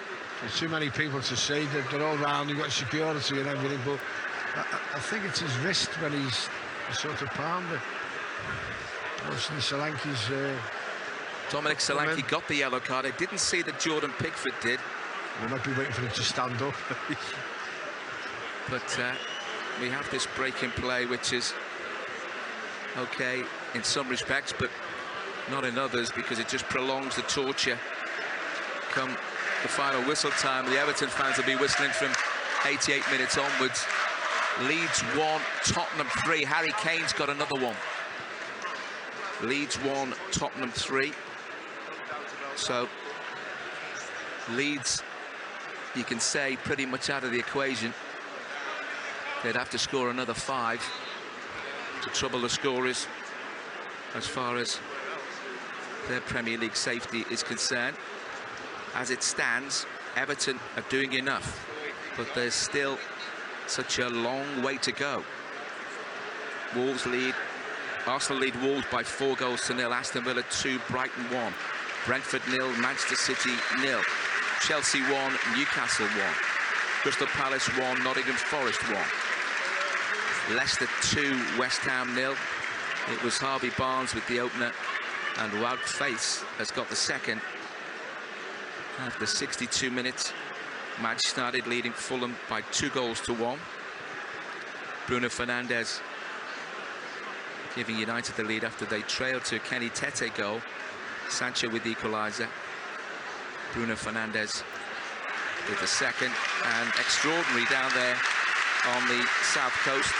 There's too many people to say that they're all round. You've got security and everything, but I think it's his wrist when he's sort of palmed it. Obviously, Solanke's. Dominic Solanke got the yellow card. I didn't see that Jordan Pickford did. We might be waiting for him to stand up. But we have this break in play, which is okay in some respects, but not in others, because it just prolongs the torture. Come the final whistle time, the Everton fans will be whistling from 88 minutes onwards. Leeds 1, Tottenham 3. Harry Kane's got another one. Leeds 1, Tottenham 3. So Leeds, you can say, pretty much out of the equation. They'd have to score another 5 to trouble the scorers as far as their Premier League safety is concerned. As it stands, Everton are doing enough, but there's still such a long way to go. Arsenal lead Wolves by 4-0. Aston Villa 2, Brighton 1. Brentford 0, Manchester City 0. Chelsea 1, Newcastle 1. Crystal Palace 1, Nottingham Forest 1. Leicester 2, West Ham 0. It was Harvey Barnes with the opener, and Wout Faes has got the second. After 62 minutes, Manchester United leading Fulham by 2-1. Bruno Fernandes giving United the lead after they trailed to Kenny Tete goal. Sancho with the equaliser. Bruno Fernandes with the second, and extraordinary down there on the south coast.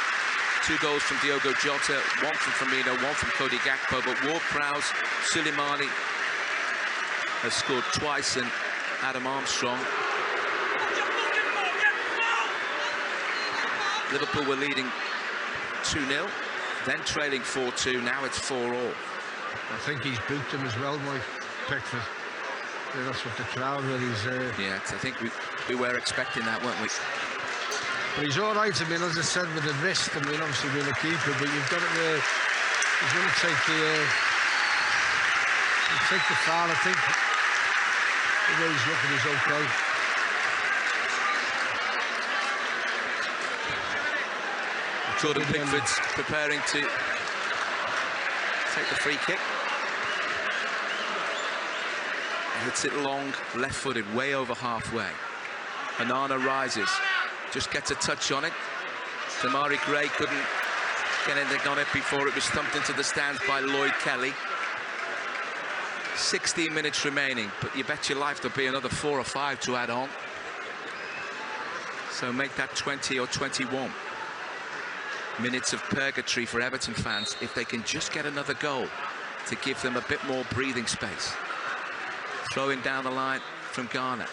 2 goals from Diogo Jota, 1 from Firmino, 1 from Cody Gakpo, but Ward-Prowse, Suleimani has scored twice, and Adam Armstrong. Liverpool were leading 2-0, then trailing 4-2, now it's 4-all. I think he's booked him as well, Mike Pickford. Yeah, that's what the crowd really is. Yeah, I think we were expecting that, weren't we? But he's all right. I mean, as I said, with the wrist. I mean, obviously being a keeper, but you've got it there. He's going to take the foul. I think the way he's looking is okay. Jordan Pickford's preparing to take the free kick. Hits it long, left-footed, way over halfway. Onana rises, just gets a touch on it. Damari Gray couldn't get anything on it before it was thumped into the stands by Lloyd Kelly. 16 minutes remaining, but you bet your life there'll be another 4 or 5 to add on. So make that 20 or 21 minutes of purgatory for Everton fans if they can just get another goal to give them a bit more breathing space. Throwing down the line from Ghana.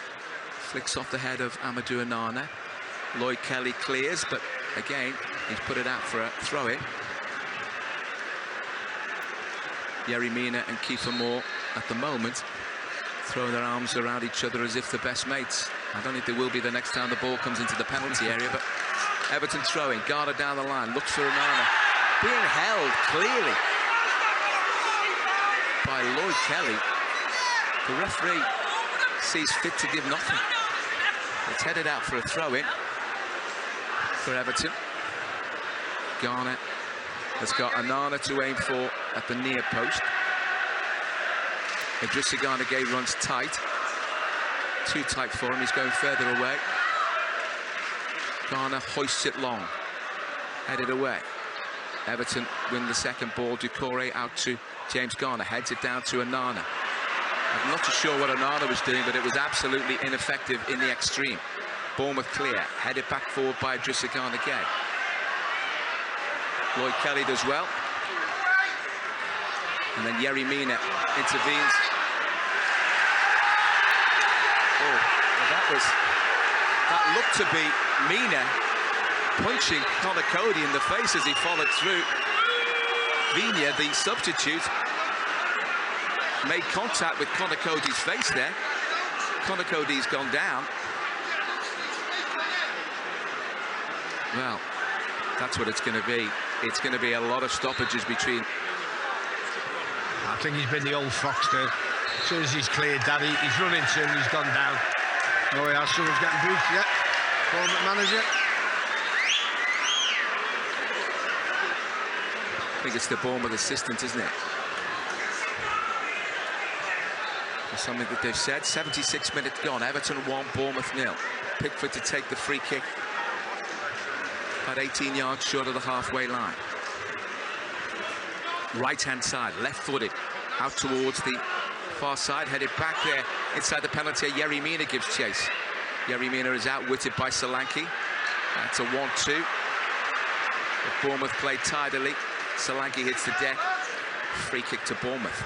Flicks off the head of Amadou Onana. Lloyd Kelly clears, but again, he's put it out for a throw-in. Yerry Mina and Kiefer Moore at the moment throwing their arms around each other as if they're best mates. I don't think they will be the next time the ball comes into the penalty area, but Everton throwing, Ghana down the line, looks for Onana, being held clearly by Lloyd Kelly. The referee sees fit to give nothing. It's headed out for a throw-in for Everton. Ghana has got Onana to aim for at the near post. Idrissa Gana Gueye runs tight. Too tight for him, he's going further away. Ghana hoists it long. Headed away. Everton win the second ball. Doucouré out to James Garner. Heads it down to Onana. I'm not too sure what Onana was doing, but it was absolutely ineffective in the extreme. Bournemouth clear. Headed back forward by Idrissa Gana Gueye. Lloyd Kelly does well. And then Yerry Mina intervenes. Oh, well, that looked to be Mina punching Conor Cody in the face as he followed through. Vigna, the substitute, made contact with Conor Cody's face there. Conor Cody's gone down. Well, that's what it's going to be. It's going to be a lot of stoppages between. I think he's been the old fox there. As soon as he's cleared that, he's run into him, he's gone down. Oh yeah, someone's getting booked, yeah. Bournemouth manager. I think it's the Bournemouth assistant, isn't it? That's something that they've said. 76 minutes gone. Everton 1, Bournemouth 0. Pickford to take the free kick. About 18 yards short of the halfway line. Right-hand side, left-footed, out towards the far side, headed back there inside the penalty. Yerry Mina gives chase. Yerry Mina is outwitted by Solanke. That's a 1-2. But Bournemouth played tidily. Solanke hits the deck. Free kick to Bournemouth.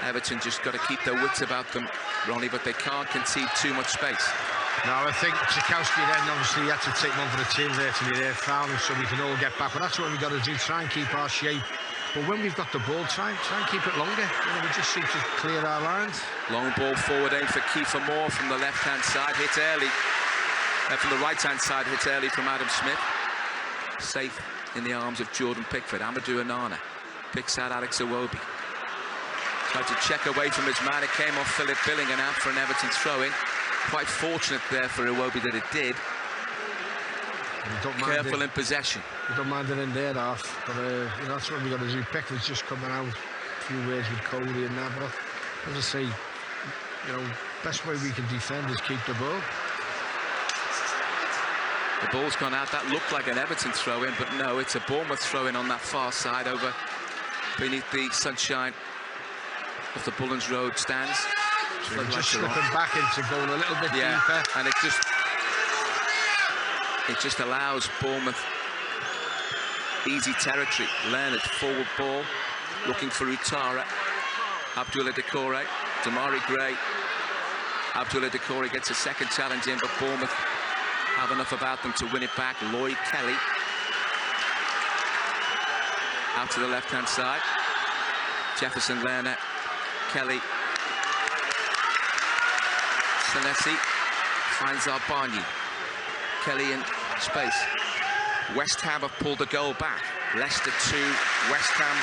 Everton just got to keep their wits about them, Ronnie, but they can't concede too much space. No, I think Tchaikovsky then obviously had to take one for the team there to be there, fouling so we can all get back. But that's what we've got to do, try and keep our shape. But when we've got the ball, try and keep it longer. You know, we just seem to clear our lines. Long ball forward, aim for Kiefer Moore from the left-hand side, hit early. From the right-hand side, hit early from Adam Smith. Safe in the arms of Jordan Pickford. Amadou Onana picks out Alex Iwobi. Tried to check away from his man. It came off Philip Billing and out for an Everton throw-in. Quite fortunate there for Iwobi that it did. Careful in possession. You don't mind it in there, half. But you know, that's what we got to do. Pickford's just coming out. A few words with Cody and that. But as I say, you know, best way we can defend is keep the ball. The ball's gone out. That looked like an Everton throw-in, but no, it's a Bournemouth throw-in on that far side over beneath the sunshine of the Bullens Road stands. So just slipping back into going a little bit deeper. And it just allows Bournemouth easy territory. Leonard, forward ball, looking for Ouattara. Abdoulaye Doucouré, Damari Gray. Abdoulaye Doucouré gets a second challenge in, but Bournemouth have enough about them to win it back. Lloyd Kelly out to the left-hand side. Jefferson, Lerner, Kelly. Senesi finds Arbani. Kelly in space. West Ham have pulled the goal back. Leicester 2, West Ham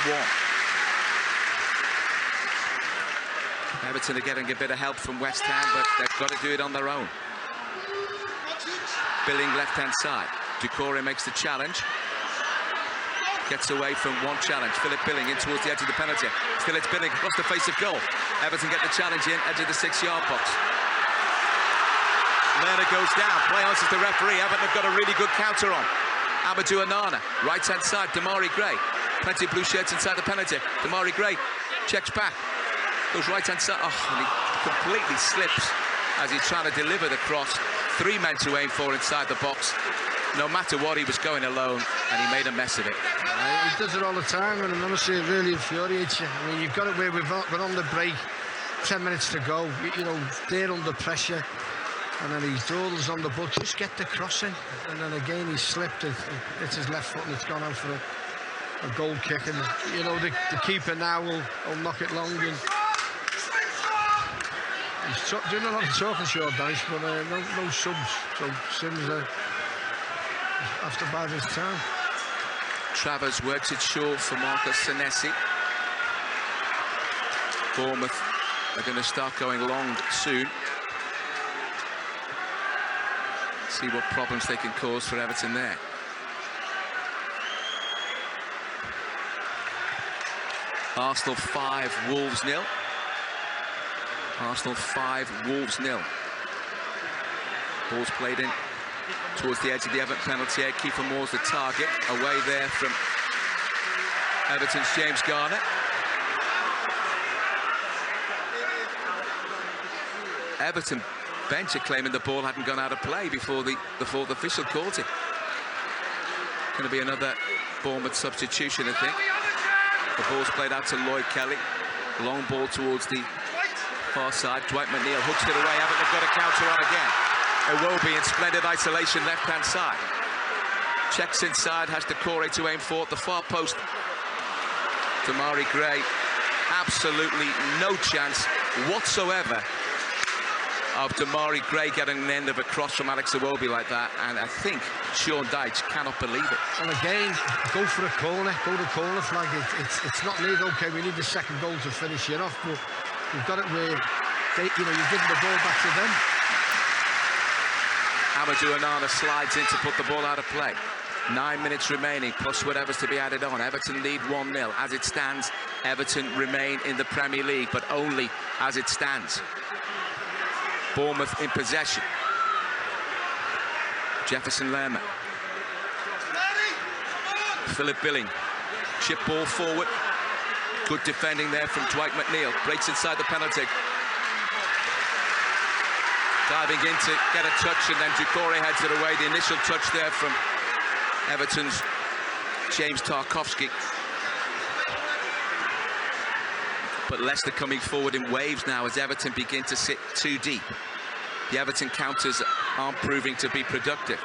1. Everton are getting a bit of help from West Ham, but they've got to do it on their own. Billing left-hand side. Doucouré makes the challenge. Gets away from one challenge. Philip Billing in towards the edge of the penalty. Still it's Billing across the face of goal. Everton get the challenge in, edge of the 6-yard box. Lerner goes down. Play answers the referee. Everton have got a really good counter on. Amadou Onana, right-hand side. Damari Gray. Plenty of blue shirts inside the penalty. Damari Gray checks back. Goes right-hand side. Oh, and he completely slips as he's trying to deliver the cross. 3 men to aim for inside the box. No matter what, he was going alone, and he made a mess of it. He does it all the time, and honestly, it really infuriates you. I mean, you've got it where we're on the break, 10 minutes to go. You know, they're under pressure, and then he dawdles on the ball. Just get the cross in, and then again he slipped. It's his left foot, and it's gone out for a goal kick. And you know, the keeper now will knock it long. And he's doing a lot of talking, short dice, but no subs. So Sims after by this time. Travers works it short for Marcus Senesi. Bournemouth are going to start going long soon. See what problems they can cause for Everton there. Arsenal 5, Wolves 0. Arsenal 5, Wolves 0. Ball's played in towards the edge of the Everton penalty area. Kiefer Moore's the target. Away there from Everton's James Garner. Everton bench are claiming the ball hadn't gone out of play before the fourth official called it. Going to be another Bournemouth substitution, I think. The ball's played out to Lloyd Kelly. Long ball towards the far side. Dwight McNeil hooks it away. Everton have got a counter on again. Iwobi in splendid isolation, left-hand side. Checks inside, has Decore to aim for at the far post. Damari Gray, absolutely no chance whatsoever of Damari Gray getting an end of a cross from Alex Iwobi like that, and I think Sean Dyche cannot believe it. And again, go for a corner, go to corner flag. It's not needed. Okay, we need the second goal to finish it off, but we've got it where you're giving the ball back to them. Amadou Onana slides in to put the ball out of play. 9 minutes remaining, plus whatever's to be added on. Everton lead 1-0. As it stands, Everton remain in the Premier League, but only as it stands. Bournemouth in possession. Jefferson Lerma. Philip Billing. Chip ball forward. Good defending there from Dwight McNeil. Breaks inside the penalty. Diving in to get a touch, and then Decore heads it away. The initial touch there from Everton's James Tarkowski. But Leicester coming forward in waves now as Everton begin to sit too deep. The Everton counters aren't proving to be productive,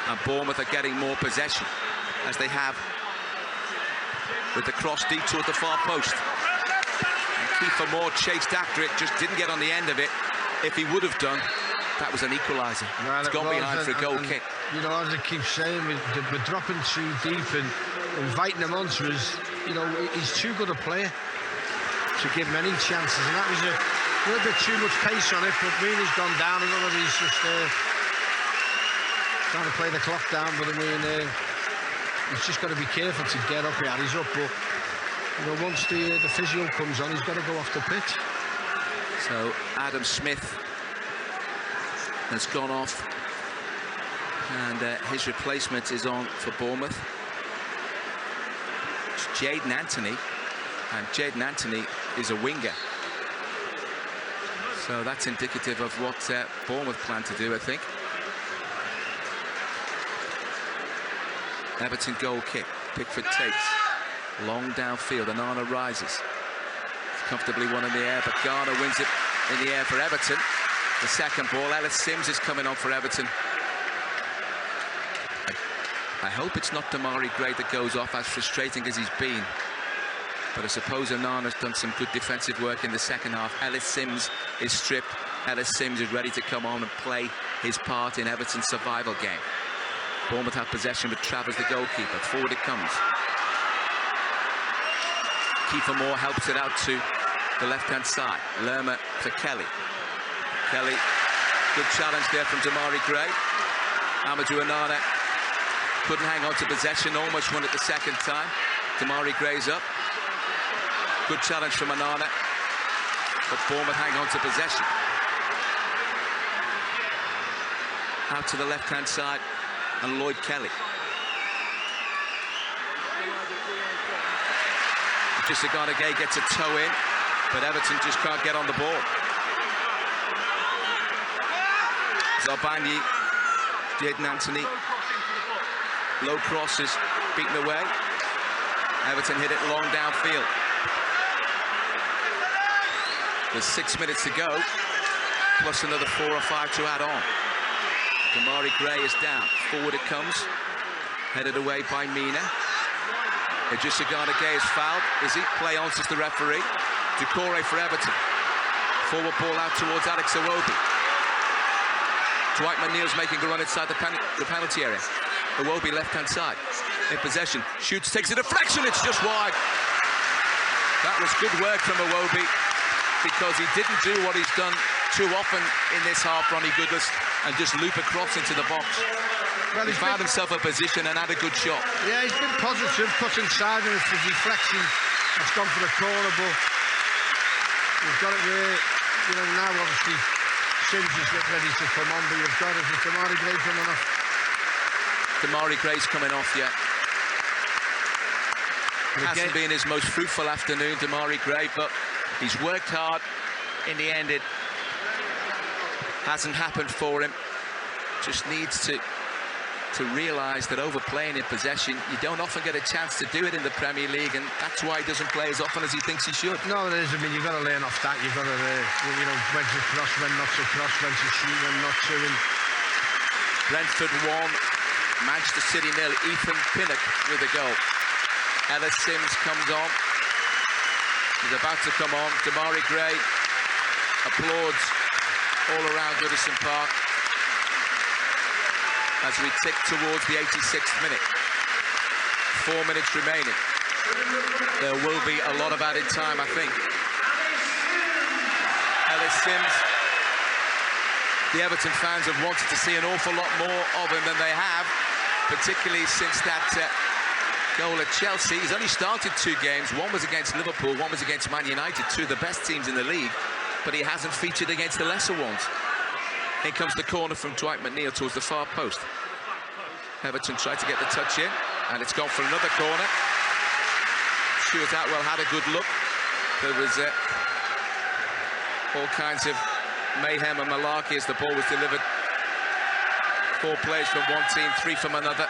and Bournemouth are getting more possession, as they have with the cross deep toward the far post. And Kiefer Moore chased after it, just didn't get on the end of it. If he would have done, that was an equaliser. It's gone behind for a goal kick. You know, as I keep saying, we're dropping too deep and inviting him onto us. You know, he's too good a player to give him any chances, and that was a little bit too much pace on it. But Meena's gone down, and he's just trying to play the clock down. But I mean, he's just got to be careful to get up here. He's up, but you know, once the physio comes on, he's got to go off the pitch. So Adam Smith has gone off, and his replacement is on for Bournemouth. It's Jayden Anthony, and Jayden Anthony is a winger. So that's indicative of what Bournemouth plan to do, I think. Everton goal kick. Pickford takes. Long downfield. Onana rises. Comfortably one in the air, but Garner wins it in the air for Everton. The second ball. Ellis Sims is coming on for Everton. I hope it's not Damari Gray that goes off, as frustrating as he's been. But I suppose Onana's done some good defensive work in the second half. Ellis Sims is stripped. Ellis Sims is ready to come on and play his part in Everton's survival game. Bournemouth have possession with Travers, the goalkeeper. Forward it comes. Kiefer Moore helps it out to the left-hand side. Lerma to Kelly. Kelly, good challenge there from Damari Gray. Amadou Onana couldn't hang on to possession, almost won it the second time. Damari Gray's up. Good challenge from Onana, but Bournemouth hang on to possession. Out to the left-hand side, and Lloyd Kelly. Just Gay gets a toe in. but Everton just can't get on the ball. Zarbani, Jayden Anthony, low crosses, beaten away. Everton hit it long downfield. There's 6 minutes to go, plus another 4 or 5 to add on. Damari Gray is down. Forward it comes, headed away by Mina. Idrissa Gana Gueye is fouled. Is he? Play on, says the referee. Doucouré for Everton. Forward ball out towards Alex Iwobi. Dwight McNeil's making a run inside the penalty area. Iwobi left-hand side. In possession. Shoots, takes a deflection. It's just wide. That was good work from Iwobi, because he didn't do what he's done too often in this half, Ronnie Goodless, and just loop across into the box. Well, he found himself a position and had a good shot. Yeah, he's been positive, put inside, and it's the deflection that's gone for the corner, but you've got it there. You know, now obviously Sims is ready to come on, but you've got it. Is Damari Gray coming off? Damari Gray's coming off, yeah. Hasn't been his most fruitful afternoon, Damari Gray, but he's worked hard. In the end, it hasn't happened for him. Just needs to realise that overplaying in possession, you don't often get a chance to do it in the Premier League, and that's why he doesn't play as often as he thinks he should. No, it is. I mean, you've got to learn off that. You've got to, you know, when to cross, when not to cross, when to shoot, when not to. And Brentford 1, Manchester City 0. Ethan Pinnock with a goal. Ellis Sims comes on. He's about to come on. Damari Gray applauds all around Goodison Park as we tick towards the 86th minute. 4 minutes remaining. There will be a lot of added time, I think. Ellis Sims. The Everton fans have wanted to see an awful lot more of him than they have, particularly since that goal at Chelsea. He's only started 2 games. One was against Liverpool, one was against Man United, 2 of the best teams in the league, but he hasn't featured against the lesser ones. Here comes the corner from Dwight McNeil towards the far post. Everton tried to get the touch in, and it's gone for another corner. Stuart Atwell had a good look. There was all kinds of mayhem and malarkey as the ball was delivered. 4 players from one team, 3 from another,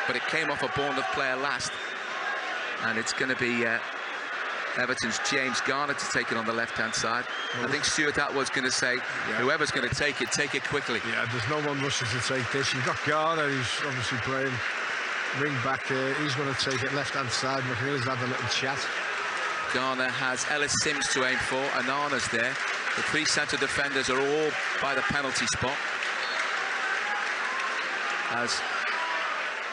but it came off a Bournemouth player last, and it's going to be Everton's James Garner to take it on the left-hand side. I think Stuart Atwell's going to say, whoever's going to take it quickly. Yeah, there's no one rushing to take this. You've got Garner, who's obviously playing wing back. He's going to take it left-hand side. McNeil's had a little chat. Garner has Ellis Sims to aim for. Anana's there. The 3 centre defenders are all by the penalty spot. As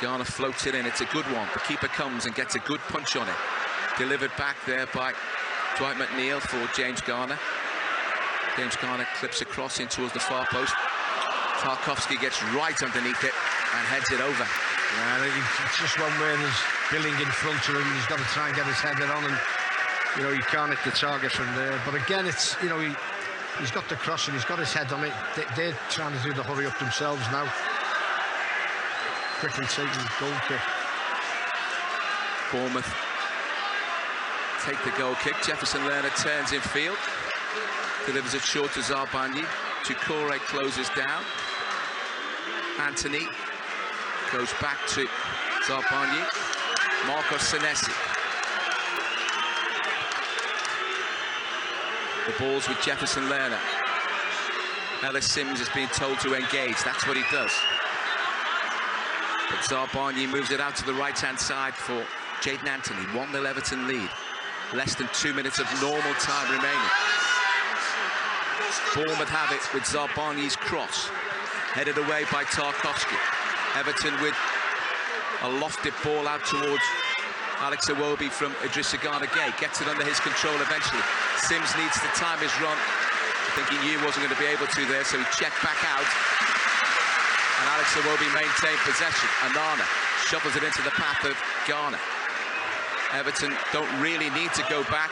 Garner floats it in, it's a good one. The keeper comes and gets a good punch on it. Delivered back there by Dwight McNeil for James Garner. James Garner clips across in towards the far post. Tarkowski gets right underneath it and heads it over. Yeah, it's just one where there's Billing in front of him. He's got to try and get his header on, and you know, he can't hit the target from there. But again, it's, you know, he's got the cross and he's got his head on it. They're trying to do the hurry up themselves now. Quickly taking the goal kick. Bournemouth take the goal kick. Jefferson Lerner turns in field. Delivers it short to Zarbani. Doucouré closes down. Anthony goes back to Zarbani. Marcos Senesi. The ball's with Jefferson Lerner. Ellis Sims has been told to engage. That's what he does. But Zarbani moves it out to the right-hand side for Jayden Anthony. 1-0 Everton lead. Less than 2 minutes of normal time remaining. Bournemouth have it with Zarbani's cross. Headed away by Tarkowski. Everton with a lofted ball out towards Alex Iwobi from Idrissa Gana Gueye. Gets it under his control eventually. Sims needs to time his run. I think he knew he wasn't going to be able to there, so he checked back out. And Alex Iwobi maintained possession. Anana shovels it into the path of Garner. Everton don't really need to go back,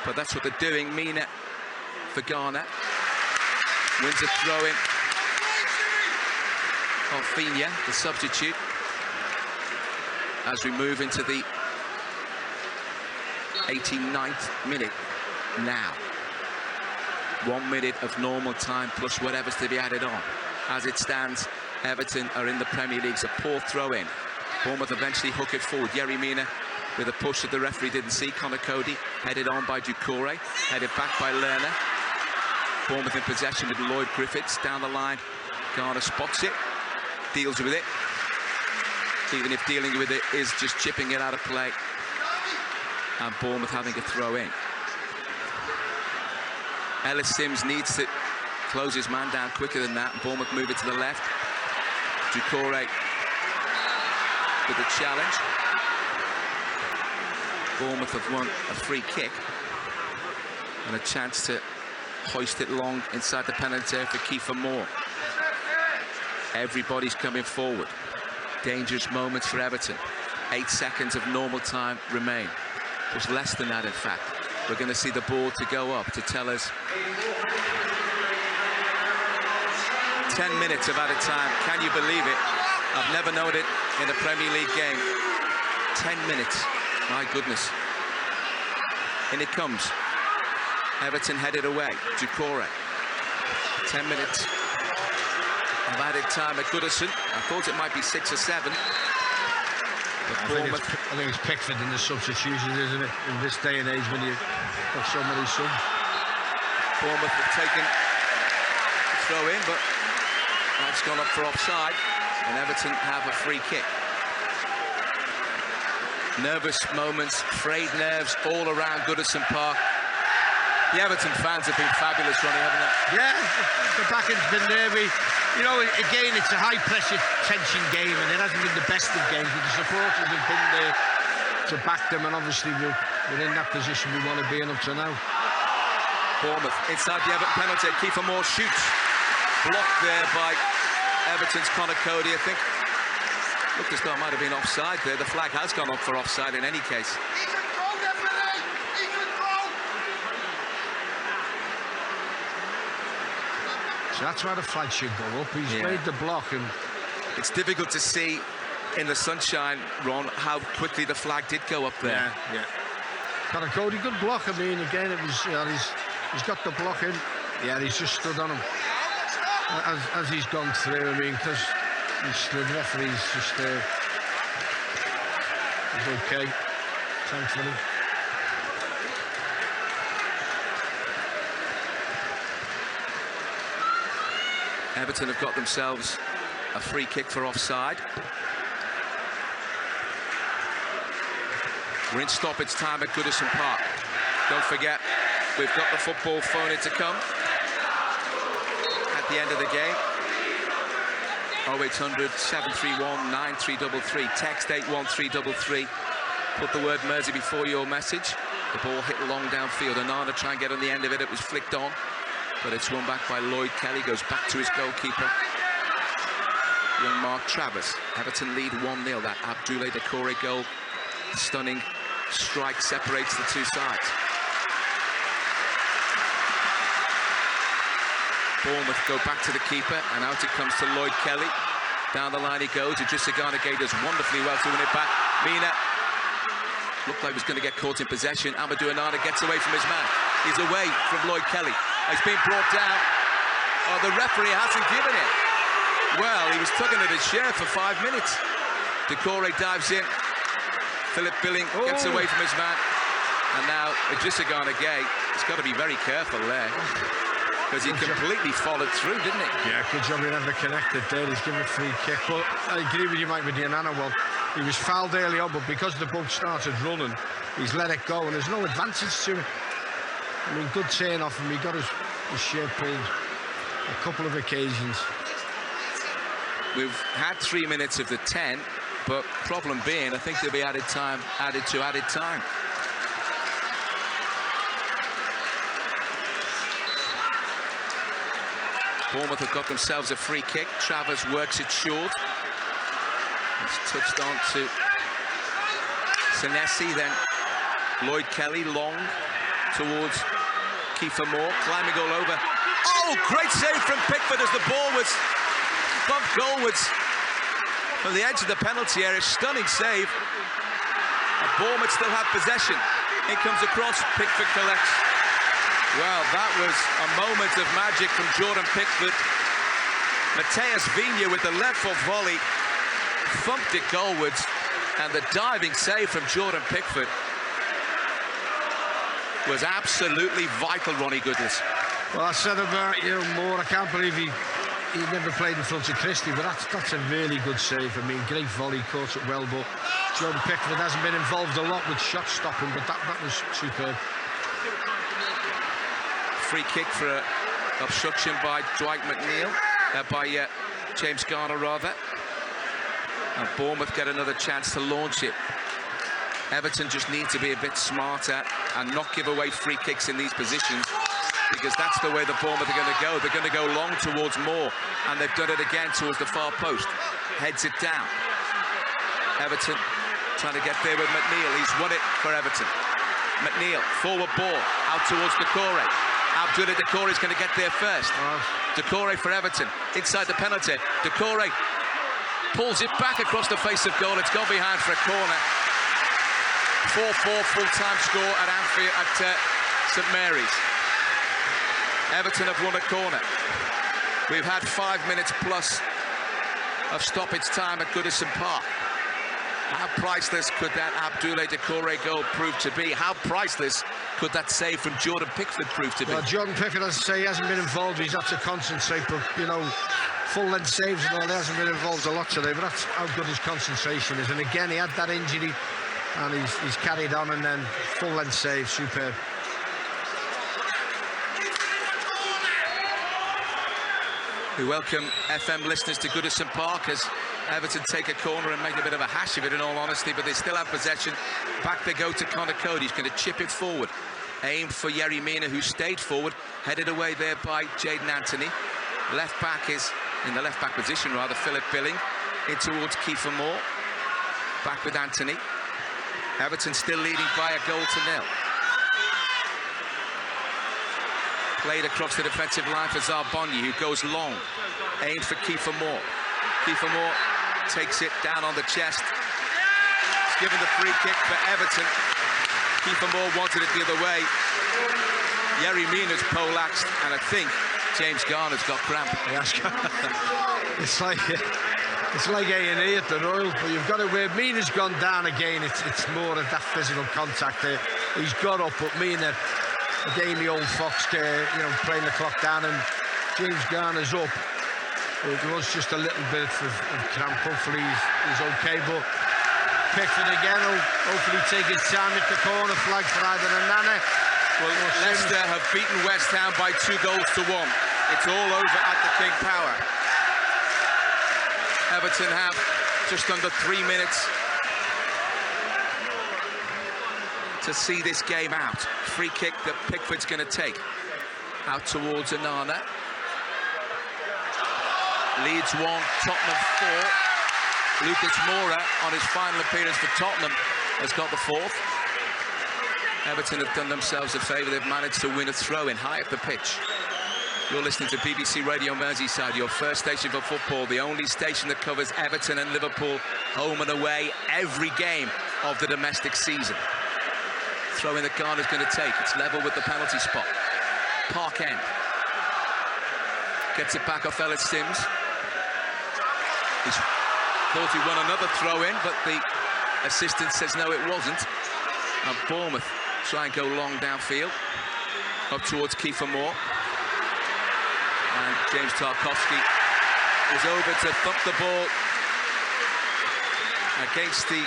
but that's what they're doing. Mina for Garner. Wins a throw-in. Alfinia, the substitute. As we move into the 89th minute. now. 1 minute of normal time plus whatever's to be added on. As it stands, Everton are in the Premier League. A poor throw-in. Bournemouth eventually hook it forward. Yerry Mina with a push that the referee didn't see. Connor Cody headed on by Doucouré, headed back by Lerner. Bournemouth in possession with Lloyd Griffiths down the line. Garner spots it, deals with it. Even if dealing with it is just chipping it out of play. And Bournemouth having a throw in. Ellis Sims needs to close his man down quicker than that. Bournemouth move it to the left. Doucouré with a challenge. Bournemouth have won a free kick and a chance to hoist it long inside the penalty area for Kiefer Moore. Everybody's coming forward. Dangerous moments for Everton. 8 seconds of normal time remain. Just less than that, in fact. We're going to see the board to go up to tell us 10 minutes of added time. Can you believe it? I've never known it in a Premier League game. 10 minutes. My goodness. In it comes. Everton headed away. Doucouré. 10 minutes of added time at Goodison. I thought it might be 6 or 7. I think it's Pickford in the substitutions, isn't it? In this day and age when you've got so many subs. Bournemouth have taken the throw in, but that's gone up for offside. And Everton have a free kick. Nervous moments, frayed nerves all around Goodison Park. The Everton fans have been fabulous, Ronnie, haven't they? Yeah, the backend's been nervy. You know, again, it's a high-pressure, tension game, and it hasn't been the best of games, but the supporters have been there to back them, and obviously we're in that position we want to be in up to now. Bournemouth inside the Everton penalty. Kiefer Moore shoots. Blocked there by Everton's Connor Cody, I think. Looked as though it might have been offside there. The flag has gone up for offside in any case. So that's why the flag should go up. He's made the block, and it's difficult to see in the sunshine, Ron, how quickly the flag did go up there. Yeah. Connor Cody, good block. I mean, again, it was he's got the block in. Yeah, he's just stood on him as he's gone through. I mean, because the referee's just it's okay, thankfully. Everton have got themselves a free kick for offside. We're in stoppage time at Goodison Park. Don't forget, we've got the football phone-in to come at the end of the game. 0800 731 9333. Text 81333. Put the word Mersey before your message. The ball hit long downfield. Onana try and get on the end of it. It was flicked on, but it's won back by Lloyd Kelly. Goes back to his goalkeeper, young Mark Travers. Everton lead 1-0. That Abdoulaye Doucouré goal, stunning strike, separates the two sides. Bournemouth go back to the keeper, and out it comes to Lloyd Kelly. Down the line he goes. Idrissa Gana Gueye does wonderfully well to win it back. Mina looked like he was going to get caught in possession. Amadou Onana gets away from his man. He's away from Lloyd Kelly. He's been brought down. Oh, the referee hasn't given it. Well, he was tugging at his shirt for 5 minutes. Doucouré dives in. Philip Billing gets away from his man. And now Idrissa Gana Gueye has got to be very careful there, because he completely followed through, didn't he? Yeah, good job he never connected there. He's given a free kick. But I agree with you, Mike, with the Onana one. He was fouled early on, but because the boat started running, he's let it go, and there's no advantage to it. I mean, good turn off him. He got his shirt pulled a couple of occasions. We've had 3 minutes of the 10, but problem being, I think there'll be added time. Bournemouth have got themselves a free kick. Travers works it short. It's touched on to Senesi, then Lloyd Kelly long towards Kiefer Moore, climbing all over. Oh, great save from Pickford as the ball was bumped goalwards from the edge of the penalty area. Stunning save. And Bournemouth still have possession. It comes across, Pickford collects. Well, that was a moment of magic from Jordan Pickford. Mateus Vinha with the left foot volley thumped it goalwards, and the diving save from Jordan Pickford was absolutely vital, Ronnie Goodless. Well, I said about Moore, I can't believe he never played in front of Christie, but that's a really good save. I mean, great volley, caught it well, but Jordan Pickford hasn't been involved a lot with shot stopping, but that was superb. Free kick for obstruction by Dwight McNeil, by James Garner rather. And Bournemouth get another chance to launch it. Everton just need to be a bit smarter and not give away free kicks in these positions, because that's the way the Bournemouth are going to go. They're going to go long towards Moore, and they've done it again towards the far post. Heads it down. Everton trying to get there with McNeil. He's won it for Everton. McNeil, forward ball, out towards Decore. Abdoulaye Decore is going to get there first. Decore for Everton, inside the penalty. Decore pulls it back across the face of goal. It's gone behind for a corner. 4-4 full-time score at Anfield, at St Mary's. Everton have won a corner. We've had 5 minutes plus of stoppage time at Goodison Park. How priceless could that Abdoulaye Decore goal prove to be? How priceless could that save from Jordan Pickford prove to be? Well, Jordan Pickford, as I say, he hasn't been involved. He's had to concentrate, but, full-length saves and all, he hasn't been involved a lot today, but that's how good his concentration is. And again, he had that injury, and he's carried on, and then full-length save, superb. We welcome FM listeners to Goodison Park as Everton take a corner and make a bit of a hash of it, in all honesty, but they still have possession. Back they go to Conor Cody. He's going to chip it forward. Aimed for Yerry Mina, who stayed forward. Headed away there by Jayden Anthony. Left back is in the left back position, rather, Philip Billing. In towards Kiefer Moore. Back with Anthony. Everton still leading by a goal to nil. Played across the defensive line for Zarbonyi, who goes long. Aimed for Kiefer Moore. Kiefer Moore takes it down on the chest. It's given the free kick for Everton. Kiefer Moore wanted it the other way. Yerry Mina's poleaxed, and I think James Garner's got cramp. It's like A&E at the Royal, but you've got it where Mina's gone down again. It's more of that physical contact there. He's got up, but Mina, a gamey old fox, playing the clock down, and James Garner's up. It was just a little bit of cramp. Hopefully he's okay, but Pickford again will hopefully take his time at the corner flag for either Nana. Well, Leicester have beaten West Ham by 2 goals to 1. It's all over at the King Power. Everton have just under 3 minutes to see this game out. Free kick that Pickford's going to take. Out towards Onana. Leeds 1, Tottenham 4. Lucas Moura, on his final appearance for Tottenham, has got the 4th. Everton have done themselves a favour. They've managed to win a throw-in high up the pitch. You're listening to BBC Radio Merseyside, your first station for football, the only station that covers Everton and Liverpool home and away every game of the domestic season. Throw-in that Garner's going to take. It's level with the penalty spot. Park End. Gets it back off Ellis Sims. He thought he won another throw-in, but the assistant says no, it wasn't. And Bournemouth try and go long downfield. Up towards Kiefer Moore. And James Tarkowski is over to thump the ball against the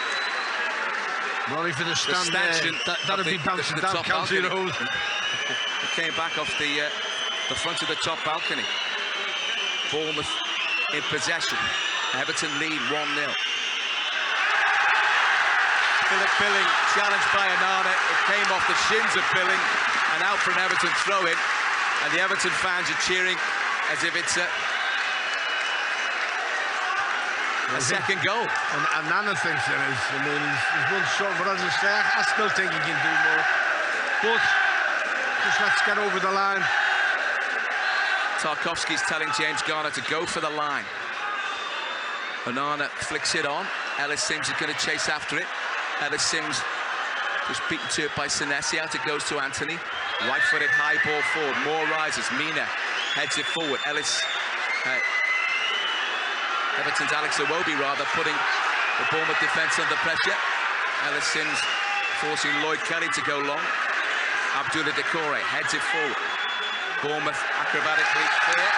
Ronnie for the stanchion. That'll be bouncing down County Road. It came back off the front of the top balcony. Bournemouth in possession. Everton lead 1-0. Philip Billing challenged by Onana. It came off the shins of Billing and out for an Everton throw-in. And the Everton fans are cheering as if it's a second goal. And Onana thinks it is. I mean, he's won some, but as I say, I still think he can do more. But just let's get over the line. Tarkowski's telling James Garner to go for the line. Onana flicks it on. Ellis Sims is going to chase after it. Ellis Sims Just beaten to it by Senesi. Out it goes to Anthony. Right-footed high ball forward. Moore rises. Mina heads it forward. Everton's Alex Iwobi rather putting the Bournemouth defence under pressure. Ellis Sims forcing Lloyd Kelly to go long. Abdullah Decore heads it forward. Bournemouth acrobatically clear.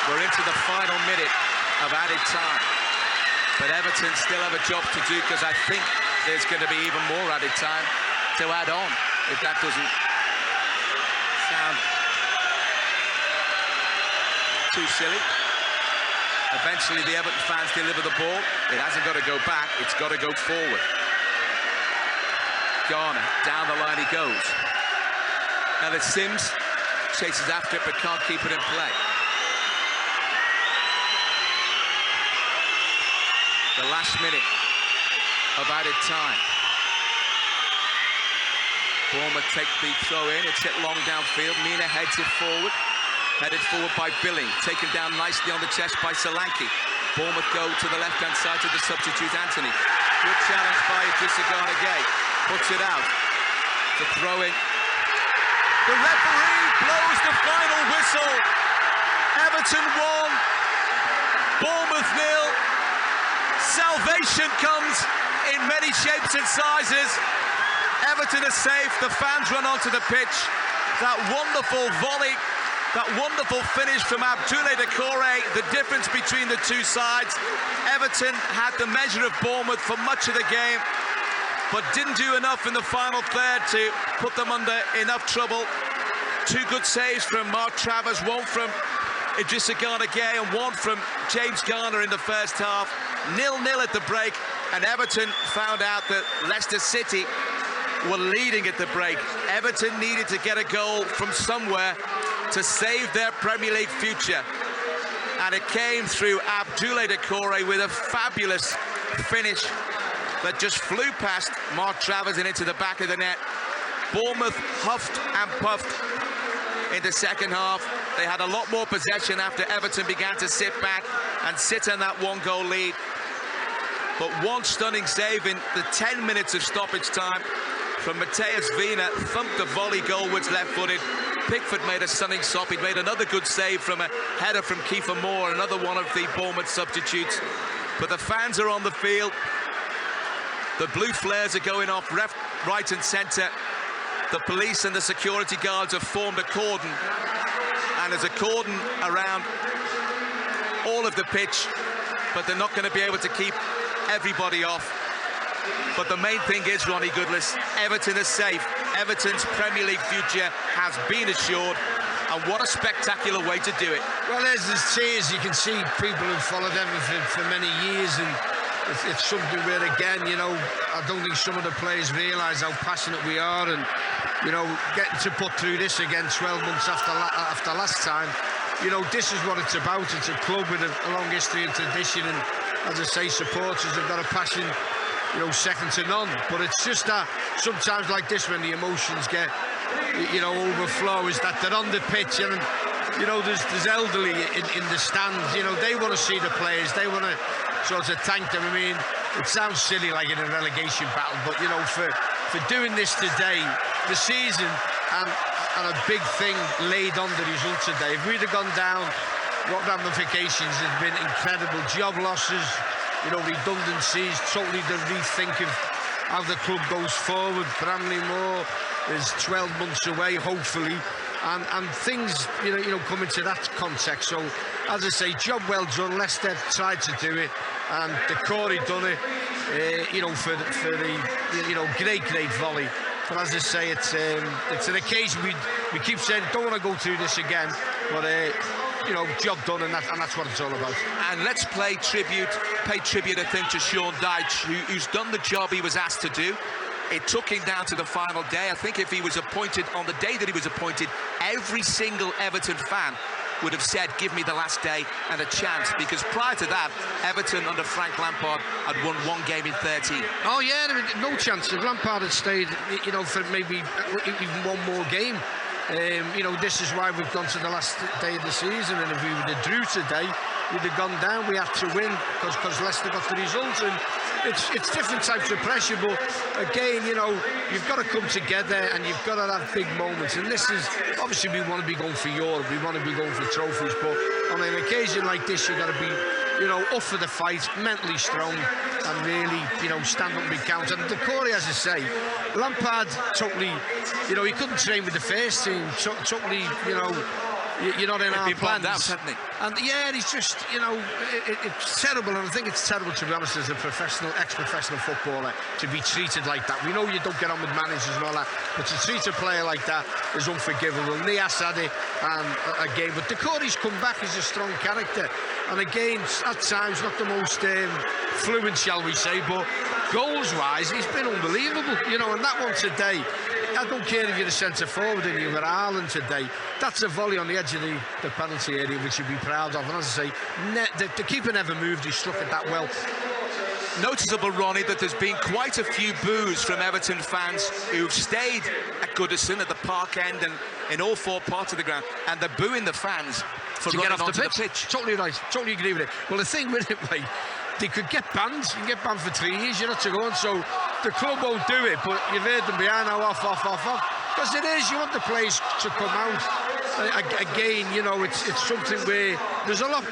We're into the final minute of added time. But Everton still have a job to do, because I think there's going to be even more added time to add on, if that doesn't sound too silly. Eventually the Everton fans deliver the ball. It hasn't got to go back, it's got to go forward. Garner, down the line he goes. Ellis Sims chases after it but can't keep it in play. The last minute of added time. Bournemouth take the throw in, it's hit long downfield. Mina heads it forward. Headed forward by Billing, taken down nicely on the chest by Solanke. Bournemouth go to the left-hand side to the substitute Anthony. Good challenge by Idrissa Gana Gueye. Puts it out. The throw in. The referee blows the final whistle. Everton 1, Bournemouth 0. Salvation comes in many shapes and sizes. Everton is safe. The fans run onto the pitch. That wonderful volley. That wonderful finish from Abdoulaye Doucouré, the difference between the two sides. Everton had the measure of Bournemouth for much of the game, but didn't do enough in the final third to put them under enough trouble. Two good saves from Mark Travers, one from Idrissa Gana Gueye and one from James Garner in the first half. 0-0 at the break, and Everton found out that Leicester City were leading at the break. Everton needed to get a goal from somewhere to save their Premier League future, and it came through Abdoulaye Doucouré with a fabulous finish that just flew past Mark Travers and into the back of the net. Bournemouth huffed and puffed in the second half. They had a lot more possession after Everton began to sit back and sit on that one-goal lead, but one stunning save in the 10 minutes of stoppage time from Mateus Vina thumped the volley goalwards left-footed. Pickford made a stunning stop. He'd made another good save from a header from Kiefer Moore, another one of the Bournemouth substitutes. But the fans are on the field. The blue flares are going off left, right and centre. The police and the security guards have formed a cordon, and there's a cordon around all of the pitch, but they're not going to be able to keep everybody off. But the main thing is, Ronnie Goodless, Everton is safe. Everton's Premier League future has been assured, and what a spectacular way to do it. Well, there's tears. You can see people who've followed Everton for many years, and it's something where, again, you know, I don't think some of the players realise how passionate we are, and, you know, getting to put through this again 12 months after last time, you know, this is what it's about. It's a club with a long history and tradition, and, as I say, supporters have got a passion, you know, second to none. But it's just that sometimes like this, when the emotions get, you know, overflow, is that they're on the pitch, and, you know, there's elderly in the stands. You know, they want to see the players, they want to sort of thank them. I mean, it sounds silly like in a relegation battle, but, you know, for doing this today, the season and a big thing laid on the result today. If we'd have gone down, what ramifications have been? Incredible job losses, you know, redundancies, totally the rethink of how the club goes forward. Bramley Moore is 12 months away, hopefully, and things, you know, come into that context. So, as I say, job well done. Leicester tried to do it, and Doucouré done it, you know, for the, you know, great volley. But as I say, it's an occasion we keep saying, don't want to go through this again, but you know, job done, and that's what it's all about. And let's pay tribute, I think, to Sean Dyche, who's done the job he was asked to do. It took him down to the final day. I think if he was appointed on the day that he was appointed, every single Everton fan would have said, give me the last day and a chance, because prior to that, Everton under Frank Lampard had won one game in 13. Oh yeah, there was no chance. If Lampard had stayed, you know, for maybe even one more game, you know, this is why we've gone to the last day of the season, and if we would have drew today, we'd have gone down. We had to win because Leicester got the result, and it's different types of pressure. But again, you know, you've got to come together and you've got to have big moments. And this is obviously, we want to be going for Europe, we want to be going for trophies, but on an occasion like this, you've got to be, you know, up for the fight, mentally strong, and really, you know, stand up and count. And Decore, as I say, Lampard totally, you know, he couldn't train with the first team, totally, you know, you're not in our plans. Out, hasn't he? And yeah, he's just, you know, it's terrible, and I think it's terrible, to be honest, as a ex-professional footballer, to be treated like that. We know you don't get on with managers and all that, but to treat a player like that is unforgivable. Nias had it, and again, but Decore's come back as a strong character, and again, at times, not the most fluent, shall we say, but goals-wise, he's been unbelievable, you know, and that one today, I don't care if you're a centre forward and you're Ireland today, that's a volley on the edge of the penalty area, which you'd be proud of. And as I say, the keeper never moved, he struck it that well. Noticeable, Ronnie, that there's been quite a few boos from Everton fans who've stayed at Goodison at the park end and in all four parts of the ground, and they're booing the fans for to running get off onto the pitch. Totally right, totally agree with it. Well, the thing with it, mate, they could get banned. You can get banned for 3 years. You're not to go on. So the club won't do it. But you've heard them behind now, off. Because it is. You want the players to come out. Again, you know, it's something where there's a lot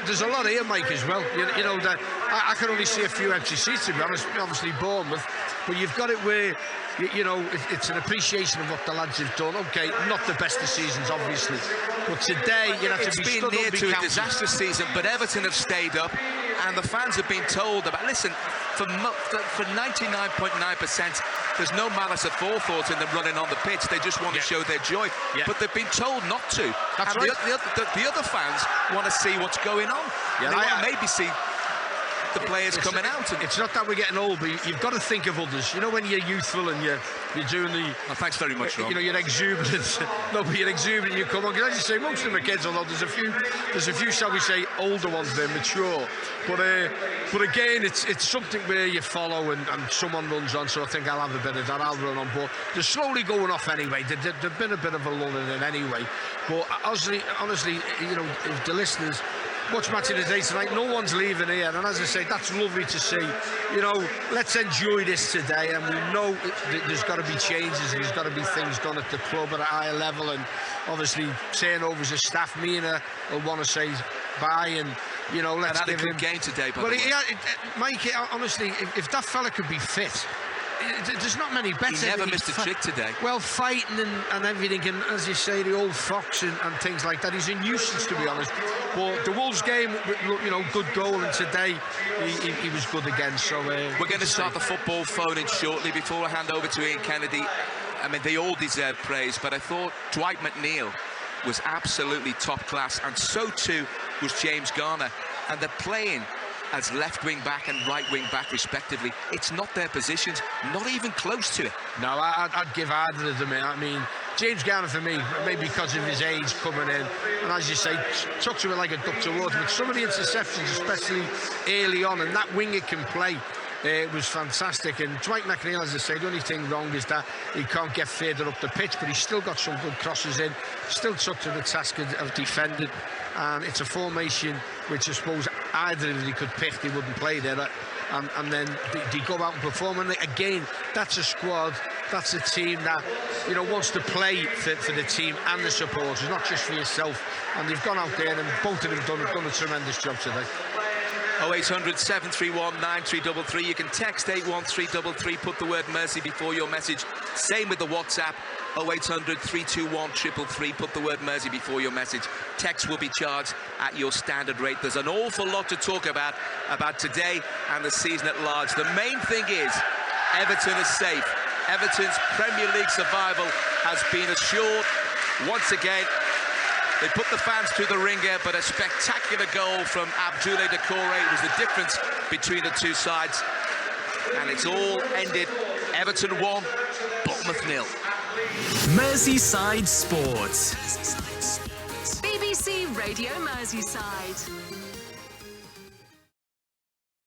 here, Mike, as well. You know that I can only see a few empty seats, to be honest. Obviously Bournemouth, but you've got it where you know it's an appreciation of what the lads have done. Okay, not the best of seasons, obviously, but today you have to be stood up. It's been near to a disaster season, but Everton have stayed up, and the fans have been told about. Listen, for 99.9%, there's no malice of forethought in them running on the pitch. They just want to show their joy, but they've been told not to. That's and right. The other fans want to see what's going on. Yeah, they want to maybe see the players coming out. And it's not that we're getting old, but you've got to think of others. You know, when you're youthful and you're doing the... Oh, thanks very much, Ron. You know, you're exuberant. No, but you're exuberant, you come on. Because as you say, most of them are kids, although there's a few, shall we say, older ones, they're mature. But again, it's something where you follow and someone runs on, so I think I'll have a bit of that, I'll run on. But they're slowly going off anyway. There's been a bit of a lull in it anyway. But honestly, you know, if the listeners... watch Match of the Day tonight, no one's leaving here, and as I say, that's lovely to see. You know, let's enjoy this today, and we know there's got to be changes, and there's got to be things done at the club at a higher level, and obviously turnovers of staff. Mina will want to say bye, and you know, let's give him. And had a good game today, by the way. Mike, honestly, if that fella could be fit. There's not many better. He never missed a trick today. Well, fighting and everything, and as you say, the old fox and things like that. He's a nuisance, to be honest. But the Wolves game, you know, good goal, and today he was good again. So we're going to start the football phone-in shortly. Before I hand over to Ian Kennedy, I mean, they all deserve praise, but I thought Dwight McNeil was absolutely top class, and so too was James Garner, and they're playing as left wing back and right wing back respectively. It's not their positions, not even close to it. No, I'd give either of them. I mean, James Garner for me, maybe because of his age coming in, and as you say, took to it like a duck to water. But some of the interceptions, especially early on, and that winger can play. It was fantastic. And Dwight McNeil, as I say, the only thing wrong is that he can't get further up the pitch, but he's still got some good crosses in, still took to the task of defending. And it's a formation which I suppose either of them could pick, they wouldn't play there. And then they go out and perform. And again, that's a squad, that's a team that, you know, wants to play for the team and the supporters, not just for yourself. And they've gone out there, and both of them done a tremendous job today. 0800 731 9333. You can text 81333, put the word Mercy before your message. Same with the WhatsApp, 0800 321 333, put the word Mercy before your message. Text will be charged at your standard rate. There's an awful lot to talk about today and the season at large. The main thing is Everton is safe. Everton's Premier League survival has been assured once again. They put the fans through the ringer, but a spectacular goal from Abdoulaye Doucouré was the difference between the two sides. And it's all ended. Everton 1, Bournemouth 0. Merseyside Sports. BBC Radio Merseyside.